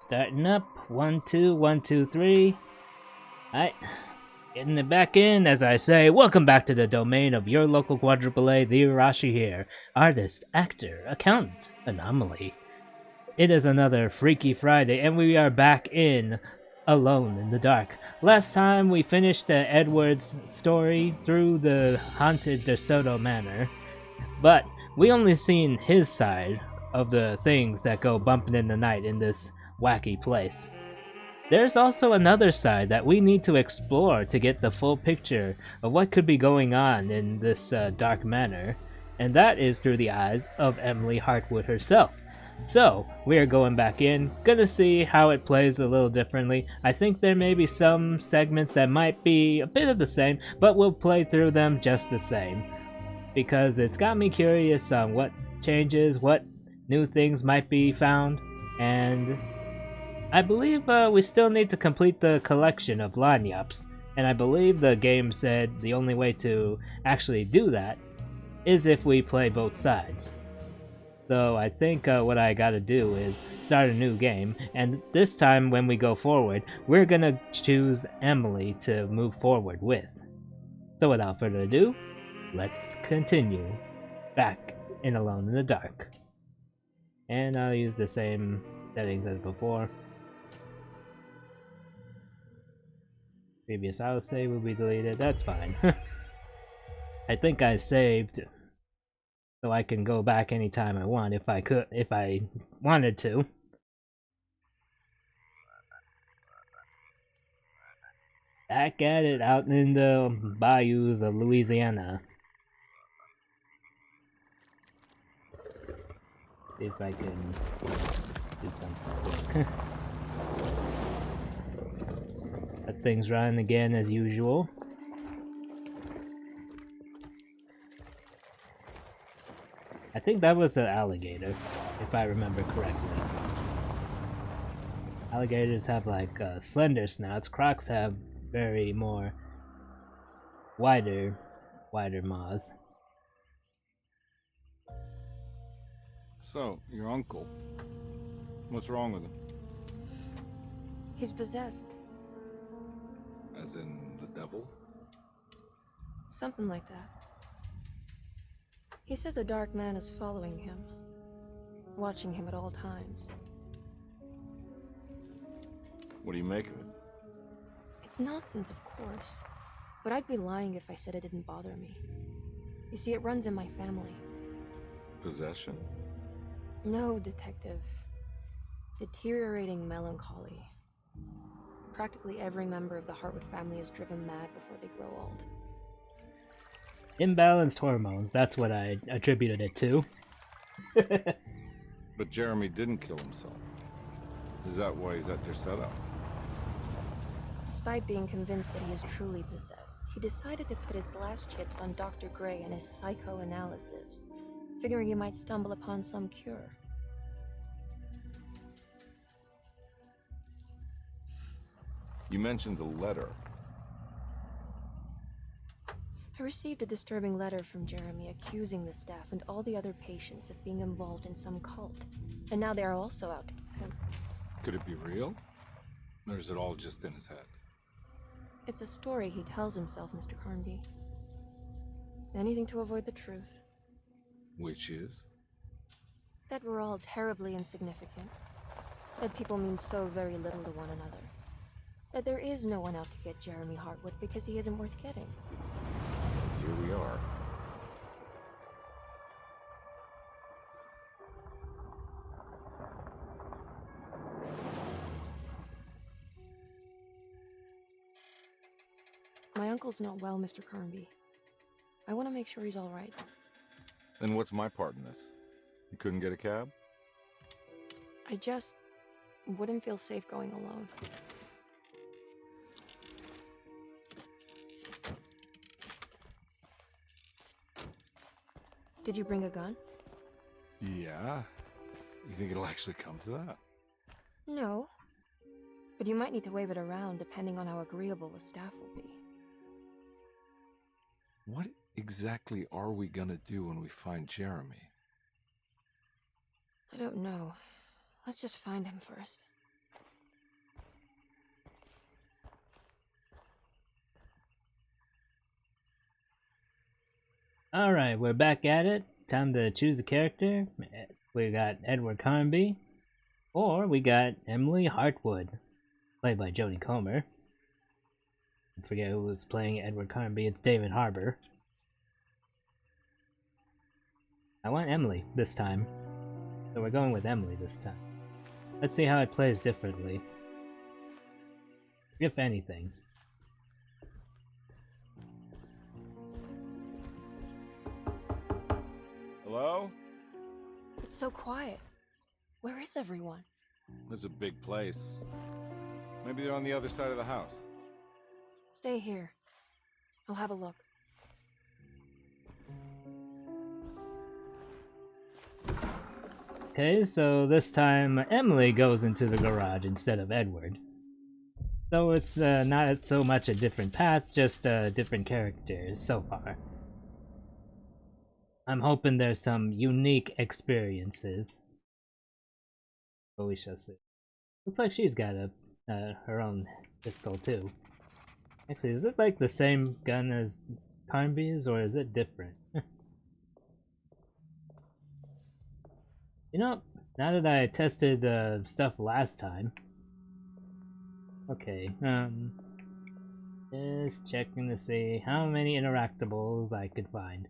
Starting up. 1, 2, 1, 2, 3. Alright. Getting it back in, as I say. Welcome back to the domain of your local quadruple A, the Urashi here. Artist, actor, accountant, anomaly. It is another Freaky Friday, and we are back in Alone in the Dark. Last time we finished the Edward's story through the haunted DeSoto Manor, but we only seen his side of the things that go bumping in the night in this wacky place. There's also another side that we need to explore to get the full picture of what could be going on in this dark manor, and that is through the eyes of Emily Hartwood herself. So, we are going back in, gonna see how it plays a little differently. I think there may be some segments that might be a bit of the same, but we'll play through them just the same. Because it's got me curious on what changes, what new things might be found, and I believe we still need to complete the collection of lanyups, and I believe the game said the only way to actually do that is if we play both sides. So I think what I gotta do is start a new game, and this time when we go forward, we're gonna choose Emily to move forward with. So without further ado, let's continue back in Alone in the Dark. And I'll use the same settings as before. Previous autosave will be deleted, that's fine. I think I saved so I can go back anytime I want if I wanted to. Back at it out in the bayous of Louisiana. If I can do something. That thing's running again as usual. I think that was an alligator, if I remember correctly. Alligators have like slender snouts. Crocs have very more wider maws. So, your uncle, what's wrong with him? He's possessed. As in the devil? Something like that. He says a dark man is following him, watching him at all times. What do you make of it? It's nonsense, of course, but I'd be lying if I said it didn't bother me. You see, it runs in my family. Possession? No, detective. Deteriorating melancholy. Practically every member of the Hartwood family is driven mad before they grow old. Imbalanced hormones, that's what I attributed it to. But Jeremy didn't kill himself. Is that why he's at your setup? Despite being convinced that he is truly possessed, he decided to put his last chips on Dr. Gray and his psychoanalysis, figuring he might stumble upon some cure. You mentioned the letter. I received a disturbing letter from Jeremy accusing the staff and all the other patients of being involved in some cult, and now they are also out to get him. Could it be real? Or is it all just in his head? It's a story he tells himself, Mr. Carnby. Anything to avoid the truth. Which is? That we're all terribly insignificant. That people mean so very little to one another. That there is no one out to get Jeremy Hartwood because he isn't worth getting. Here we are. My uncle's not well, Mr. Carnby. I want to make sure he's all right. Then what's my part in this? You couldn't get a cab? I just wouldn't feel safe going alone. Did you bring a gun? Yeah. You think it'll actually come to that? No. But you might need to wave it around depending on how agreeable the staff will be. What exactly are we gonna do when we find Jeremy? I don't know. Let's just find him first. Alright, we're back at it. Time to choose a character. We got Edward Carnby, or we got Emily Hartwood, played by Jodie Comer. I forget who was playing Edward Carnby, it's David Harbour. I want Emily this time, so we're going with Emily this time. Let's see how it plays differently, if anything. Hello? It's so quiet. Where is everyone? It's a big place. Maybe they're on the other side of the house. Stay here. I'll have a look. Okay, so this time Emily goes into the garage instead of Edward. So it's not so much a different path, just different characters so far. I'm hoping there's some unique experiences. But we shall see. Looks like she's got her own pistol too. Actually, is it like the same gun as Carnby's, or is it different? You know, now that I tested stuff last time. Okay, just checking to see how many interactables I could find.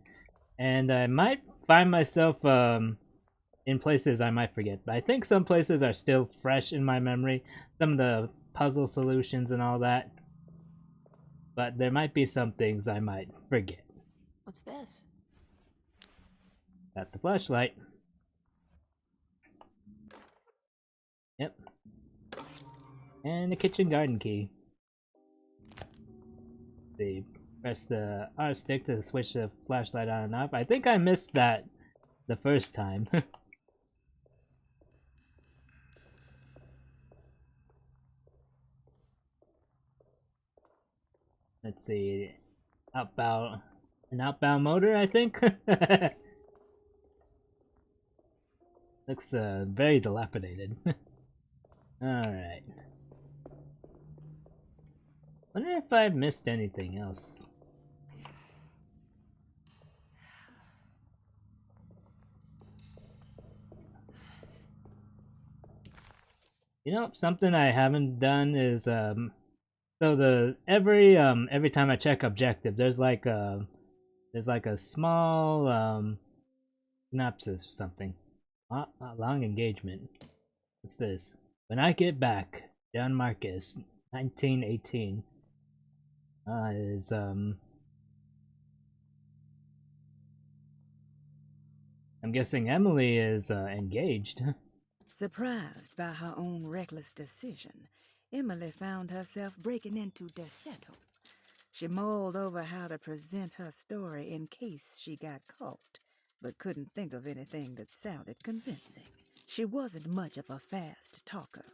And I might find myself in places I might forget, but I think some places are still fresh in my memory. Some of the puzzle solutions and all that. But there might be some things I might forget. What's this? Got the flashlight. Yep. And the kitchen garden key. See, press the R stick to switch the flashlight on and off. I think I missed that the first time. Let's see. An outbound motor, I think? Looks very dilapidated. Alright. Wonder if I've missed anything else. You know, something I haven't done is so every time I check objective, there's like a small synopsis or something. Long engagement. What's this? When I get back, John Marcus, 1918. Is I'm guessing Emily is engaged. Surprised by her own reckless decision, Emily found herself breaking into Desetto. She mulled over how to present her story in case she got caught, but couldn't think of anything that sounded convincing. She wasn't much of a fast talker.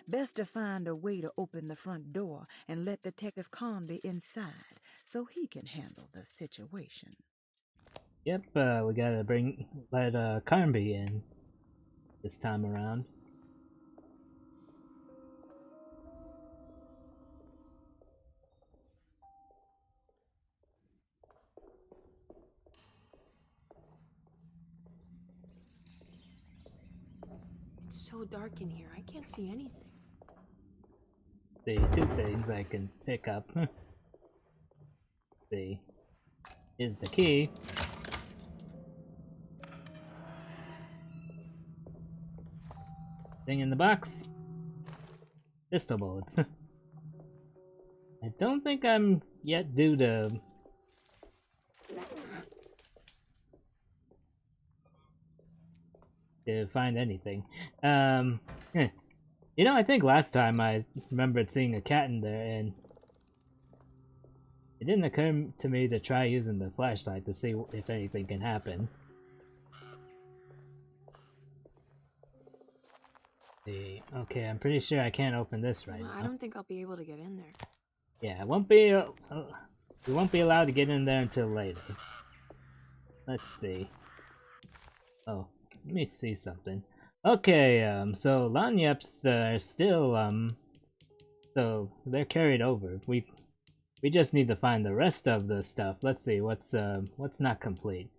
Best to find a way to open the front door and let Detective Carnby inside so he can handle the situation. Yep, we gotta let Carnby in this time around. It's so dark in here, I can't see anything. See, two things I can pick up. See, here's the key. Thing in the box. Pistol bullets. I don't think I'm yet due to find anything. You know, I think last time I remembered seeing a cat in there, and it didn't occur to me to try using the flashlight to see if anything can happen. See, okay, I'm pretty sure I can't open this right now. I don't think I'll be able to get in there. Yeah, it won't be. We won't be allowed to get in there until later. Let's see. Oh, let me see something. Okay, so Lanyeps are still, so they're carried over. We just need to find the rest of the stuff. Let's see, what's not complete?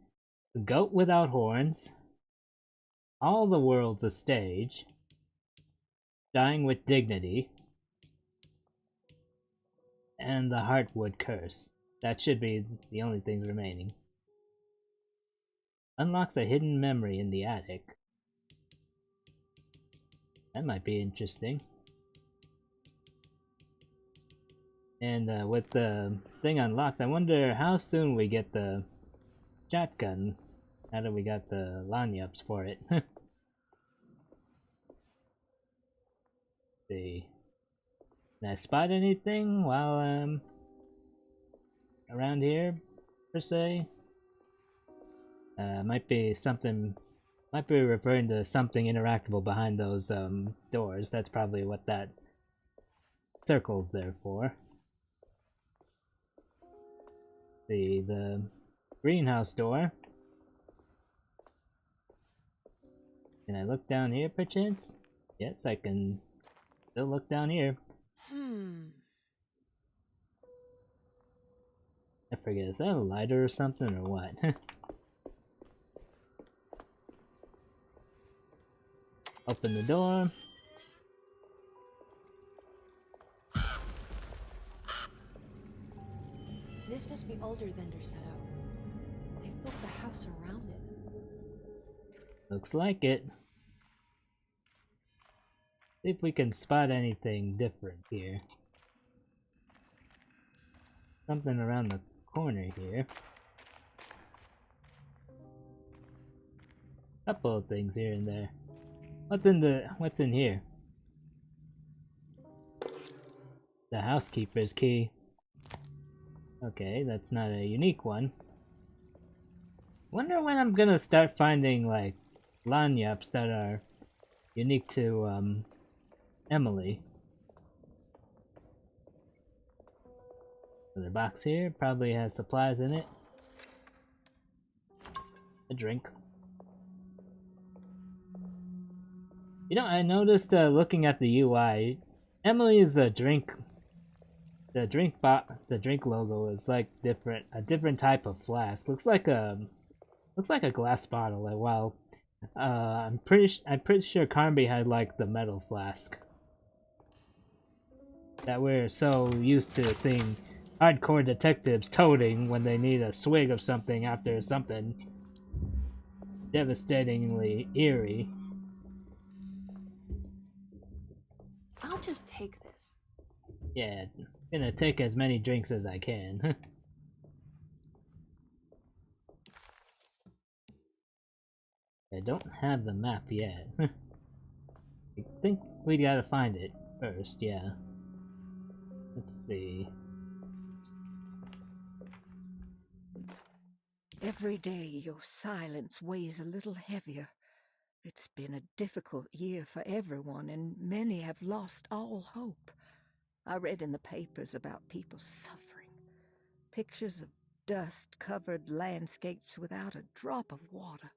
The goat without horns. All the world's a stage. Dying with dignity. And the Hartwood curse. That should be the only things remaining. Unlocks a hidden memory in the attic. That might be interesting. And with the thing unlocked, I wonder how soon we get the shotgun. Now that we got the lanyards for it. See. Can I spot anything while I'm around here, per se? Might be something. Might be referring to something interactable behind those doors. That's probably what that circle's there for. See, the greenhouse door. Can I look down here, perchance? Yes, I can still look down here. I forget, is that a lighter or something, or what? Open the door. This must be older than Dersetto. They've built the house around it. Looks like it. See if we can spot anything different here. Something around the corner here. Couple of things here and there. What's in here? The housekeeper's key. Okay, that's not a unique one. Wonder when I'm gonna start finding like lanyards that are unique to Emily. Another box here, probably has supplies in it. A drink. You know, I noticed looking at the UI, Emily's drink, the drink logo is like a different type of flask. Looks like a glass bottle. Like, well, I'm pretty sure Carnby had like the metal flask that we're so used to seeing hardcore detectives toting when they need a swig of something after something devastatingly eerie. I'll just take this. Yeah, gonna take as many drinks as I can. I don't have the map yet. I think we gotta find it first, yeah. Let's see. Every day your silence weighs a little heavier. It's been a difficult year for everyone, and many have lost all hope. I read in the papers about people suffering. Pictures of dust-covered landscapes without a drop of water.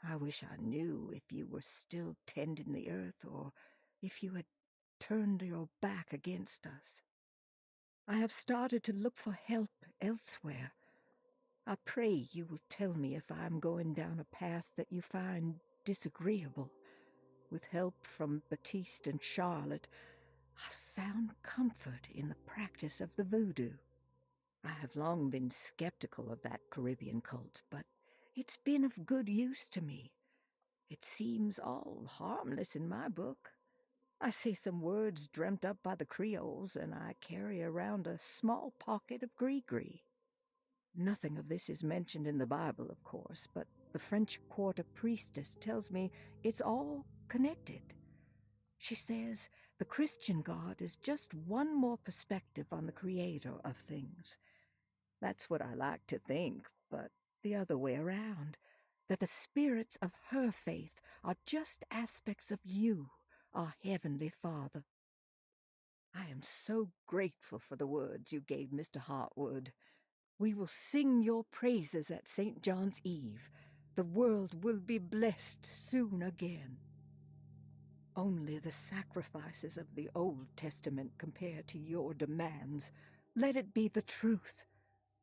I wish I knew if you were still tending the earth or if you had turned your back against us. I have started to look for help elsewhere. I pray you will tell me if I am going down a path that you find disagreeable. With help from Baptiste and Charlotte, I found comfort in the practice of the voodoo. I have long been skeptical of that Caribbean cult, but it's been of good use to me. It seems all harmless in my book. I say some words dreamt up by the Creoles, and I carry around a small pocket of gris-gris. Nothing of this is mentioned in the Bible, of course, but the French Quarter priestess tells me it's all connected. She says the Christian God is just one more perspective on the creator of things. That's what I like to think, but the other way around, that the spirits of her faith are just aspects of you, our Heavenly Father. I am so grateful for the words you gave Mr. Hartwood. We will sing your praises at St. John's Eve. The world will be blessed soon again. Only the sacrifices of the Old Testament compare to your demands. Let it be the truth.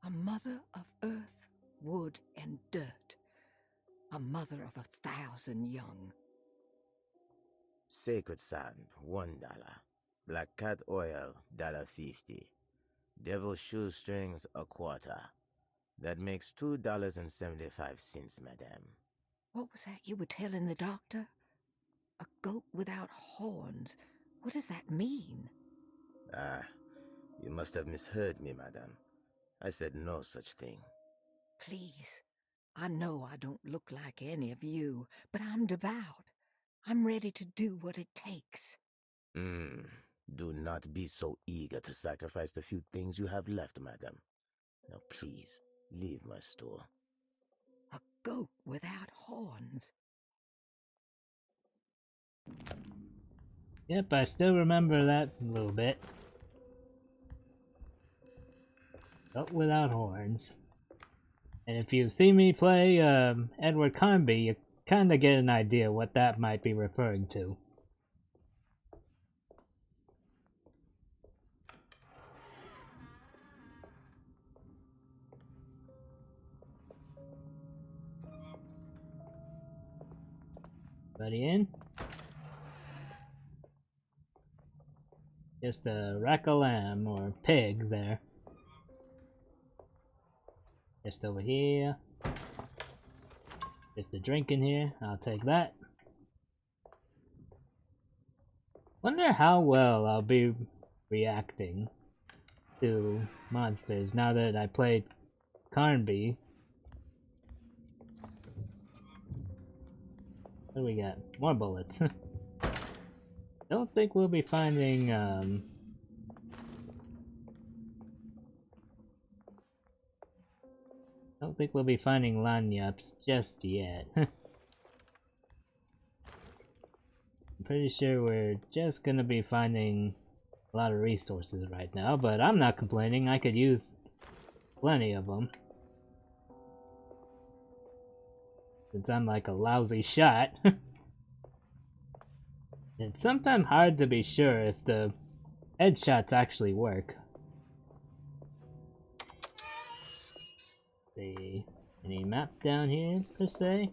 A mother of earth, wood, and dirt. A mother of 1,000 young. Sacred sand, $1. Black cat oil, $1.50. Devil shoestrings, a quarter. That makes $2.75, madame. What was that you were telling the doctor? A goat without horns. What does that mean? Ah, you must have misheard me, madame. I said no such thing. Please. I know I don't look like any of you, but I'm devout. I'm ready to do what it takes. Do not be so eager to sacrifice the few things you have left, madame. Now please, leave my store. A goat without horns. Yep, I still remember that a little bit. But without horns. And if you see me play Edward Carnby, you kinda get an idea what that might be referring to. Buddy in? Just a rack of lamb or pig there. Just over here. Just a drink in here. I'll take that. Wonder how well I'll be reacting to monsters now that I played Carnby. What do we got? More bullets. Don't think we'll be finding don't think we'll be finding lanyups just yet. I'm pretty sure we're just gonna be finding a lot of resources right now, but I'm not complaining. I could use plenty of them. Since I'm like a lousy shot. It's sometimes hard to be sure if the headshots actually work. See, any map down here per se?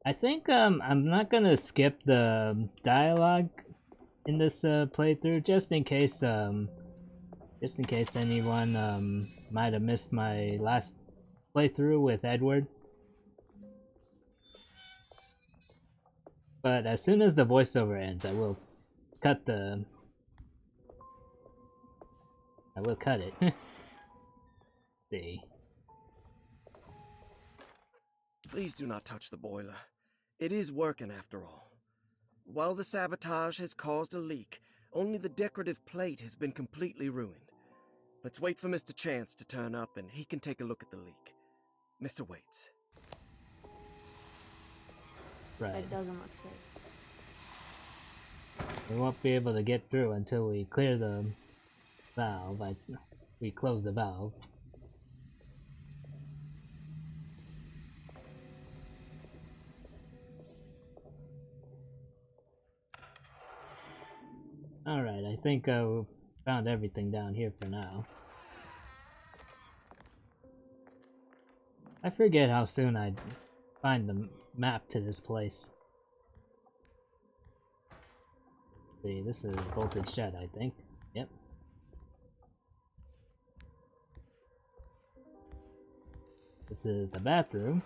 I think I'm not gonna skip the dialogue in this playthrough just in case anyone might have missed my last playthrough with Edward. But as soon as the voiceover ends, I will cut it. See. Please do not touch the boiler. It is working after all. While the sabotage has caused a leak, only the decorative plate has been completely ruined. Let's wait for Mr. Chance to turn up and he can take a look at the leak. Mr. Waits. Right. That doesn't look safe. We won't be able to get through until we clear the valve. We close the valve. Alright, I think I found everything down here for now. I forget how soon I'd find the map to this place. See, this is bolted shut, I think. Yep. This is the bathroom.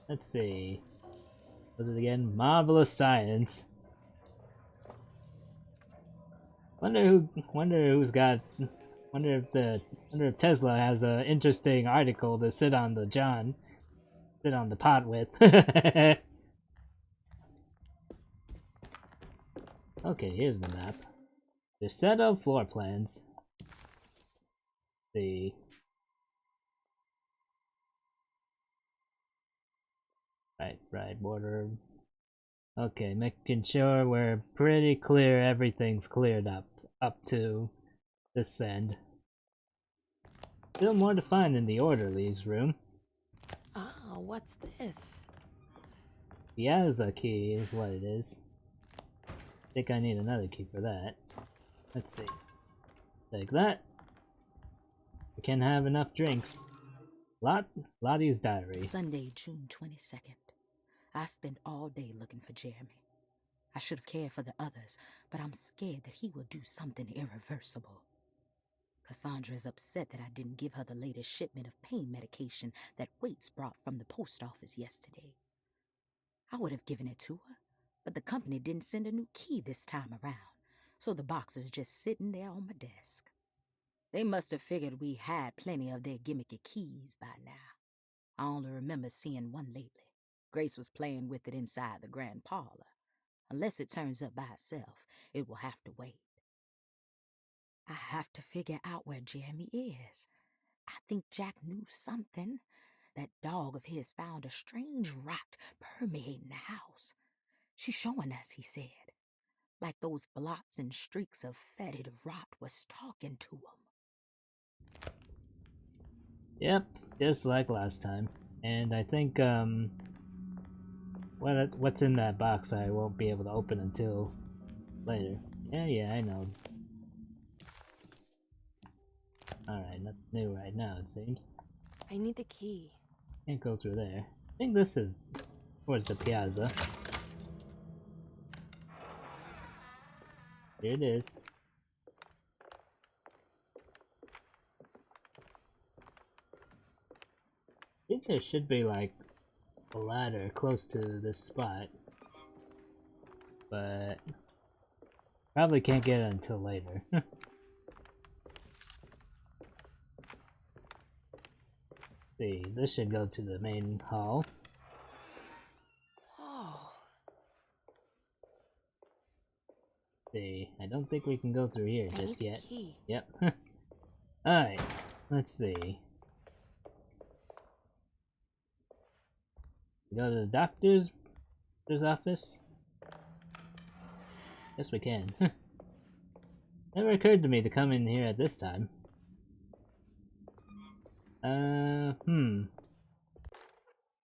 Let's see. What was it again? Marvelous science. Wonder if Tesla has an interesting article to sit on the pot with. Okay, here's the map. There's set of floor plans. See. Right, border. Okay, making sure we're pretty clear, everything's cleared up to this end. Still more to find in the orderly's room. Ah, what's this? Piazza key is what it is. I think I need another key for that. Let's see. Like that. We can have enough drinks. Lottie's diary. Sunday, June 22nd. I spent all day looking for Jeremy. I should have cared for the others, but I'm scared that he will do something irreversible. Cassandra is upset that I didn't give her the latest shipment of pain medication that Waits brought from the post office yesterday. I would have given it to her, but the company didn't send a new key this time around, so the box is just sitting there on my desk. They must have figured we had plenty of their gimmicky keys by now. I only remember seeing one lately. Grace was playing with it inside the grand parlor. Unless it turns up by itself, it will have to wait. I have to figure out where Jeremy is. I think Jack knew something. That dog of his found a strange rot permeating the house. She's showing us, he said. Like those blots and streaks of fetid rot was talking to him. Yep, just like last time. And I think, what's in that box I won't be able to open until later. Yeah, I know. Alright, nothing new right now, it seems. I need the key. Can't go through there. I think this is towards the piazza. Here it is. I think there should be like a ladder close to this spot, but probably can't get it until later. See, this should go to the main hall. Oh. See, I don't think we can go through here I just need yet. the key. Yep. Alright, let's see. Go to the doctor's office? Yes, we can. Never occurred to me to come in here at this time.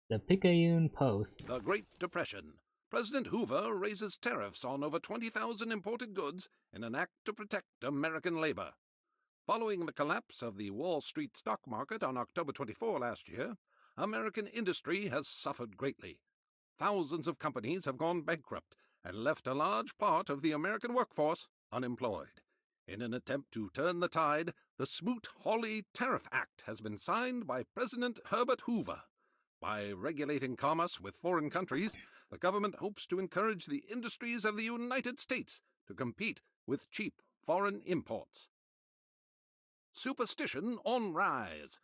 The Picayune Post. The Great Depression. President Hoover raises tariffs on over 20,000 imported goods in an act to protect American labor. Following the collapse of the Wall Street stock market on October 24 last year, American industry has suffered greatly. Thousands of companies have gone bankrupt and left a large part of the American workforce unemployed. In an attempt to turn the tide, the Smoot-Hawley Tariff Act has been signed by President Herbert Hoover. By regulating commerce with foreign countries, the government hopes to encourage the industries of the United States to compete with cheap foreign imports. Superstition on rise.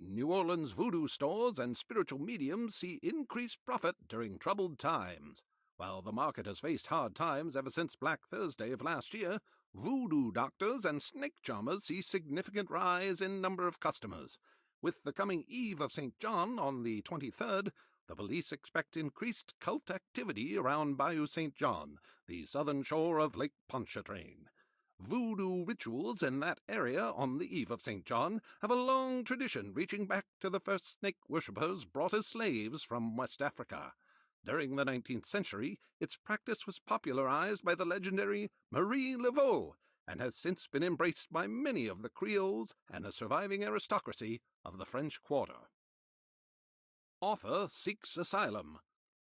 New Orleans voodoo stores and spiritual mediums see increased profit during troubled times. While the market has faced hard times ever since Black Thursday of last year, voodoo doctors and snake charmers see significant rise in number of customers. With the coming Eve of St. John on the 23rd, the police expect increased cult activity around Bayou St. John, the southern shore of Lake Pontchartrain. Voodoo rituals in that area on the Eve of St. John have a long tradition reaching back to the first snake worshippers brought as slaves from West Africa. During the 19th century, its practice was popularized by the legendary Marie Laveau and has since been embraced by many of the Creoles and the surviving aristocracy of the French Quarter. Author seeks asylum.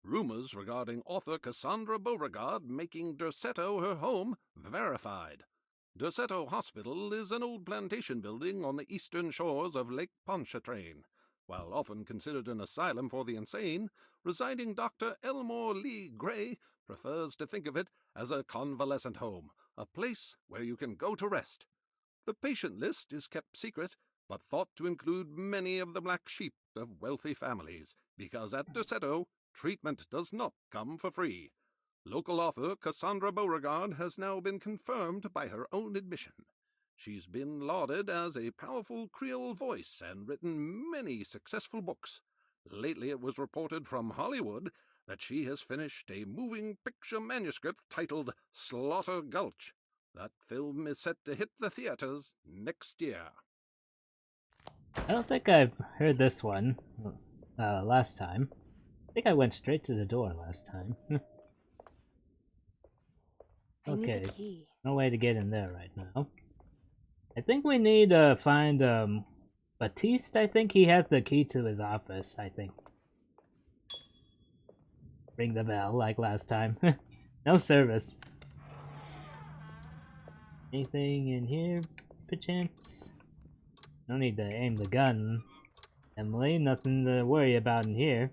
Rumors regarding author Cassandra Beauregard making Derceto her home verified. Derceto Hospital is an old plantation building on the eastern shores of Lake Pontchartrain. While often considered an asylum for the insane, residing Dr. Elmore Lee Gray prefers to think of it as a convalescent home, a place where you can go to rest. The patient list is kept secret, but thought to include many of the black sheep of wealthy families, because at Derceto, treatment does not come for free. Local author Cassandra Beauregard has now been confirmed by her own admission. She's been lauded as a powerful Creole voice and written many successful books. Lately it was reported from Hollywood that she has finished a moving picture manuscript titled Slaughter Gulch. That film is set to hit the theaters next year. I don't think I've heard this one last time. I think I went straight to the door last time. I need Okay, the key. no way to get in there right now. I think we need to find Batiste. I think he has the key to his office, I think. Ring the bell like last time. No service. Anything in here, perchance? No need to aim the gun, Emily. Nothing to worry about in here.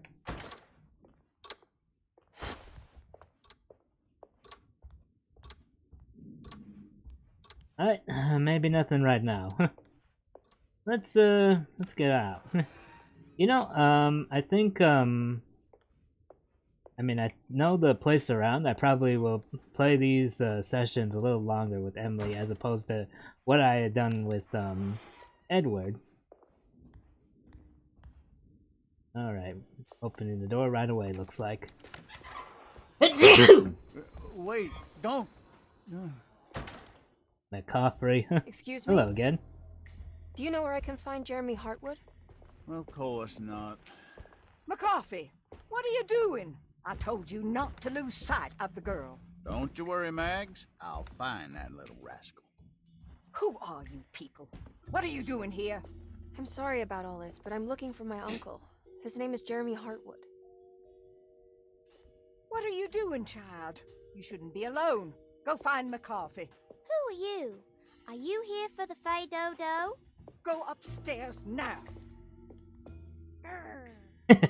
Alright, maybe nothing right now. Let's get out. You know, I think, I mean, I know the place around. I probably will play these sessions a little longer with Emily as opposed to what I had done with Edward. Alright, opening the door right away, looks like. Wait, don't. McCaffrey. Excuse me? Hello again. Do you know where I can find Jeremy Hartwood? Of course not. McCarthy, what are you doing? I told you not to lose sight of the girl. Don't you worry, Mags. I'll find that little rascal. Who are you people? What are you doing here? I'm sorry about all this, but I'm looking for my uncle. His name is Jeremy Hartwood. What are you doing, child? You shouldn't be alone. Go find McCarthy. Who are you? Are you here for the Fay Dodo? Go upstairs now.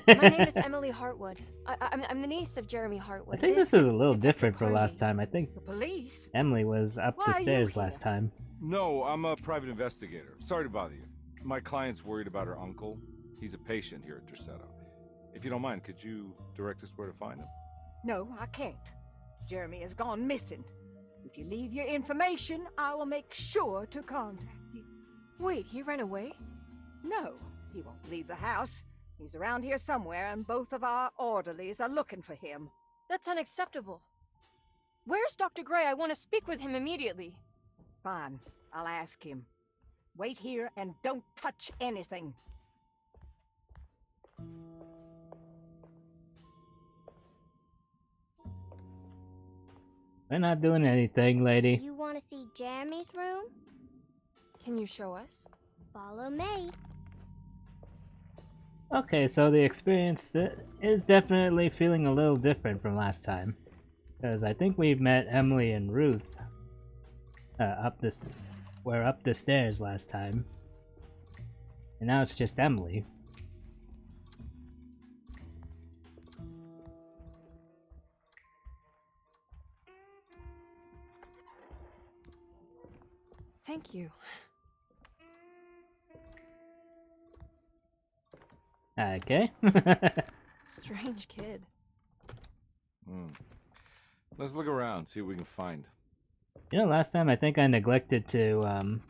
My name is Emily Hartwood. I'm the niece of Jeremy Hartwood. I think this is a little different from last time. I think The police? Emily was up Why the are you stairs here? last time. No, I'm a private investigator. Sorry to bother you. My client's worried about her uncle. He's a patient here at Derceto. If you don't mind, could you direct us where to find him? No, I can't. Jeremy has gone missing. If you leave your information, I will make sure to contact you. Wait, he ran away? No, he won't leave the house. He's around here somewhere, and both of our orderlies are looking for him. That's unacceptable. Where's Dr. Gray? I want to speak with him immediately. Fine, I'll ask him. Wait here and don't touch anything. We're not doing anything, lady. You want to see Jeremy's room? Can you show us? Follow me. Okay, so the experience is definitely feeling a little different from last time. Because I think we've met Emily and Ruth up the stairs last time. And now it's just Emily. Thank you. Okay. Strange kid. Let's look around, see what we can find. You know, last time I think I neglected to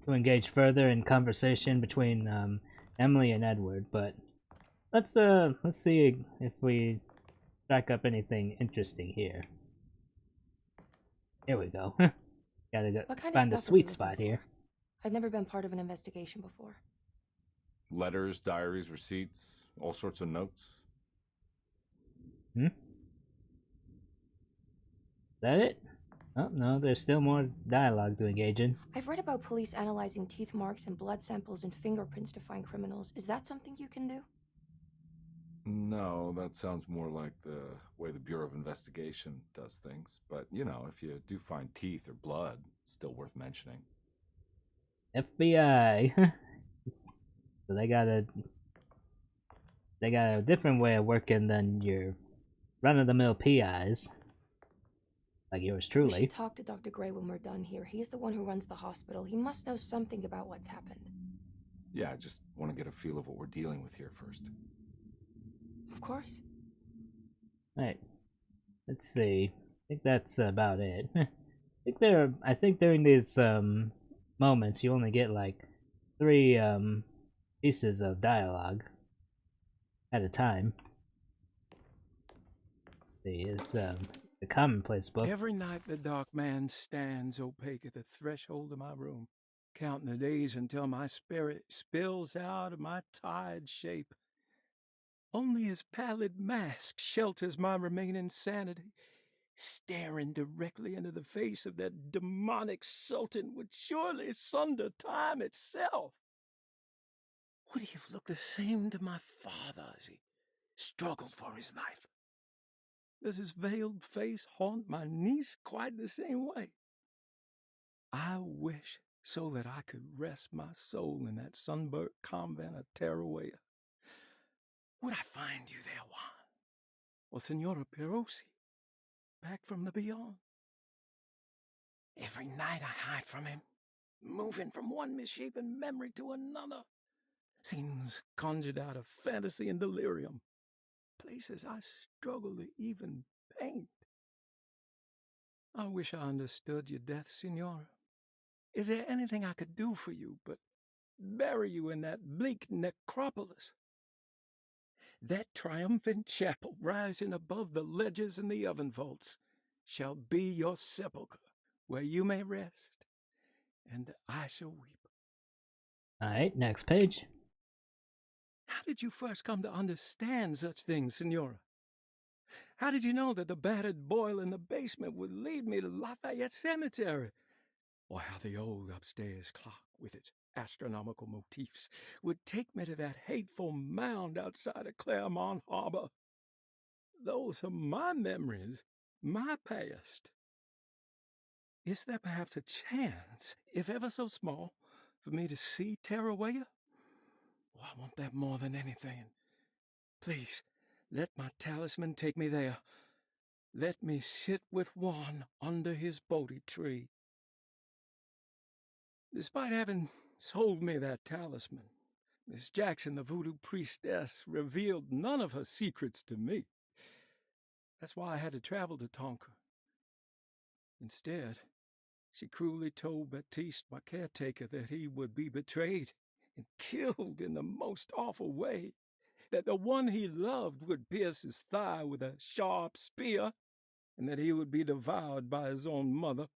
engage further in conversation between Emily and Edward, but let's see if we track up anything interesting here. Here we go. Gotta go What kind of find the stuff are we sweet spot looking here. for? I've never been part of an investigation before. Letters, diaries, receipts, all sorts of notes. Is that it? Oh no, there's still more dialogue to engage in. I've read about police analyzing teeth marks and blood samples and fingerprints to find criminals. Is that something you can do? No, that sounds more like the way the Bureau of Investigation does things. But, you know, if you do find teeth or blood, it's still worth mentioning. FBI. So they got a different way of working than your run-of-the-mill PIs. Like yours We truly. should talk to Dr. Gray when we're done here. He's the one who runs the hospital. He must know something about what's happened. Yeah, I just want to get a feel of what we're dealing with here first. Of course. Right. Let's see. I think that's about it. I think during these moments you only get like 3 pieces of dialogue at a time. See, it's the commonplace book. Every night the dark man stands opaque at the threshold of my room. counting the days until my spirit spills out of my tired shape. Only his pallid mask shelters my remaining sanity. Staring directly into the face of that demonic sultan would surely sunder time itself. Would he have looked the same to my father as he struggled for his life? Does his veiled face haunt my niece quite the same way? I wish so that I could rest my soul in that sunburnt convent of Tarawea. Would I find you there, Juan? Or Senora Perosi, back from the beyond? Every night I hide from him, moving from one misshapen memory to another. Scenes conjured out of fantasy and delirium. Places I struggle to even paint. I wish I understood your death, Senora. Is there anything I could do for you but bury you in that bleak necropolis? That triumphant chapel rising above the ledges and the oven vaults shall be your sepulchre, where you may rest, and I shall weep. Alright, next page. How did you first come to understand such things, Senora? How did you know that the battered boil in the basement would lead me to Lafayette Cemetery? Or how the old upstairs clock, with its astronomical motifs, would take me to that hateful mound outside of Claremont Harbor? Those are my memories, my past. Is there perhaps a chance, if ever so small, for me to see Tarawea? Oh, I want that more than anything. Please, let my talisman take me there. Let me sit with Juan under his Bodhi tree. Despite having sold me that talisman, Miss Jackson, the voodoo priestess, revealed none of her secrets to me. That's why I had to travel to Tonka. Instead, she cruelly told Baptiste, my caretaker, that he would be betrayed and killed in the most awful way, that the one he loved would pierce his thigh with a sharp spear, and that he would be devoured by his own mother.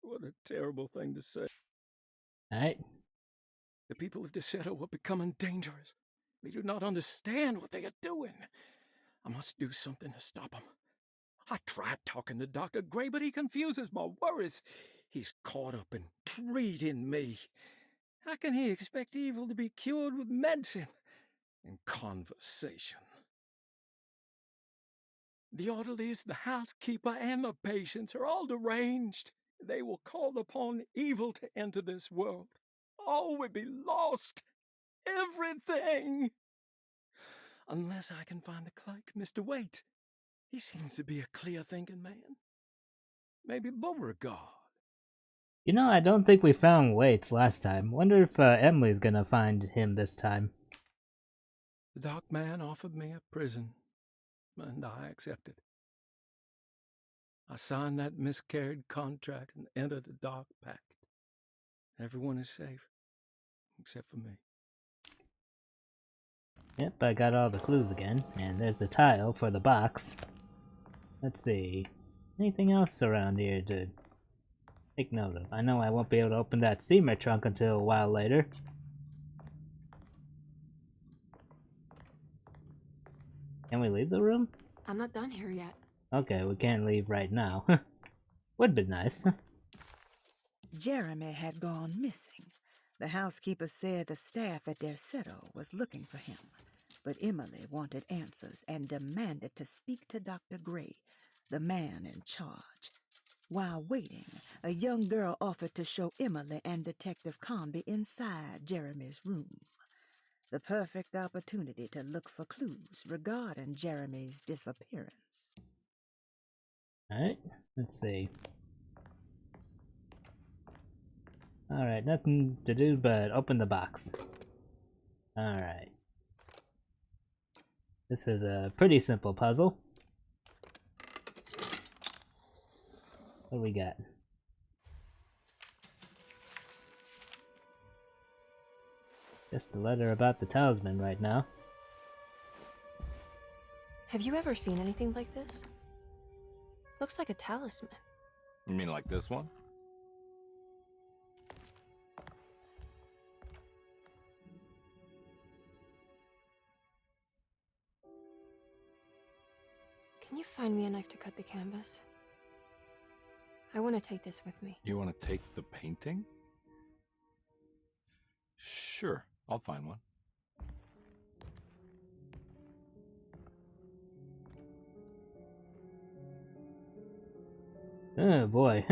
What a terrible thing to say. Alright. The people of Deseto are becoming dangerous. They do not understand what they are doing. I must do something to stop them. I tried talking to Dr. Gray, but he confuses my worries. He's caught up in treating me. How can he expect evil to be cured with medicine and conversation? The orderlies, the housekeeper, and the patients are all deranged. They will call upon evil to enter this world. All will be lost. Everything. Unless I can find the clerk, Mr. Waite. He seems to be a clear-thinking man. Maybe Beauregard. You know, I don't think we found Waits last time. Wonder if Emily's gonna find him this time. The dark man offered me a prison, and I accepted. I signed that miscarried contract and entered the dark pact. Everyone is safe, except for me. Yep, I got all the clues again, and there's a tile for the box. Let's see. Anything else around here to take note of? I know I won't be able to open that steamer trunk until a while later. Can we leave the room? I'm not done here yet. Okay, we can't leave right now. Would be nice. Jeremy had gone missing. The housekeeper said the staff at Derceto was looking for him, but Emily wanted answers and demanded to speak to Dr. Gray, the man in charge. While waiting, a young girl offered to show Emily and Detective Conby inside Jeremy's room. The perfect opportunity to look for clues regarding Jeremy's disappearance. Alright, let's see. Alright, nothing to do but open the box. Alright. This is a pretty simple puzzle. What do we got? Just a letter about the talisman right now. Have you ever seen anything like this? Looks like a talisman. You mean like this one? Can you find me a knife to cut the canvas? I want to take this with me. You want to take the painting? Sure, I'll find one. Oh boy.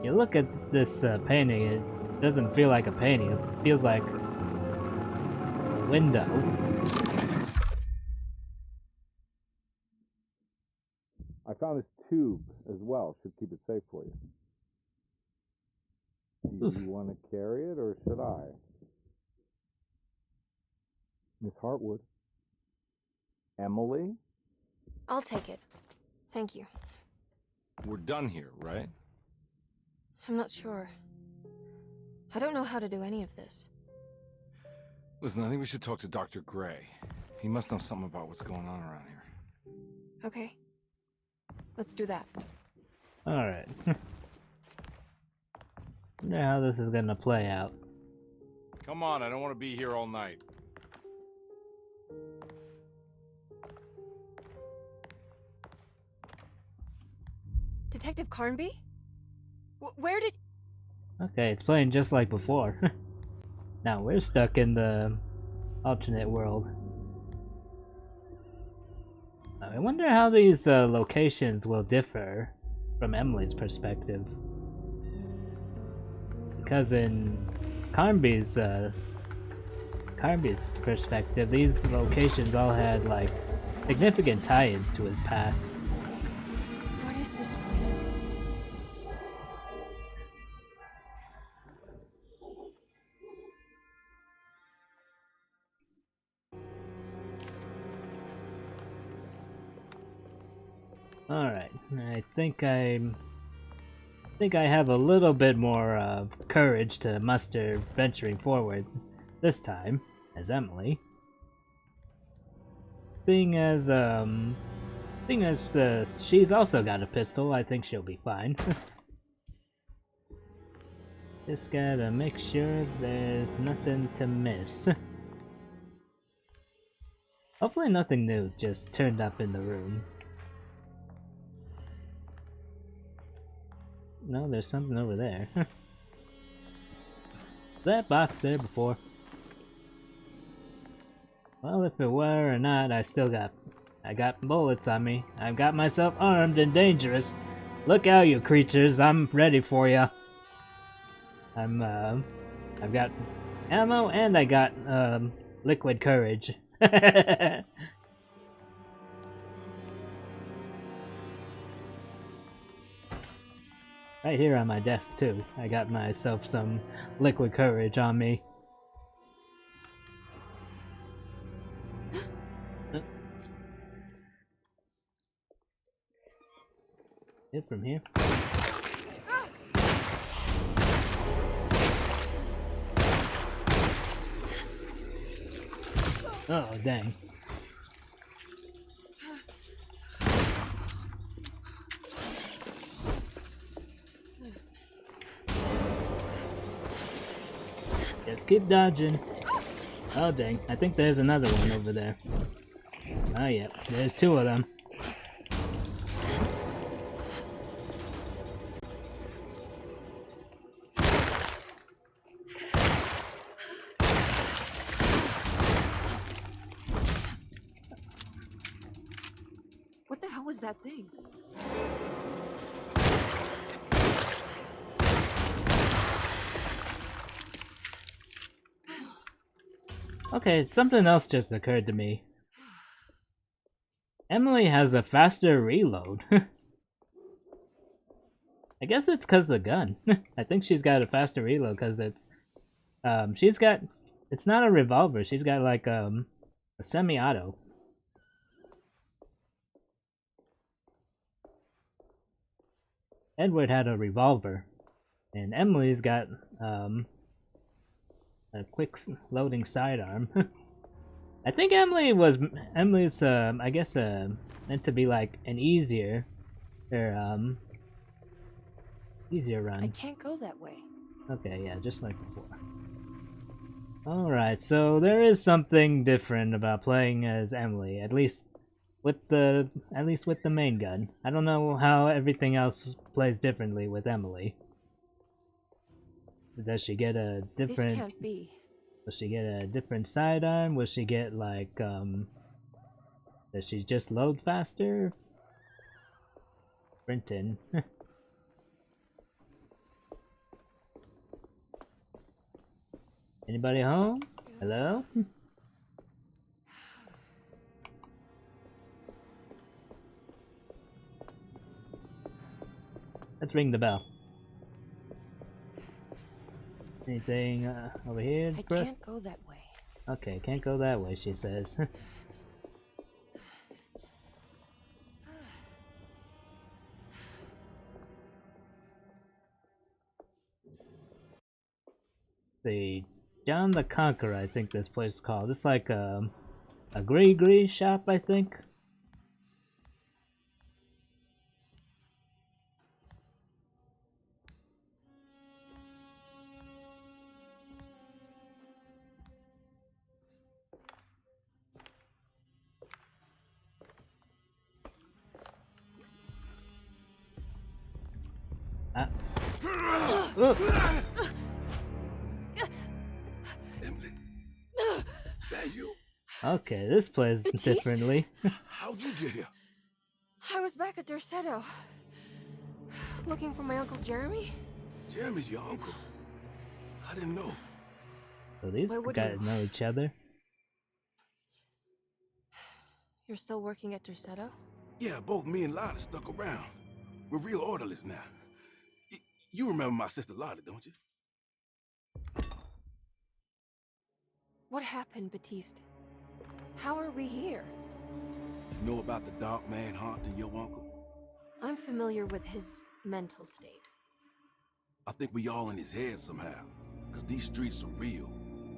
You look at this painting, it doesn't feel like a painting, it feels like a window. I found this tube as well. Should keep it safe for you. Do you want to carry it, or should I? Miss Hartwood? Emily? I'll take it. Thank you. We're done here, right? I'm not sure. I don't know how to do any of this. Listen, I think we should talk to Dr. Gray. He must know something about what's going on around here. Okay. Let's do that. Alright. Wonder how this is gonna play out. Come on, I don't want to be here all night. Detective Carnby? Where did... Okay, it's playing just like before. Now we're stuck in the alternate world. I wonder how these locations will differ from Emily's perspective. Because in Carnby's perspective, these locations all had like significant tie-ins to his past. What is this place? Alright, I think I have a little bit more courage to muster venturing forward this time as Emily. Seeing as she's also got a pistol, I think she'll be fine. Just gotta make sure there's nothing to miss. Hopefully nothing new just turned up in the room. No, there's something over there. That box there before. Well, if it were or not, I got bullets on me. I've got myself armed and dangerous. Look out, you creatures! I'm ready for ya. I've got ammo and I got liquid courage. Right here on my desk too. I got myself some liquid courage on me. Hit from here. Oh, dang. Just keep dodging. Oh dang, I think there's another one over there. Oh yeah, there's two of them. What the hell was that thing? Okay, something else just occurred to me. Emily has a faster reload. I guess it's cause the gun. I think she's got a faster reload cause it's it's not a revolver, she's got like a semi-auto. Edward had a revolver, and Emily's got a quick loading sidearm. I think Emily's I guess meant to be like an easier easier run. I can't go that way. Okay, yeah, just like before. Alright, so there is something different about playing as Emily, at least with the main gun. I don't know how everything else plays differently with Emily. Does she get a different... This can't be. Will she get a different sidearm? Will she get like does she just load faster? Brenton. Anybody home? Hello? Let's ring the bell. Anything over here? I Chris? can't go that way. Okay, can't go that way, she says. The John the Conqueror, I think this place is called. It's like a gree shop, I think. Emily, is that you? Okay, this plays differently. How'd you get here? I was back at Derceto, looking for my Uncle Jeremy. Jeremy's your uncle. I didn't know. So these guys know each other. You're still working at Derceto? Yeah, both me and Lotta stuck around. We're real orderlies now. You remember my sister Lotta, don't you? What happened, Batiste? How are we here? You know about the dark man haunting your uncle? I'm familiar with his mental state. I think we all in his head somehow. Because these streets are real,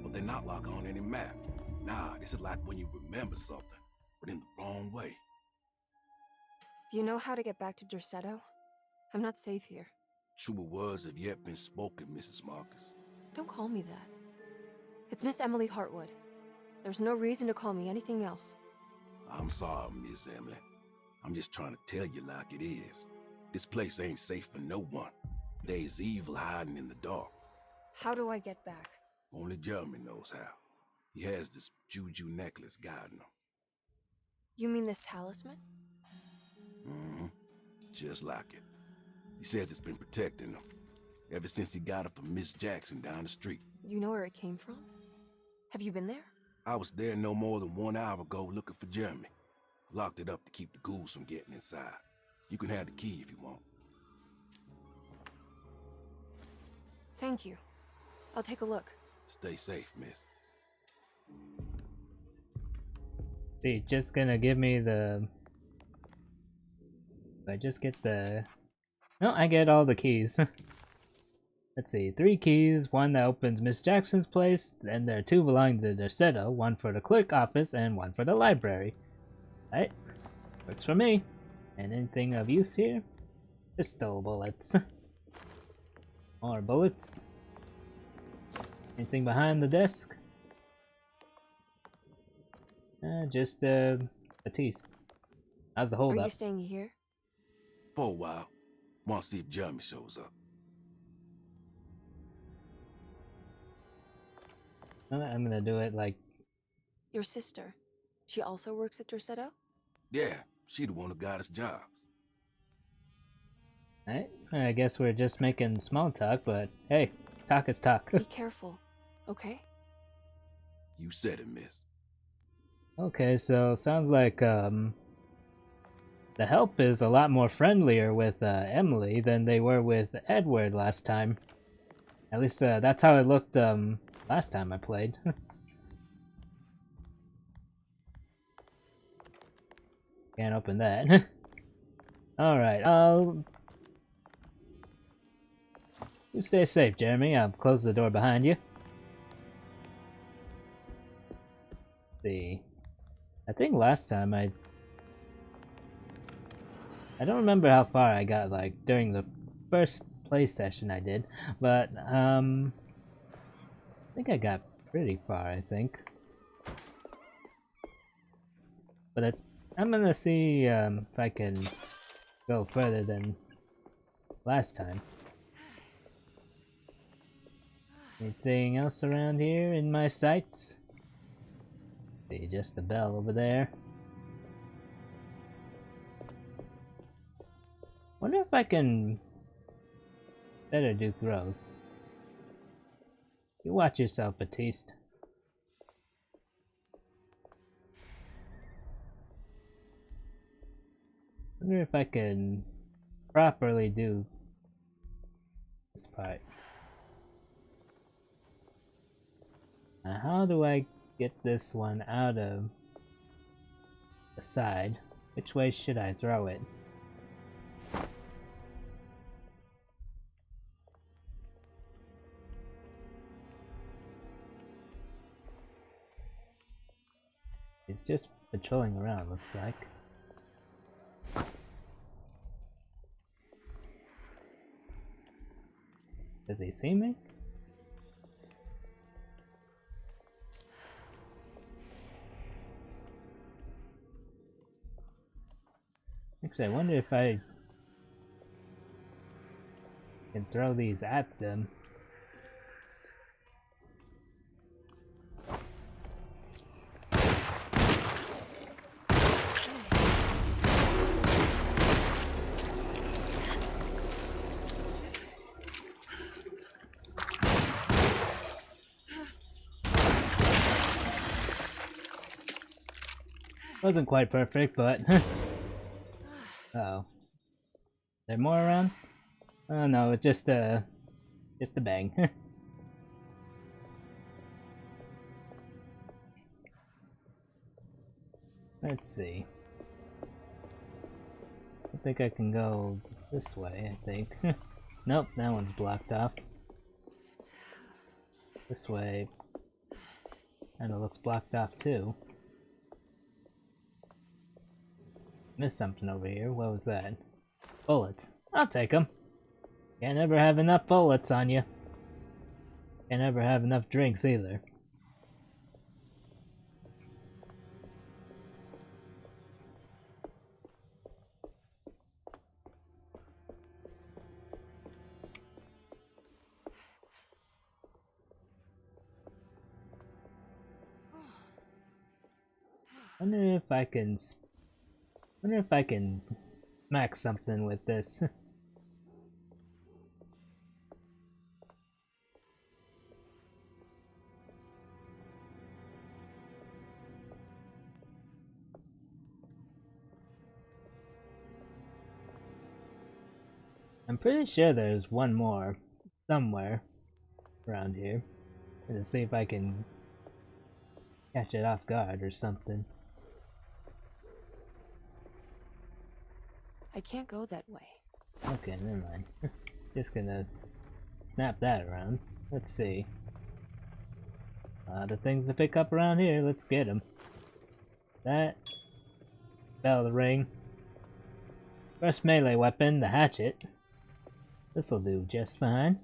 but they're not like on any map. Nah, this is like when you remember something, but in the wrong way. Do you know how to get back to Derceto? I'm not safe here. Truer words have yet been spoken, Mrs. Marcus. Don't call me that. It's Miss Emily Hartwood. There's no reason to call me anything else. I'm sorry, Miss Emily. I'm just trying to tell you like it is. This place ain't safe for no one. There's evil hiding in the dark. How do I get back? Only Jeremy knows how. He has this juju necklace guiding him. You mean this talisman? Mm-hmm. Just like it. He says it's been protecting him ever since he got it from Miss Jackson down the street. You know where it came from? Have you been there? I was there no more than 1 hour ago looking for Jeremy. Locked it up to keep the ghouls from getting inside. You can have the key if you want. Thank you. I'll take a look. Stay safe, miss. See, just gonna give me the... I just get the... No, I get all the keys. Let's see, 3 keys, 1 that opens Miss Jackson's place, then there are 2 belonging to Derceto, 1 for the clerk office, and 1 for the library. Alright, works for me. And anything of use here? Pistol bullets. More bullets. Anything behind the desk? Just Batiste. How's the hold Are up? you staying here? For a while. Want to see if Jeremy shows up. I'm gonna do it like... Your sister. She also works at Derceto? Yeah, she the one who got us jobs. Alright, I guess we're just making small talk, but hey, talk is talk. Be careful, okay? You said it, miss. Okay, so sounds like the help is a lot more friendlier with Emily than they were with Edward last time. At least that's how it looked last time I played. Can't open that. Alright, you stay safe, Jeremy. I'll close the door behind you. See. I think last time I don't remember how far I got, like, during the first play session I did, but, I think I got pretty far, I think. But I'm gonna see if I can go further than last time. Anything else around here in my sights? See, just the bell over there. Wonder if I can better do throws. You watch yourself, Batiste. Wonder if I can properly do this part. Now, how do I get this one out of the side? Which way should I throw it? He's just patrolling around, looks like. Does he see me? Actually, I wonder if I can throw these at them. Wasn't quite perfect, but uh-oh. There more around? Oh no, it's just a bang. Let's see. I think I can go this way, I think. Nope, that one's blocked off. This way kinda looks blocked off too. Missed something over here. What was that? Bullets. I'll take them. Can't ever have enough bullets on you. Can't ever have enough drinks either. Wonder if I can smack something with this. I'm pretty sure there's one more somewhere around here. To see if I can catch it off guard or something. I can't go that way. Okay, never mind. Just gonna snap that around. Let's see. The things to pick up around here, let's get them. That. Bell ring. First melee weapon, the hatchet. This'll do just fine.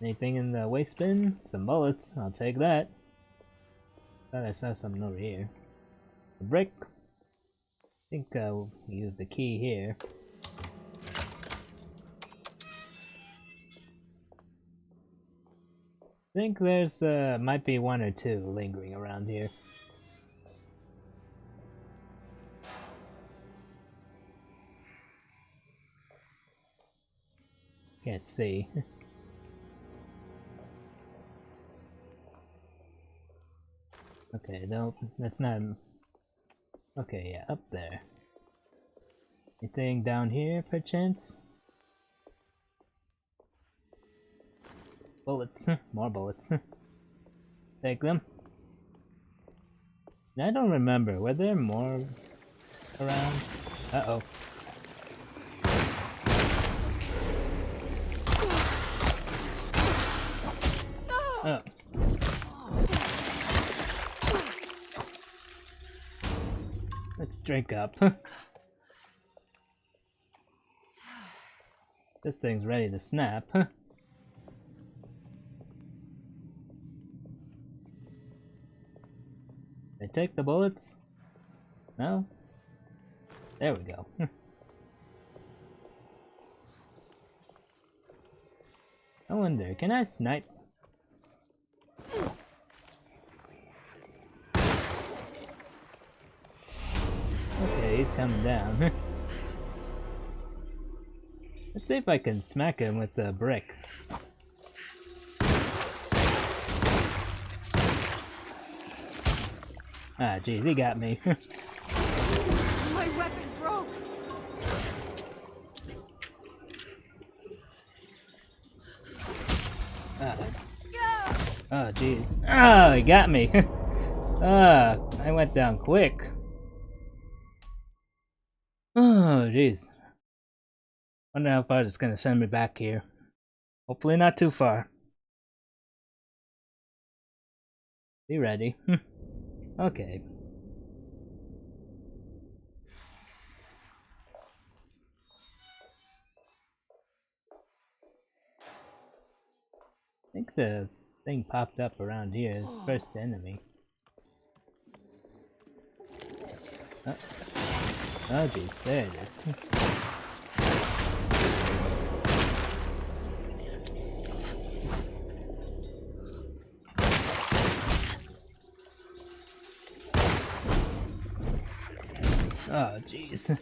Anything in the waste bin? Some bullets, I'll take that. Thought I saw something over here. A brick. I think we'll use the key here. I think there's might be one or two lingering around here. Can't see. Okay, no, that's not. Okay, yeah, up there. Anything down here, perchance? Bullets. More bullets. Take them. I don't remember. Were there more around? Uh-oh. Oh. Let's drink up. This thing's ready to snap. They take the bullets? No? There we go. I wonder, can I snipe? Okay, he's coming down. Let's see if I can smack him with the brick. Ah, jeez, he got me. My weapon broke. Oh, jeez. Oh, he got me. I went down quick. Oh, jeez. Wonder how far it's gonna send me back here. Hopefully not too far. Be ready. Okay. I think the thing popped up around here. First enemy. Oh jeez, there it is. Oh jeez.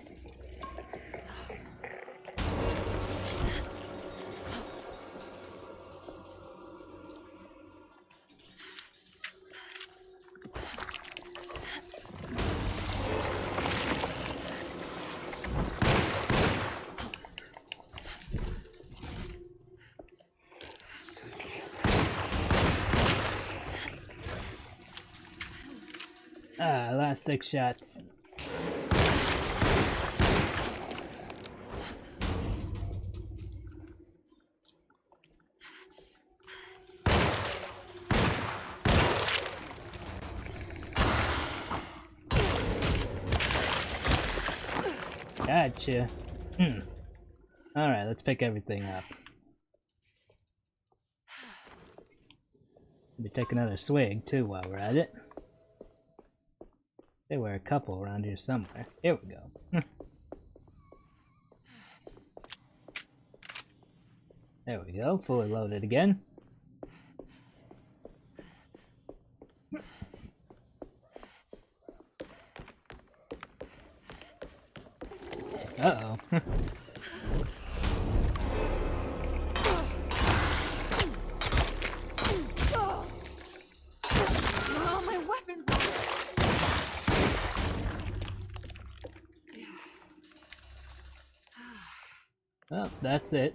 Last 6 shots. Gotcha. Alright, let's pick everything up. Maybe take another swig too while we're at it. There were a couple around here somewhere. Here we go. There we go, fully loaded again. Uh-oh. Oh, my weapon broke. Well, that's it.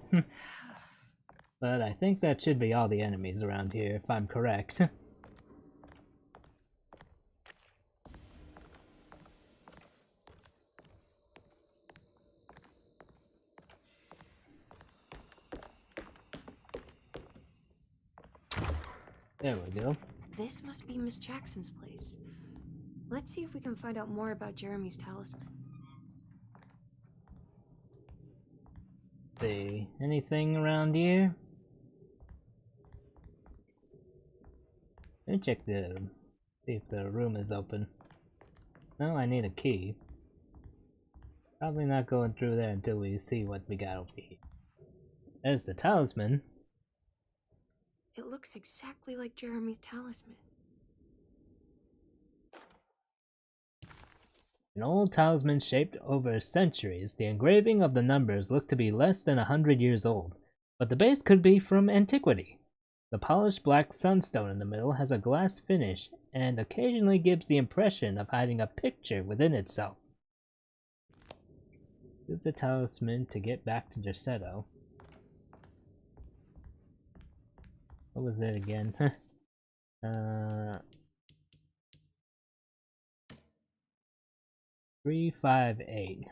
But I think that should be all the enemies around here, if I'm correct. There we go. This must be Miss Jackson's place. Let's see if we can find out more about Jeremy's talisman. See, anything around here? Let me check see if the room is open. No, I need a key. Probably not going through there until we see what we got over here. There's the talisman. It looks exactly like Jeremy's talisman. An old talisman shaped over centuries, the engraving of the numbers look to be less than 100 years old, but the base could be from antiquity. The polished black sunstone in the middle has a glass finish and occasionally gives the impression of hiding a picture within itself. Use the talisman to get back to Derceto. What was it again? 358.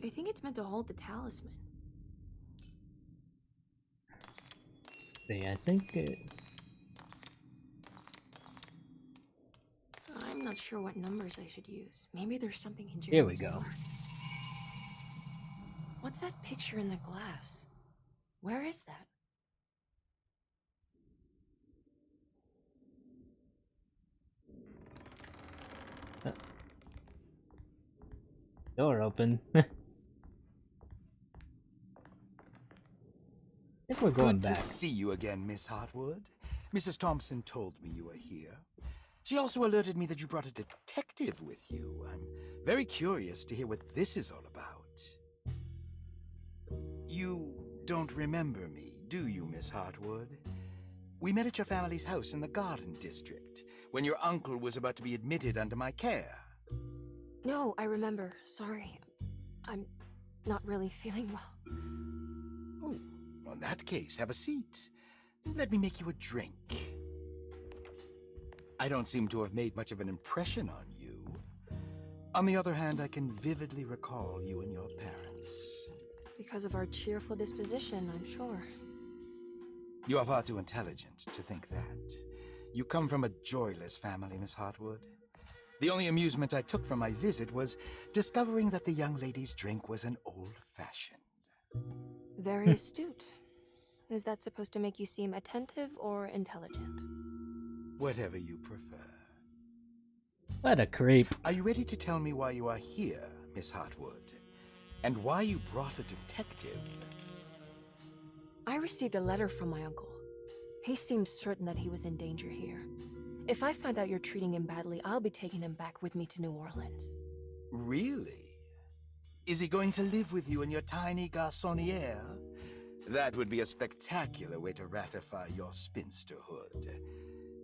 I think it's meant to hold the talisman. See, I think I'm not sure what numbers I should use. Maybe there's something in Jeremy's here we go. mark. What's that picture in the glass? Where is that? Door open. I think we're going Good back. to see you again, Miss Hartwood. Mrs. Thompson told me you were here. She also alerted me that you brought a detective with you. I'm very curious to hear what this is all about. You don't remember me, do you, Miss Hartwood? We met at your family's house in the Garden District, when your uncle was about to be admitted under my care. No, I remember. Sorry. I'm not really feeling well. Oh, in that case, have a seat. Let me make you a drink. I don't seem to have made much of an impression on you. On the other hand, I can vividly recall you and your parents. Because of our cheerful disposition, I'm sure. You are far too intelligent to think that. You come from a joyless family, Miss Hartwood. The only amusement I took from my visit was discovering that the young lady's drink was an old-fashioned. Very astute. Is that supposed to make you seem attentive or intelligent? Whatever you prefer. What a creep. Are you ready to tell me why you are here, Miss Hartwood? And why you brought a detective? I received a letter from my uncle. He seems certain that he was in danger here. If I find out you're treating him badly, I'll be taking him back with me to New Orleans. Really? Is he going to live with you in your tiny garçonniere? That would be a spectacular way to ratify your spinsterhood.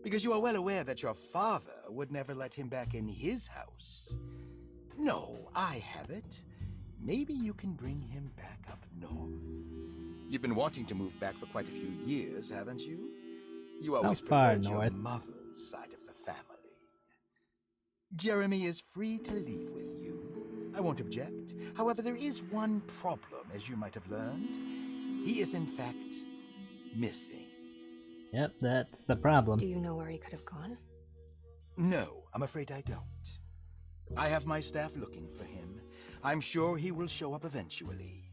Because you are well aware that your father would never let him back in his house. No, I have it. Maybe you can bring him back up north. You've been wanting to move back for quite a few years, haven't you? You always preferred your mother's side of the family. Jeremy is free to leave with you. I won't object. However, there is one problem, as you might have learned. He is, in fact, missing. Yep, that's the problem. Do you know where he could have gone? No, I'm afraid I don't. I have my staff looking for him. I'm sure he will show up eventually.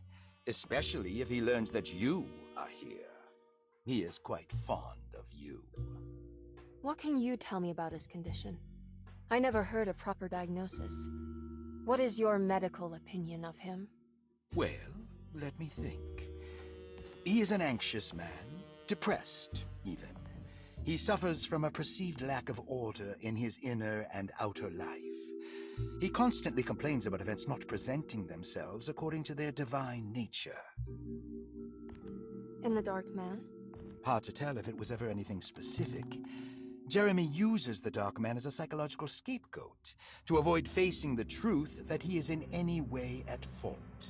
Especially if he learns that you are here. He is quite fond of you. What can you tell me about his condition? I never heard a proper diagnosis. What is your medical opinion of him? Well, let me think. He is an anxious man, depressed, even. He suffers from a perceived lack of order in his inner and outer life. He constantly complains about events not presenting themselves according to their divine nature. And the Dark Man? Hard to tell if it was ever anything specific. Jeremy uses the Dark Man as a psychological scapegoat to avoid facing the truth that he is in any way at fault.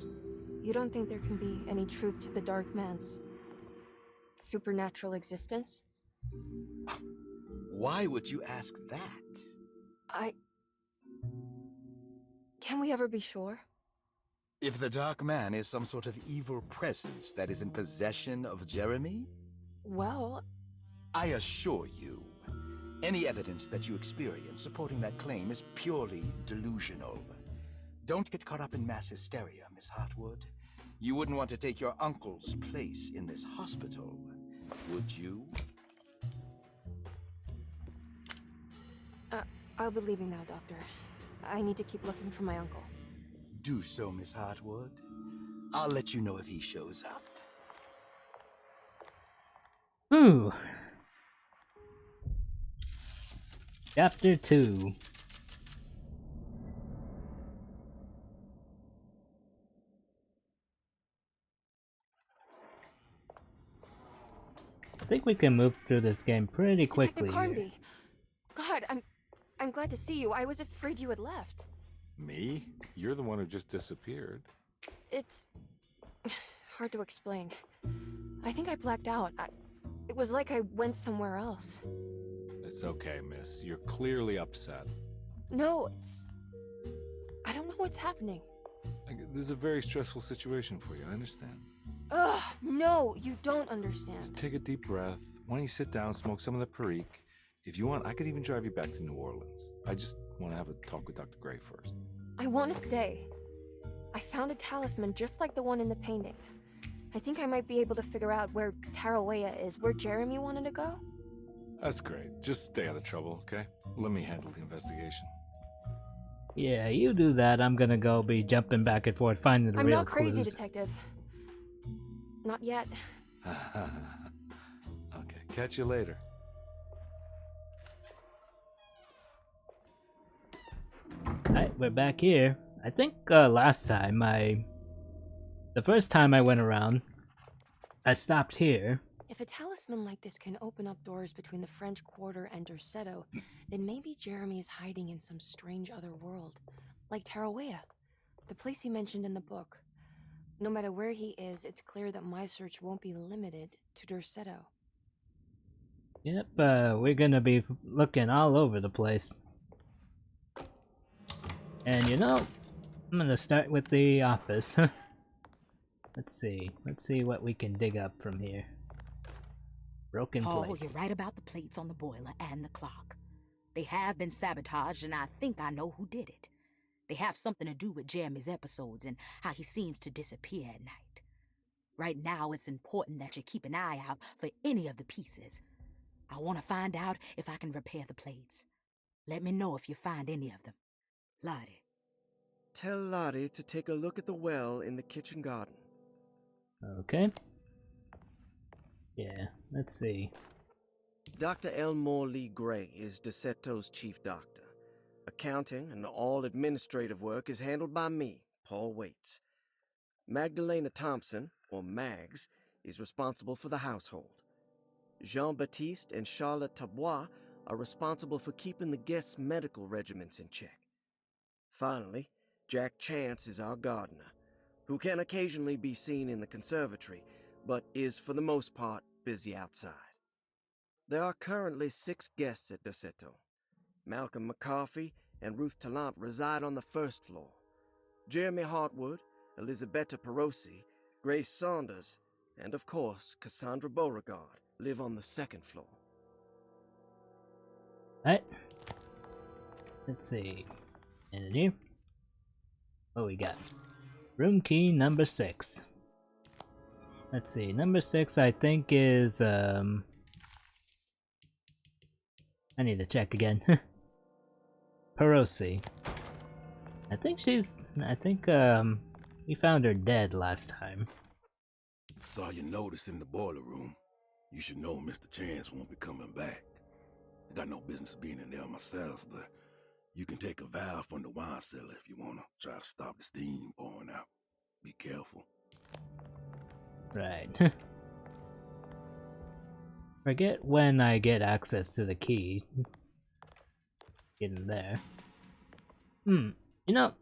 You don't think there can be any truth to the Dark Man's supernatural existence? Why would you ask that? Can we ever be sure? If the Dark Man is some sort of evil presence that is in possession of Jeremy? Well, I assure you, any evidence that you experience supporting that claim is purely delusional. Don't get caught up in mass hysteria, Miss Hartwood. You wouldn't want to take your uncle's place in this hospital, would you? I'll be leaving now, Doctor. I need to keep looking for my uncle. Do so, Miss Hartwood. I'll let you know if he shows up. Ooh. Chapter 2. I think we can move through this game pretty quickly. Detective Carnby. God, I'm glad to see you. I was afraid you had left. Me? You're the one who just disappeared. It's hard to explain. I think I blacked out. It was like I went somewhere else. It's okay, miss. You're clearly upset. No, I don't know what's happening. This is a very stressful situation for you, I understand. Ugh, no, you don't understand. Just take a deep breath. Why don't you sit down, smoke some of the Perique? If you want, I could even drive you back to New Orleans. I just want to have a talk with Dr. Gray first. I want to stay. I found a talisman just like the one in the painting. I think I might be able to figure out where Tarawea is, where Jeremy wanted to go. That's great. Just stay out of trouble, okay? Let me handle the investigation. Yeah, you do that. I'm gonna go be jumping back and forth finding the I'm real not crazy, clues. Detective. Not yet. Okay, catch you later. Alright, we're back here. I think last time the first time I went around, I stopped here. If a talisman like this can open up doors between the French Quarter and Derceto, then maybe Jeremy is hiding in some strange other world. Like Tarawea, the place he mentioned in the book. No matter where he is, it's clear that my search won't be limited to Derceto. Yep, we're gonna be looking all over the place. And you know, I'm gonna start with the office. Let's see what we can dig up from here. Broken Paul, plates. you're right about the plates on the boiler and the clock. They have been sabotaged, and I think I know who did it. They have something to do with Jeremy's episodes and how he seems to disappear at night. Right now, it's important that you keep an eye out for any of the pieces. I want to find out if I can repair the plates. Let me know if you find any of them. Lottie. Tell Lottie to take a look at the well in the kitchen garden. Okay. Yeah, let's see. Dr. Elmore Lee Gray is Deceto's chief doctor. Accounting and all administrative work is handled by me, Paul Waits. Magdalena Thompson, or Mags, is responsible for the household. Jean-Baptiste and Charlotte Tabois are responsible for keeping the guests' medical regimens in check. Finally, Jack Chance is our gardener, who can occasionally be seen in the conservatory, but is for the most part busy outside. There are currently 6 guests at Derceto. Malcolm McCarthy and Ruth Tallant reside on the first floor. Jeremy Hartwood, Elisabetta Perosi, Grace Saunders, and of course Cassandra Beauregard live on the second floor. Alright. Let's see. And in here? What we got? Room key number 6. Let's see. Number 6 I think is I need to check again. Perosi. I think we found her dead last time. Saw your notice in the boiler room. You should know Mr. Chance won't be coming back. I got no business being in there myself, but you can take a valve from the wine cellar if you want to try to stop the steam pouring out. Be careful. Right. Forget when I get access to the key. Get in there. You know,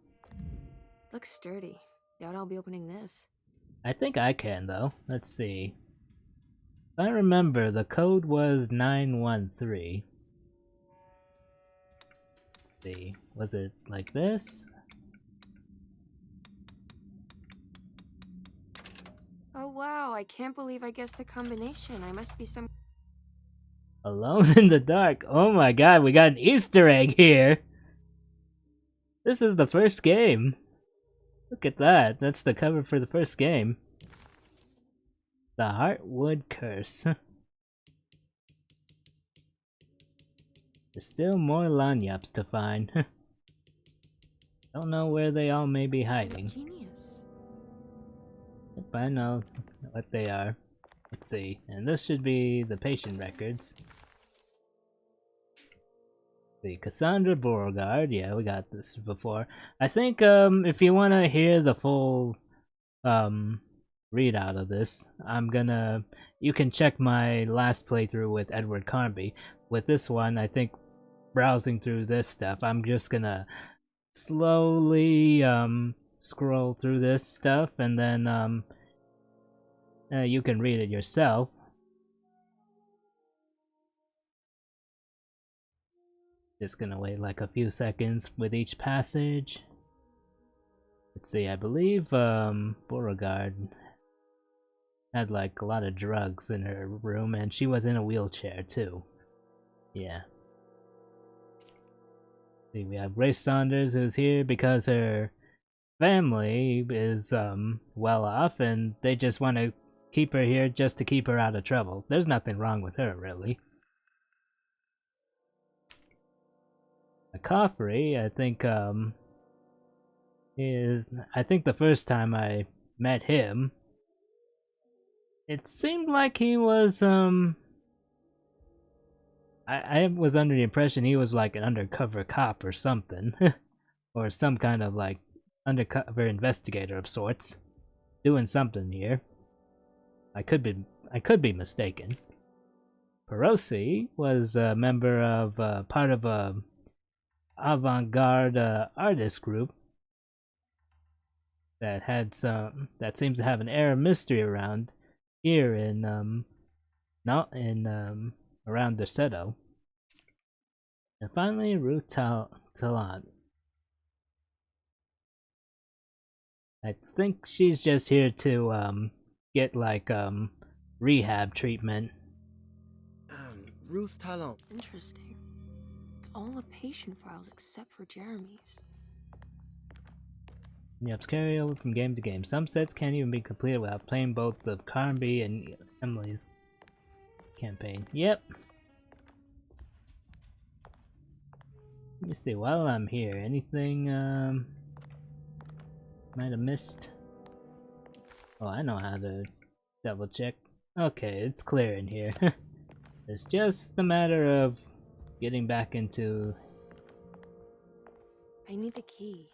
Looks sturdy. Doubt I'll be opening this. I think I can though. Let's see. If I remember, the code was 913. Let's see. Was it like this? Oh wow, I can't believe I guessed the combination. I must be some... Alone in the dark. Oh my god, we got an Easter egg here. This is the first game. Look at that. That's the cover for the first game. The Hartwood Curse. There's still more lanyups to find. Don't know where they all may be hiding. Genius. Yep, I know what they are. Let's see. And this should be the patient records. The Cassandra Beauregard. Yeah, we got this before. I think if you want to hear the full readout of this, you can check my last playthrough with Edward Carnby. With this one, I think browsing through this stuff, I'm just gonna slowly scroll through this stuff, and then you can read it yourself. Just gonna wait like a few seconds with each passage. Let's see, I believe Beauregard had like a lot of drugs in her room, and she was in a wheelchair too. Yeah. See, we have Grace Saunders, who's here because her family is well off, and they just want to keep her here just to keep her out of trouble. There's nothing wrong with her, really. Coffrey, I think the first time I met him, it seemed like he was I was under the impression he was like an undercover cop or something. Or some kind of like undercover investigator of sorts, doing something here. I could be mistaken. Perosi was a member of part of a avant-garde artist group that seems to have an air of mystery around here in around Derceto. And finally, Ruth Talon. I think she's just here to get like rehab treatment. Ruth Talon. Interesting. It's all the patient files except for Jeremy's. Yep, carry over from game to game. Some sets can't even be completed without playing both the Carnby and Emily's campaign. Yep. Let me see, while I'm here, anything might have missed? Oh, I know how to double check. Okay, it's clear in here. It's just a matter of getting back into... I need the key.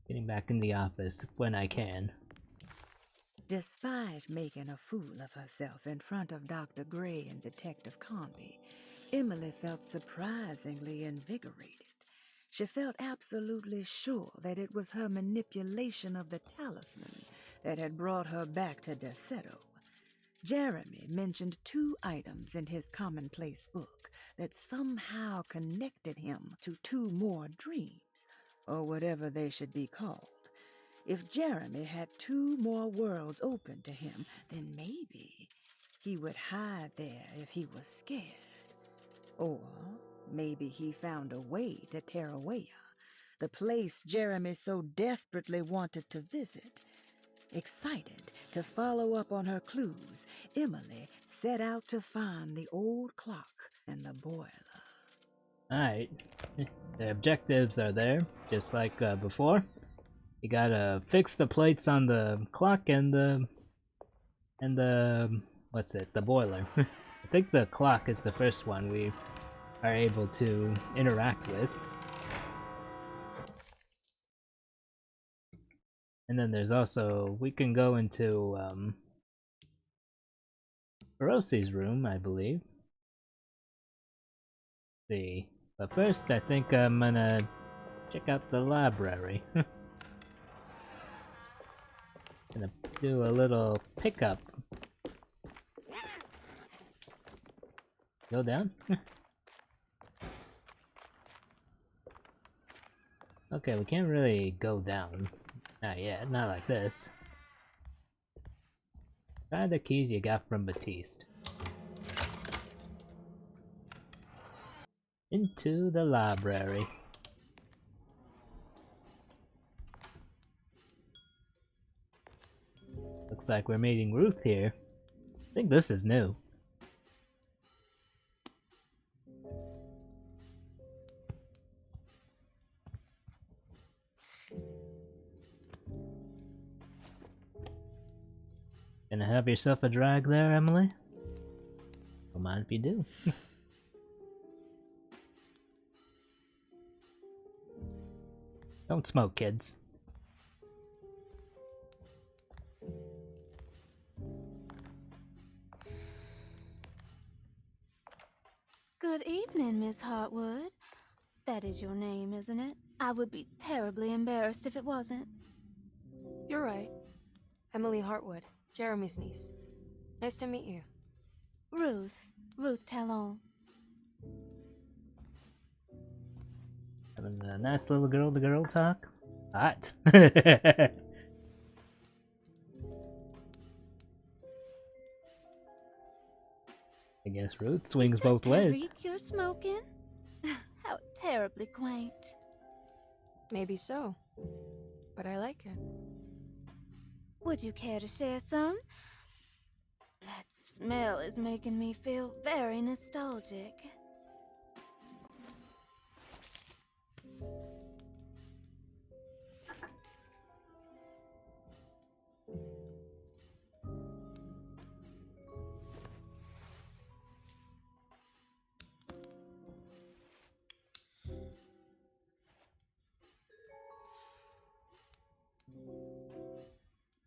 Getting back in the office when I can. Despite making a fool of herself in front of Dr. Gray and Detective Conby, Emily felt surprisingly invigorated. She felt absolutely sure that it was her manipulation of the talisman that had brought her back to Derceto. Jeremy mentioned 2 items in his commonplace book that somehow connected him to 2 more dreams, or whatever they should be called. If Jeremy had 2 more worlds open to him, then maybe he would hide there if he was scared. Or maybe he found a way to Tarawea, the place Jeremy so desperately wanted to visit. Excited to follow up on her clues, Emily set out to find the old clock and the boiler. Alright, the objectives are there, just like before. You gotta fix the plates on the clock and the what's it, the boiler. I think the clock is the first one we are able to interact with. And then there's also, we can go into Perosi's room, I believe. Let's see, but first I think I'm gonna check out the library. Gonna do a little pickup. Go down? Okay, we can't really go down. Not yet, not like this. Try the keys you got from Batiste. Into the library. Looks like we're meeting Ruth here. I think this is new. Gonna have yourself a drag there, Emily? Don't mind if you do. Don't smoke, kids. Good evening, Miss Hartwood. That is your name, isn't it? I would be terribly embarrassed if it wasn't. You're right. Emily Hartwood, Jeremy's niece. Nice to meet you. Ruth Talon. Having a nice little girl-to-girl talk. Hot. I guess Ruth swings both ways. Eric, you're smoking? How terribly quaint. Maybe so. but I like it. Would you care to share some? That smell is making me feel very nostalgic.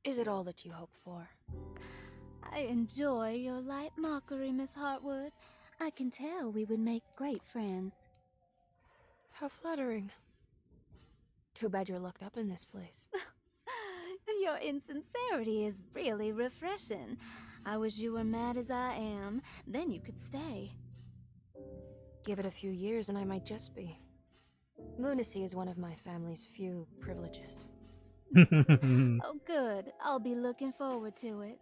Is it all that you hope for? I enjoy your light mockery, Miss Hartwood. I can tell we would make great friends. How flattering. Too bad you're locked up in this place. Your insincerity is really refreshing. I wish you were mad as I am. Then you could stay. Give it a few years and I might just be. Lunacy is one of my family's few privileges. Oh, good. I'll be looking forward to it.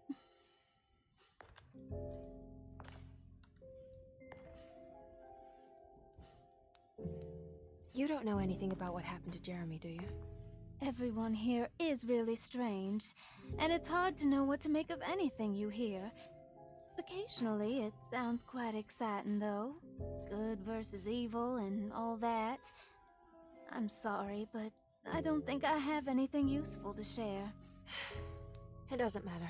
You don't know anything about what happened to Jeremy, do you? Everyone here is really strange, and it's hard to know what to make of anything you hear. Occasionally, it sounds quite exciting, though. Good versus evil and all that. I'm sorry, but I don't think I have anything useful to share. It doesn't matter.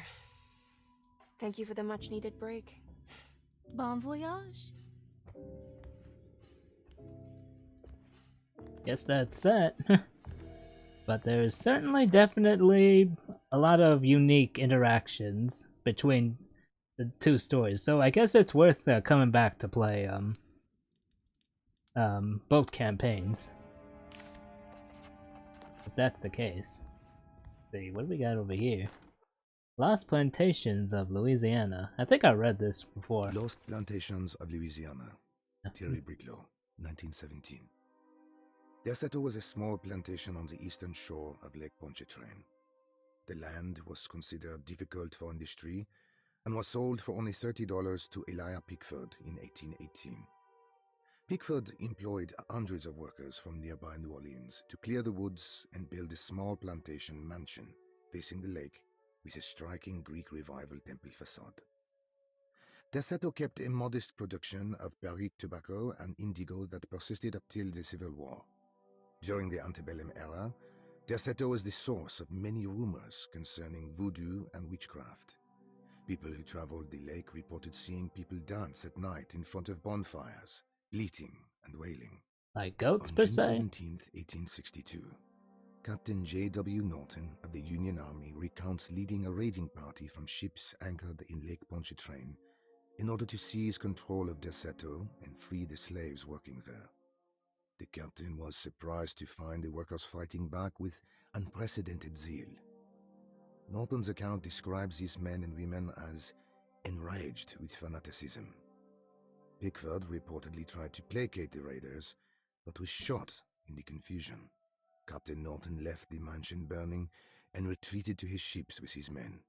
Thank you for the much-needed break. Bon voyage. Guess that's that. But there's certainly definitely a lot of unique interactions between the two stories, so I guess it's worth coming back to play both campaigns. If that's the case. Let's see, what do we got over here? Lost Plantations of Louisiana. I think I read this before. Lost Plantations of Louisiana. Thierry Briclot, 1917. Derceto was a small plantation on the eastern shore of Lake Pontchartrain. The land was considered difficult for industry and was sold for only $30 to Elijah Pickford in 1818. Pickford employed hundreds of workers from nearby New Orleans to clear the woods and build a small plantation mansion facing the lake with a striking Greek Revival temple facade. Derceto kept a modest production of barrique tobacco and indigo that persisted up till the Civil War. During the antebellum era, Derceto was the source of many rumors concerning voodoo and witchcraft. People who traveled the lake reported seeing people dance at night in front of bonfires, bleating and wailing. Like goats, On per June se? 17, 1862, Captain J.W. Norton of the Union Army recounts leading a raiding party from ships anchored in Lake Pontchartrain in order to seize control of Derceto and free the slaves working there. The captain was surprised to find the workers fighting back with unprecedented zeal. Norton's account describes these men and women as enraged with fanaticism. Pickford reportedly tried to placate the raiders, but was shot in the confusion. Captain Norton left the mansion burning and retreated to his ships with his men.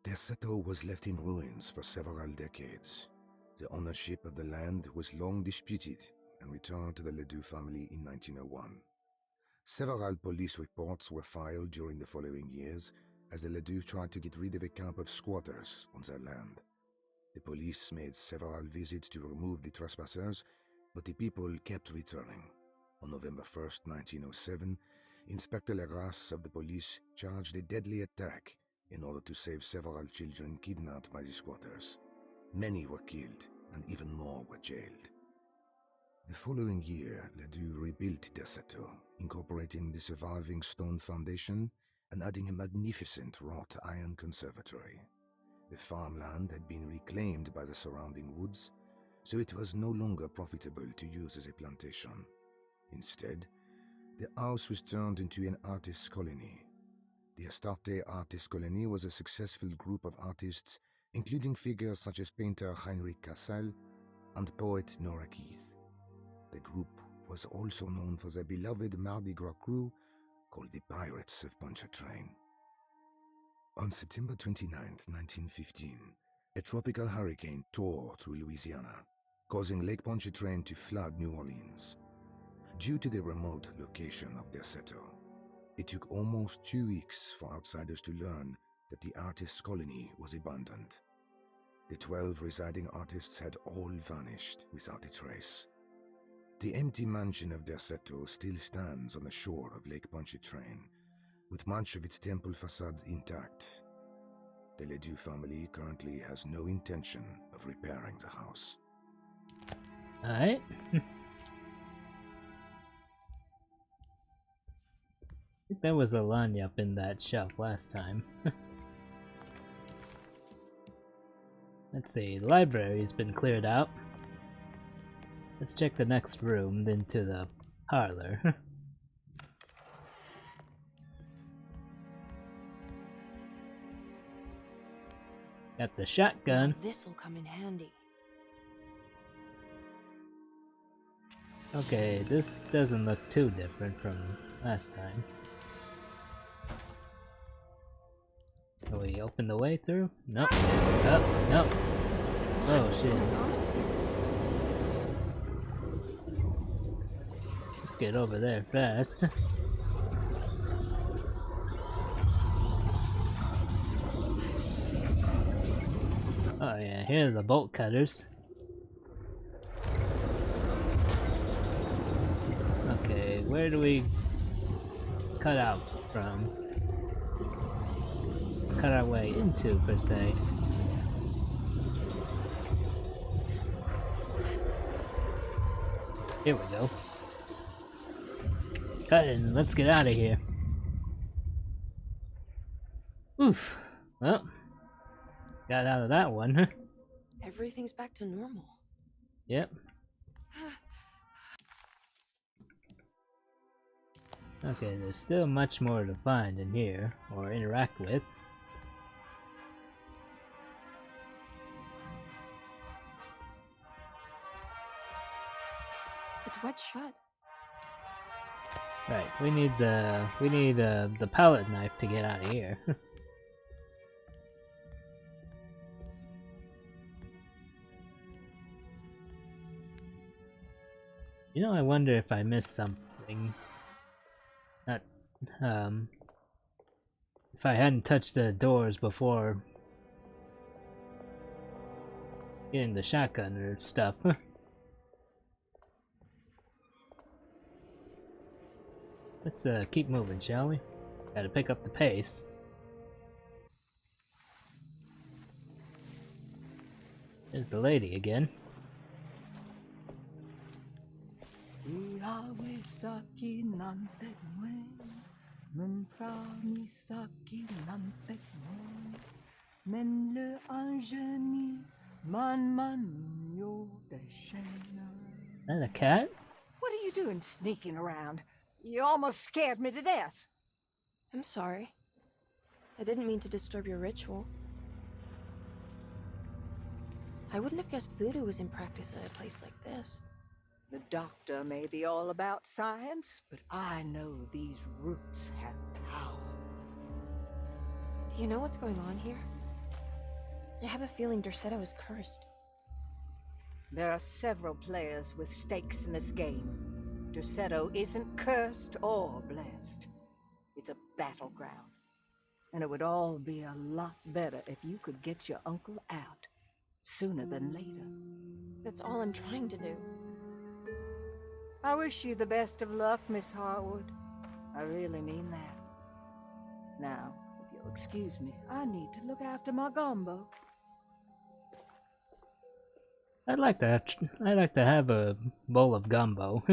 Derceto was left in ruins for several decades. The ownership of the land was long disputed and returned to the Ledoux family in 1901. Several police reports were filed during the following years as the Ledoux tried to get rid of a camp of squatters on their land. The police made several visits to remove the trespassers, but the people kept returning. On November 1st, 1907, Inspector Legras of the police charged a deadly attack in order to save several children kidnapped by the squatters. Many were killed, and even more were jailed. The following year, Ledoux rebuilt Derceto, incorporating the surviving stone foundation and adding a magnificent wrought iron conservatory. The farmland had been reclaimed by the surrounding woods, so it was no longer profitable to use as a plantation. Instead, the house was turned into an artist's colony. The Astarte Artist Colony was a successful group of artists, including figures such as painter Heinrich Cassel and poet Nora Keith. The group was also known for their beloved Mardi Gras crew called the Pirates of Pontchartrain. On September 29, 1915, a tropical hurricane tore through Louisiana, causing Lake Pontchartrain to flood New Orleans. Due to the remote location of Derceto, It took almost 2 weeks for outsiders to learn that the artist's colony was abandoned. The 12 residing artists had all vanished without a trace. The empty mansion of Derceto still stands on the shore of Lake Pontchartrain, with much of its temple facade intact. The Ledoux family currently has no intention of repairing the house. Alright. I think there was a line up in that shelf last time. Let's see, the library's been cleared out. Let's check the next room, then to the parlor. Got the shotgun. Now this'll come in handy. Okay, this doesn't look too different from last time. Can we open the way through? Nope. Oh, nope. Oh shit. Let's get over there fast. Oh yeah, here are the bolt cutters. Okay, where do we cut out from? Cut our way into, per se. Here we go. Cut it and let's get out of here. Oof. Well, got out of that one. Everything's back to normal. Yep. Okay, there's still much more to find in here, or interact with. It's wet shut. Right, we need the palette knife to get out of here. You know, I wonder if I missed something. Not, if I hadn't touched the doors before getting the shotgun or stuff. Let's keep moving, shall we? Gotta pick up the pace. There's the lady again. Is that a cat? What are you doing sneaking around? You almost scared me to death. I'm sorry. I didn't mean to disturb your ritual. I wouldn't have guessed voodoo was in practice at a place like this. The doctor may be all about science, but I know these roots have power. Do you know what's going on here? I have a feeling Derceto is cursed. There are several players with stakes in this game. Derceto isn't cursed or blessed. It's a battleground. And it would all be a lot better if you could get your uncle out sooner than later. That's all I'm trying to do. I wish you the best of luck, Miss Hartwood. I really mean that. Now, if you'll excuse me, I need to look after my gumbo. I'd like to have a bowl of gumbo.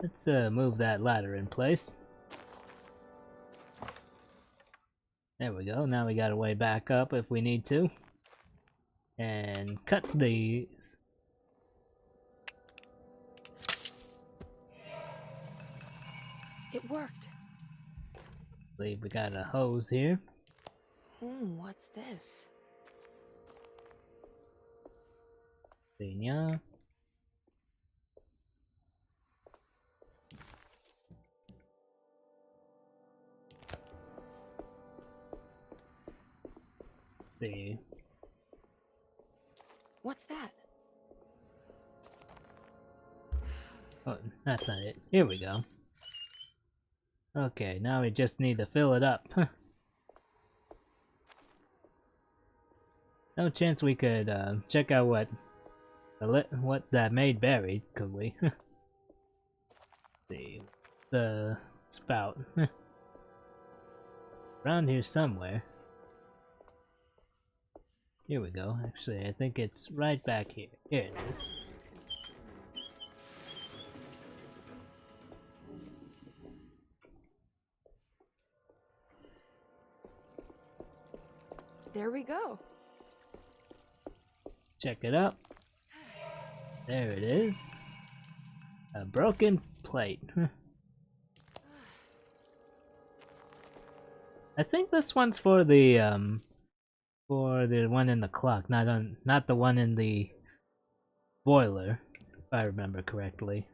Let's move that ladder in place. There we go. Now we got a way back up if we need to. And cut these. It worked. Believe we got a hose here. What's this? Yeah. see. What's that? Oh, that's not it. Here we go. Okay, now we just need to fill it up. No chance we could check out what that maid buried, could we? See, the spout around here somewhere. Here we go. Actually, I think it's right back here. Here it is. There we go. Check it out. There it is. A broken plate. I think this one's for the one in the clock, not the one in the boiler, if I remember correctly.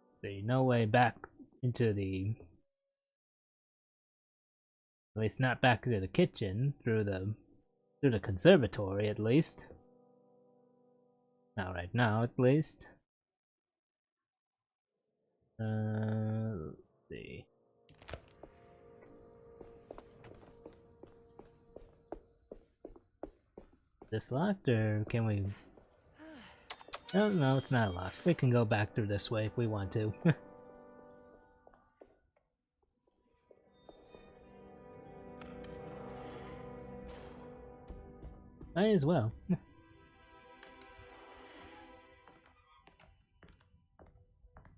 Let's see, no way back into the, at least not back to the kitchen through the conservatory at least. Not right now, at least. Let's see. This locked, or can we? Oh, no, it's not locked. We can go back through this way if we want to. Might as well.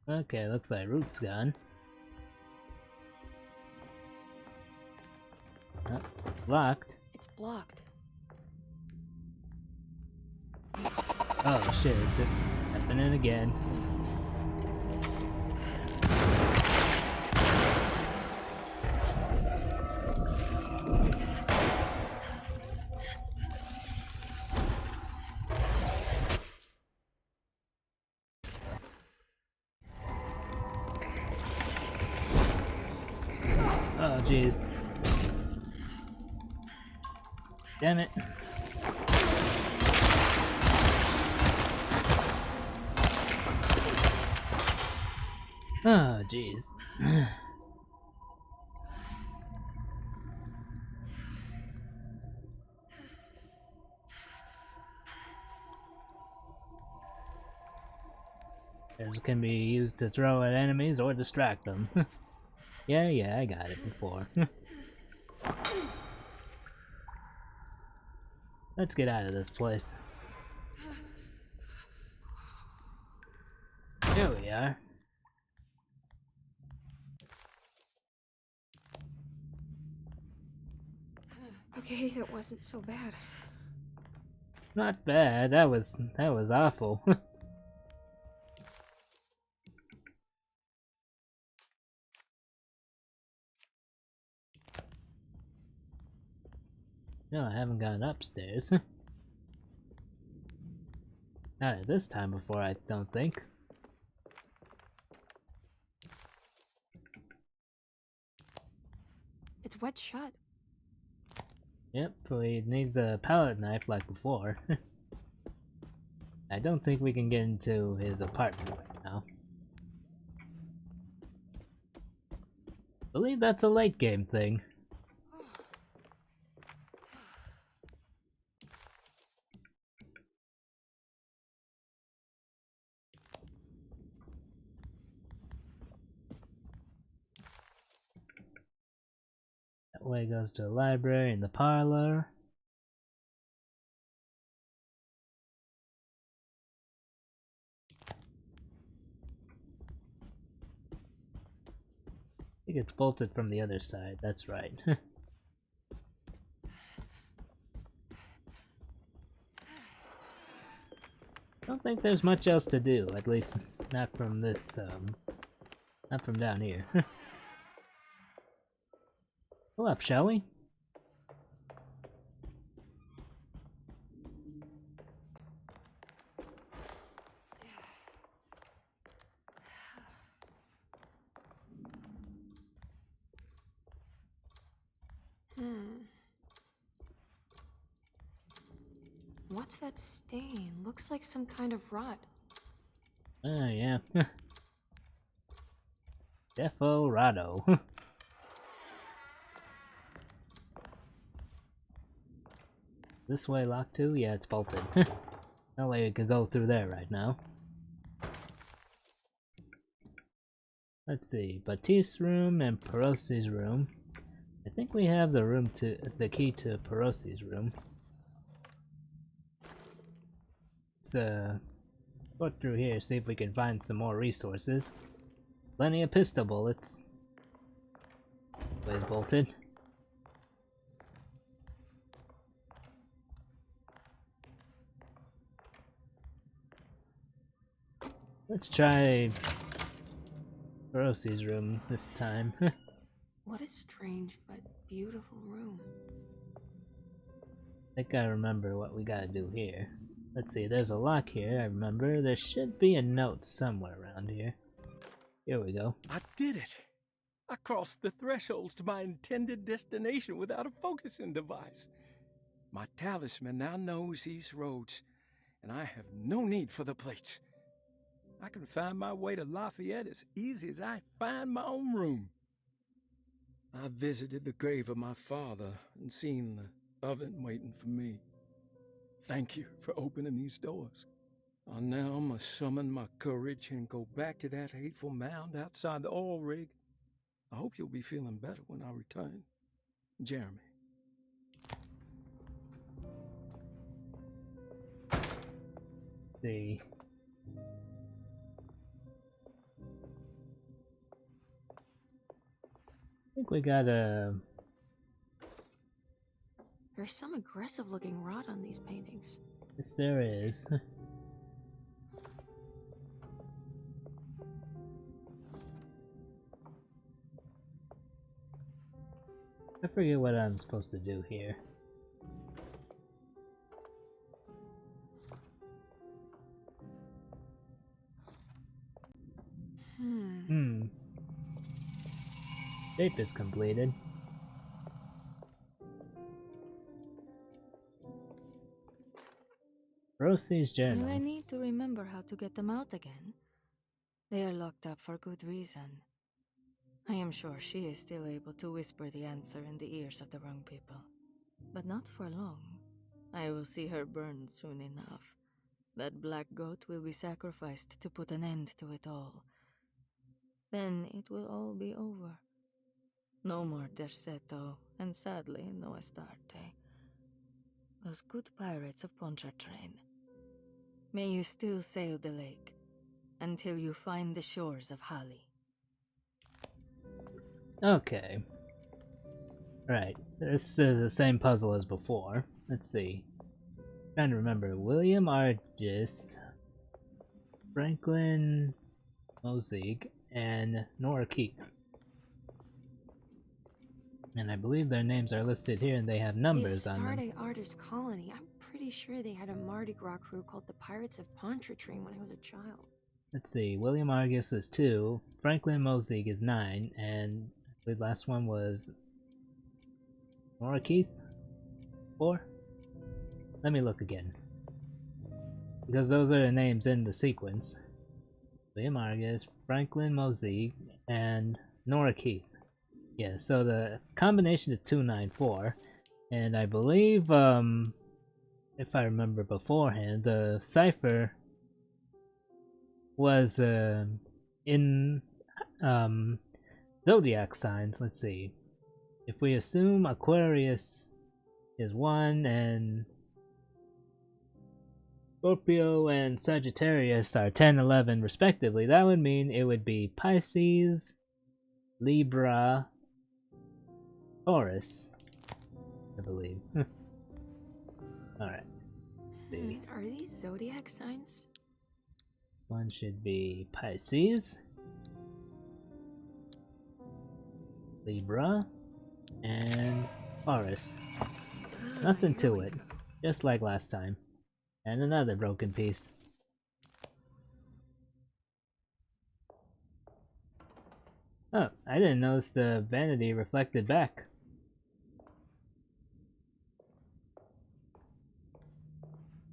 Okay, looks like Root's gone. Oh, locked. It's blocked. Oh shit, is it happening again? Oh jeez. Damn it. Oh jeez. This can be used to throw at enemies or distract them. Yeah, I got it before. Let's get out of this place. Here we are. Okay, that wasn't so bad. Not bad. That was awful. No, I haven't gone upstairs. Not at this time before, I don't think. It's wet shut. Yep, we need the palette knife like before. I don't think we can get into his apartment right now. I believe that's a late game thing. That way goes to the library and the parlor. I think it's bolted from the other side, that's right. Don't think there's much else to do, at least not from this, not from down here. Pull up, shall we? What's that stain? Looks like some kind of rot. Oh, yeah. Deforado. This way locked too? Yeah, it's bolted. No way you could go through there right now. Let's see, Batiste room and Perosi's room. I think we have the key to Perosi's room. Let's go through here, see if we can find some more resources. Plenty of pistol bullets. Place bolted. Let's try Perosi's room this time. What a strange but beautiful room. I think I remember what we gotta do here. Let's see, there's a lock here, I remember. There should be a note somewhere around here. Here we go. I did it! I crossed the thresholds to my intended destination without a focusing device. My talisman now knows these roads, and I have no need for the plates. I can find my way to Lafayette as easy as I find my own room. I visited the grave of my father and seen the oven waiting for me. Thank you for opening these doors. I now must summon my courage and go back to that hateful mound outside the oil rig. I hope you'll be feeling better when I return. Jeremy. See. I think we got a... There's some aggressive looking rot on these paintings. Yes, there is. I forget what I'm supposed to do here. Shape is completed. Rosie's journal. Do I need to remember how to get them out again? They are locked up for good reason. I am sure she is still able to whisper the answer in the ears of the wrong people. But not for long. I will see her burned soon enough. That black goat will be sacrificed to put an end to it all. Then it will all be over. No more Derceto, and sadly, no Astarte. Those good pirates of Pontchartrain. May you still sail the lake, until you find the shores of Hali. Okay. Right, this is the same puzzle as before. Let's see. Trying to remember. William Argis, Franklin Mozig, and Nora Keith. And I believe their names are listed here and they have numbers on them. The Astarte artist colony. I'm pretty sure they had a Mardi Gras crew called the Pirates of Pontchartrain when I was a child. Let's see, William Argus is 2, Franklin Mozig is 9, and the last one was Nora Keith? 4? Let me look again. Because those are the names in the sequence. William Argus, Franklin Mozig, and Nora Keith. Yeah, so the combination is 294, and I believe, if I remember beforehand, the cipher was in zodiac signs. Let's see. If we assume Aquarius is 1 and Scorpio and Sagittarius are 10, 11 respectively, that would mean it would be Pisces, Libra, Taurus, I believe. Alright. Are these zodiac signs? One should be Pisces, Libra, and Taurus. Nothing to it, just like last time. And another broken piece. Oh, I didn't notice the vanity reflected back.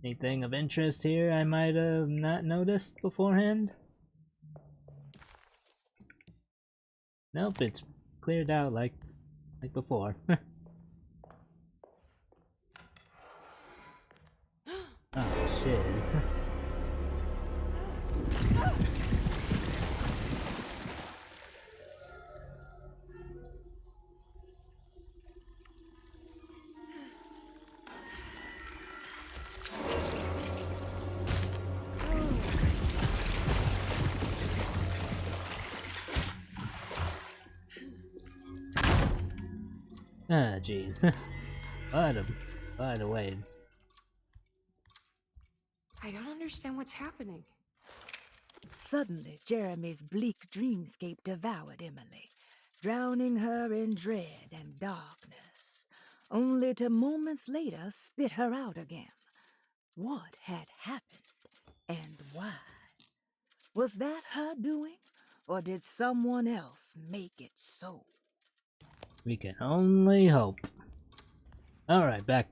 Anything of interest here I might have not noticed beforehand? Nope, it's cleared out like before. Oh, shiz. Ah, jeez. By the way. I don't understand what's happening. Suddenly, Jeremy's bleak dreamscape devoured Emily, drowning her in dread and darkness, only to moments later spit her out again. What had happened, and why? Was that her doing, or did someone else make it so? We can only hope. Alright, back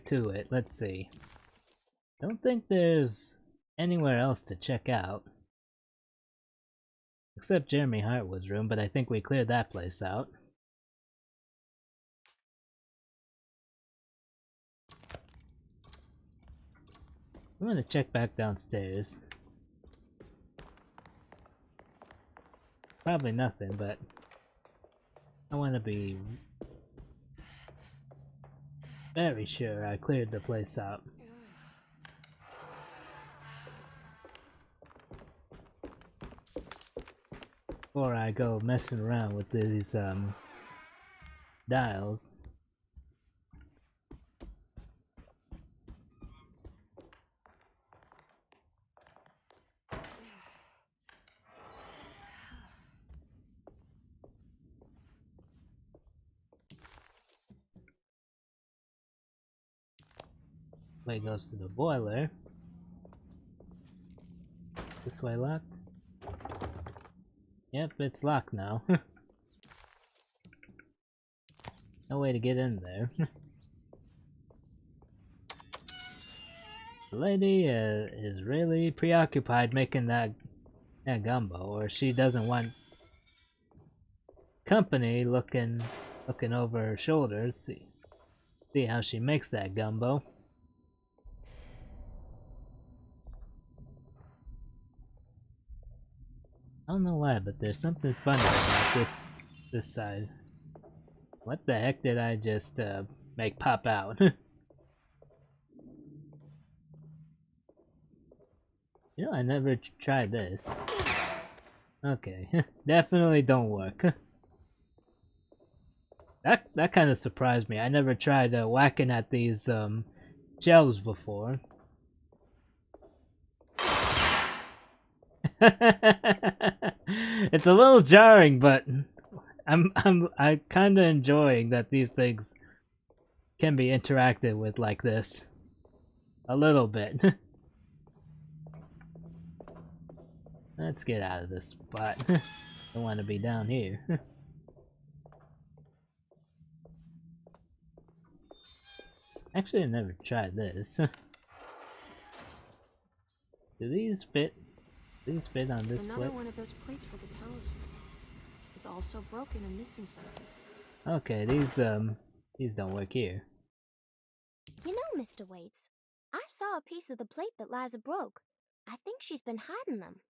to it. Let's see. Don't think there's anywhere else to check out. Except Jeremy Hartwood's room, but I think we cleared that place out. I'm gonna check back downstairs. Probably nothing, but I want to be very sure I cleared the place out. Before I go messing around with these dials. Way goes to the boiler. This way locked? Yep, it's locked now. No way to get in there. The lady is really preoccupied making that gumbo, or she doesn't want company looking over her shoulder. See how she makes that gumbo. I don't know why, but there's something funny about this side. What the heck did I just make pop out? You know, I never tried this. Okay, definitely don't work. That kind of surprised me. I never tried whacking at these shelves before. It's a little jarring, but I'm kind of enjoying that these things can be interacted with like this. A little bit. Let's get out of this spot. Don't want to be down here. Actually, I never tried this. Do these fit? These fit on this It's another plate? one of those plates for the talisman. It's also broken and missing some pieces. Okay, these don't work here. You know, Mr. Waits, I saw a piece of the plate that Liza broke. I think she's been hiding them.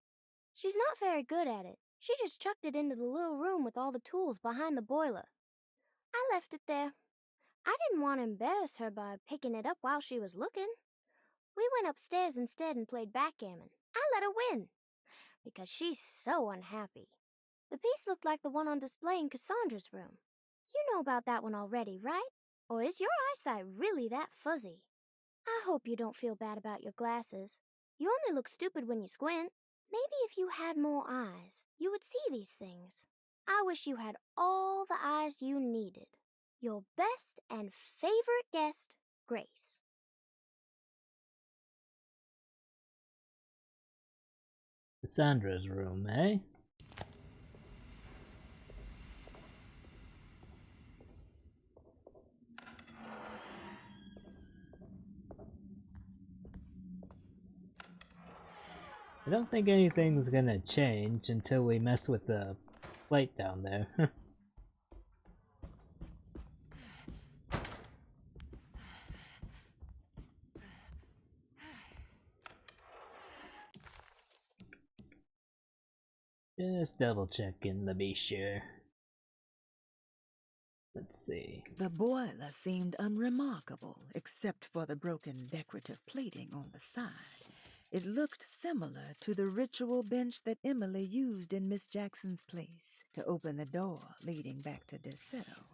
She's not very good at it. She just chucked it into the little room with all the tools behind the boiler. I left it there. I didn't want to embarrass her by picking it up while she was looking. We went upstairs instead and played backgammon. I let her win, because she's so unhappy. The piece looked like the one on display in Cassandra's room. You know about that one already, right? Or is your eyesight really that fuzzy? I hope you don't feel bad about your glasses. You only look stupid when you squint. Maybe if you had more eyes, you would see these things. I wish you had all the eyes you needed. Your best and favorite guest, Grace. Cassandra's room, eh? I don't think anything's gonna change until we mess with the plate down there. Just double checking to be sure. Let's see. The boiler seemed unremarkable, except for the broken decorative plating on the side. It looked similar to the ritual bench that Emily used in Miss Jackson's place to open the door leading back to Derceto.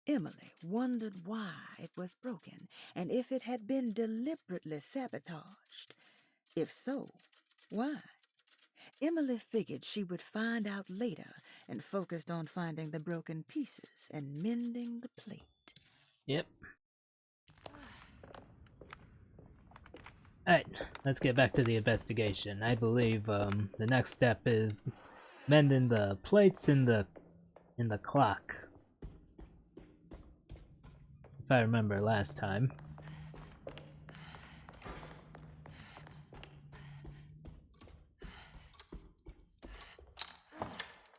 Emily wondered why it was broken and if it had been deliberately sabotaged. If so, why? Emily figured she would find out later and focused on finding the broken pieces and mending the plate. Yep. Alright, let's get back to the investigation. I believe the next step is mending the plates in the clock. If I remember last time.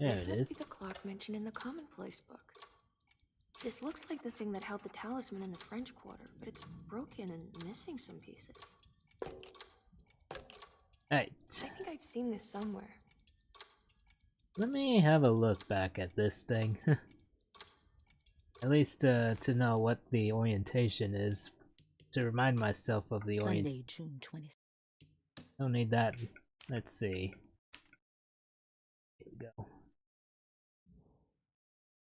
There This it must is. be the clock mentioned in the commonplace book. This looks like the thing that held the talisman in the French Quarter, but it's broken and missing some pieces. Alright. I think I've seen this somewhere. Let me have a look back at this thing. At least to know what the orientation is. To remind myself of the Sunday, June 20th. Don't need that. Let's see. Here we go.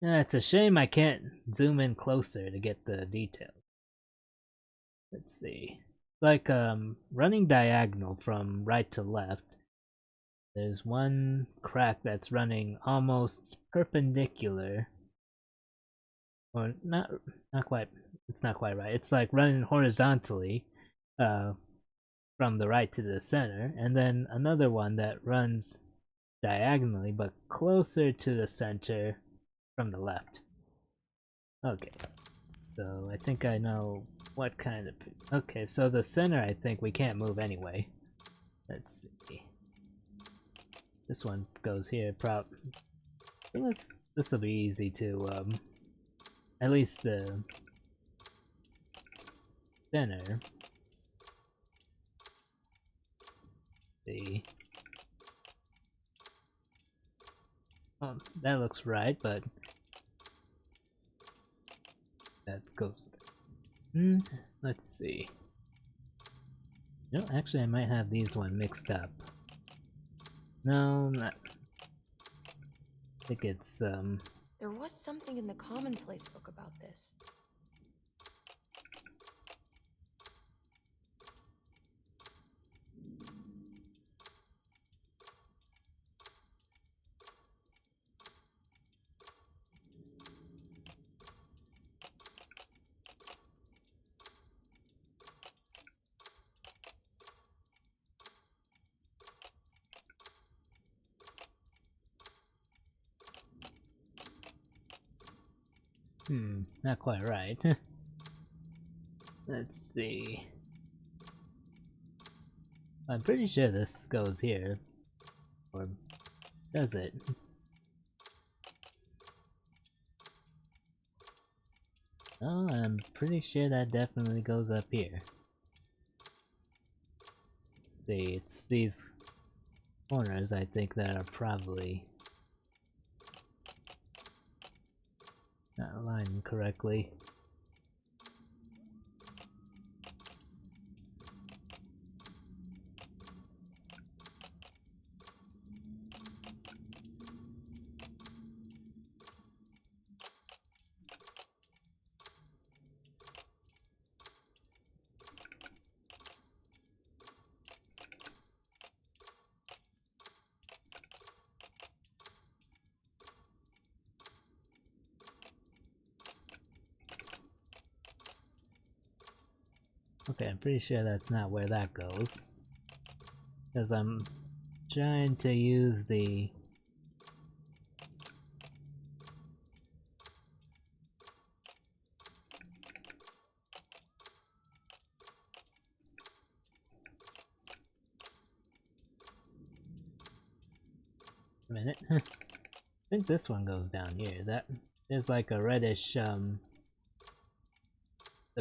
Yeah, it's a shame I can't zoom in closer to get the details. Let's see. Like running diagonal from right to left. There's one crack that's running almost perpendicular. Or not quite. It's not quite right. It's like running horizontally from the right to the center, and then another one that runs diagonally but closer to the center from the left. Okay, so I think I know what kind of... Okay, so the center I think we can't move anyway. Let's see. This one goes here, this will be easy to, at least the center. See. That looks right, but that goes there. Let's see. No, actually I might have these one mixed up. No, not. I think it's There was something in the commonplace book about this. Not quite right. Let's see. I'm pretty sure this goes here. Or does it? Oh, I'm pretty sure that definitely goes up here. See, it's these corners I think that are probably not aligned correctly. Okay, I'm pretty sure that's not where that goes. Because I'm trying to use the... A minute. I think this one goes down here. There's like a reddish, a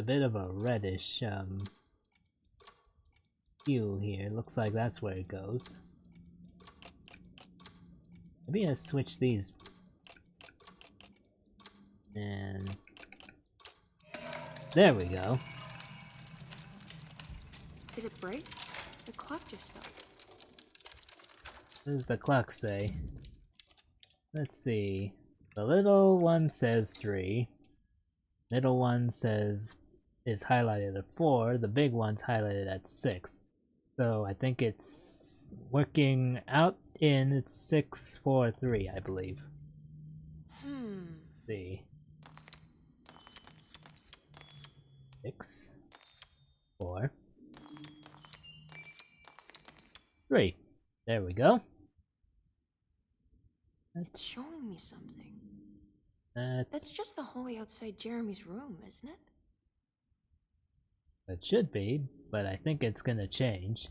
bit of a reddish, hue here. Looks like that's where it goes. Maybe I switch these. And there we go. Did it break? The clock just stopped. What does the clock say? Let's see. The little one says 3. Middle one is highlighted at 4. The big one's highlighted at 6. So I think it's working out in it's 6, 4, 3, I believe. Let's see. 6, 4, 3. There we go. It's showing me something. That's just the hallway outside Jeremy's room, isn't it? It should be, but I think it's gonna change.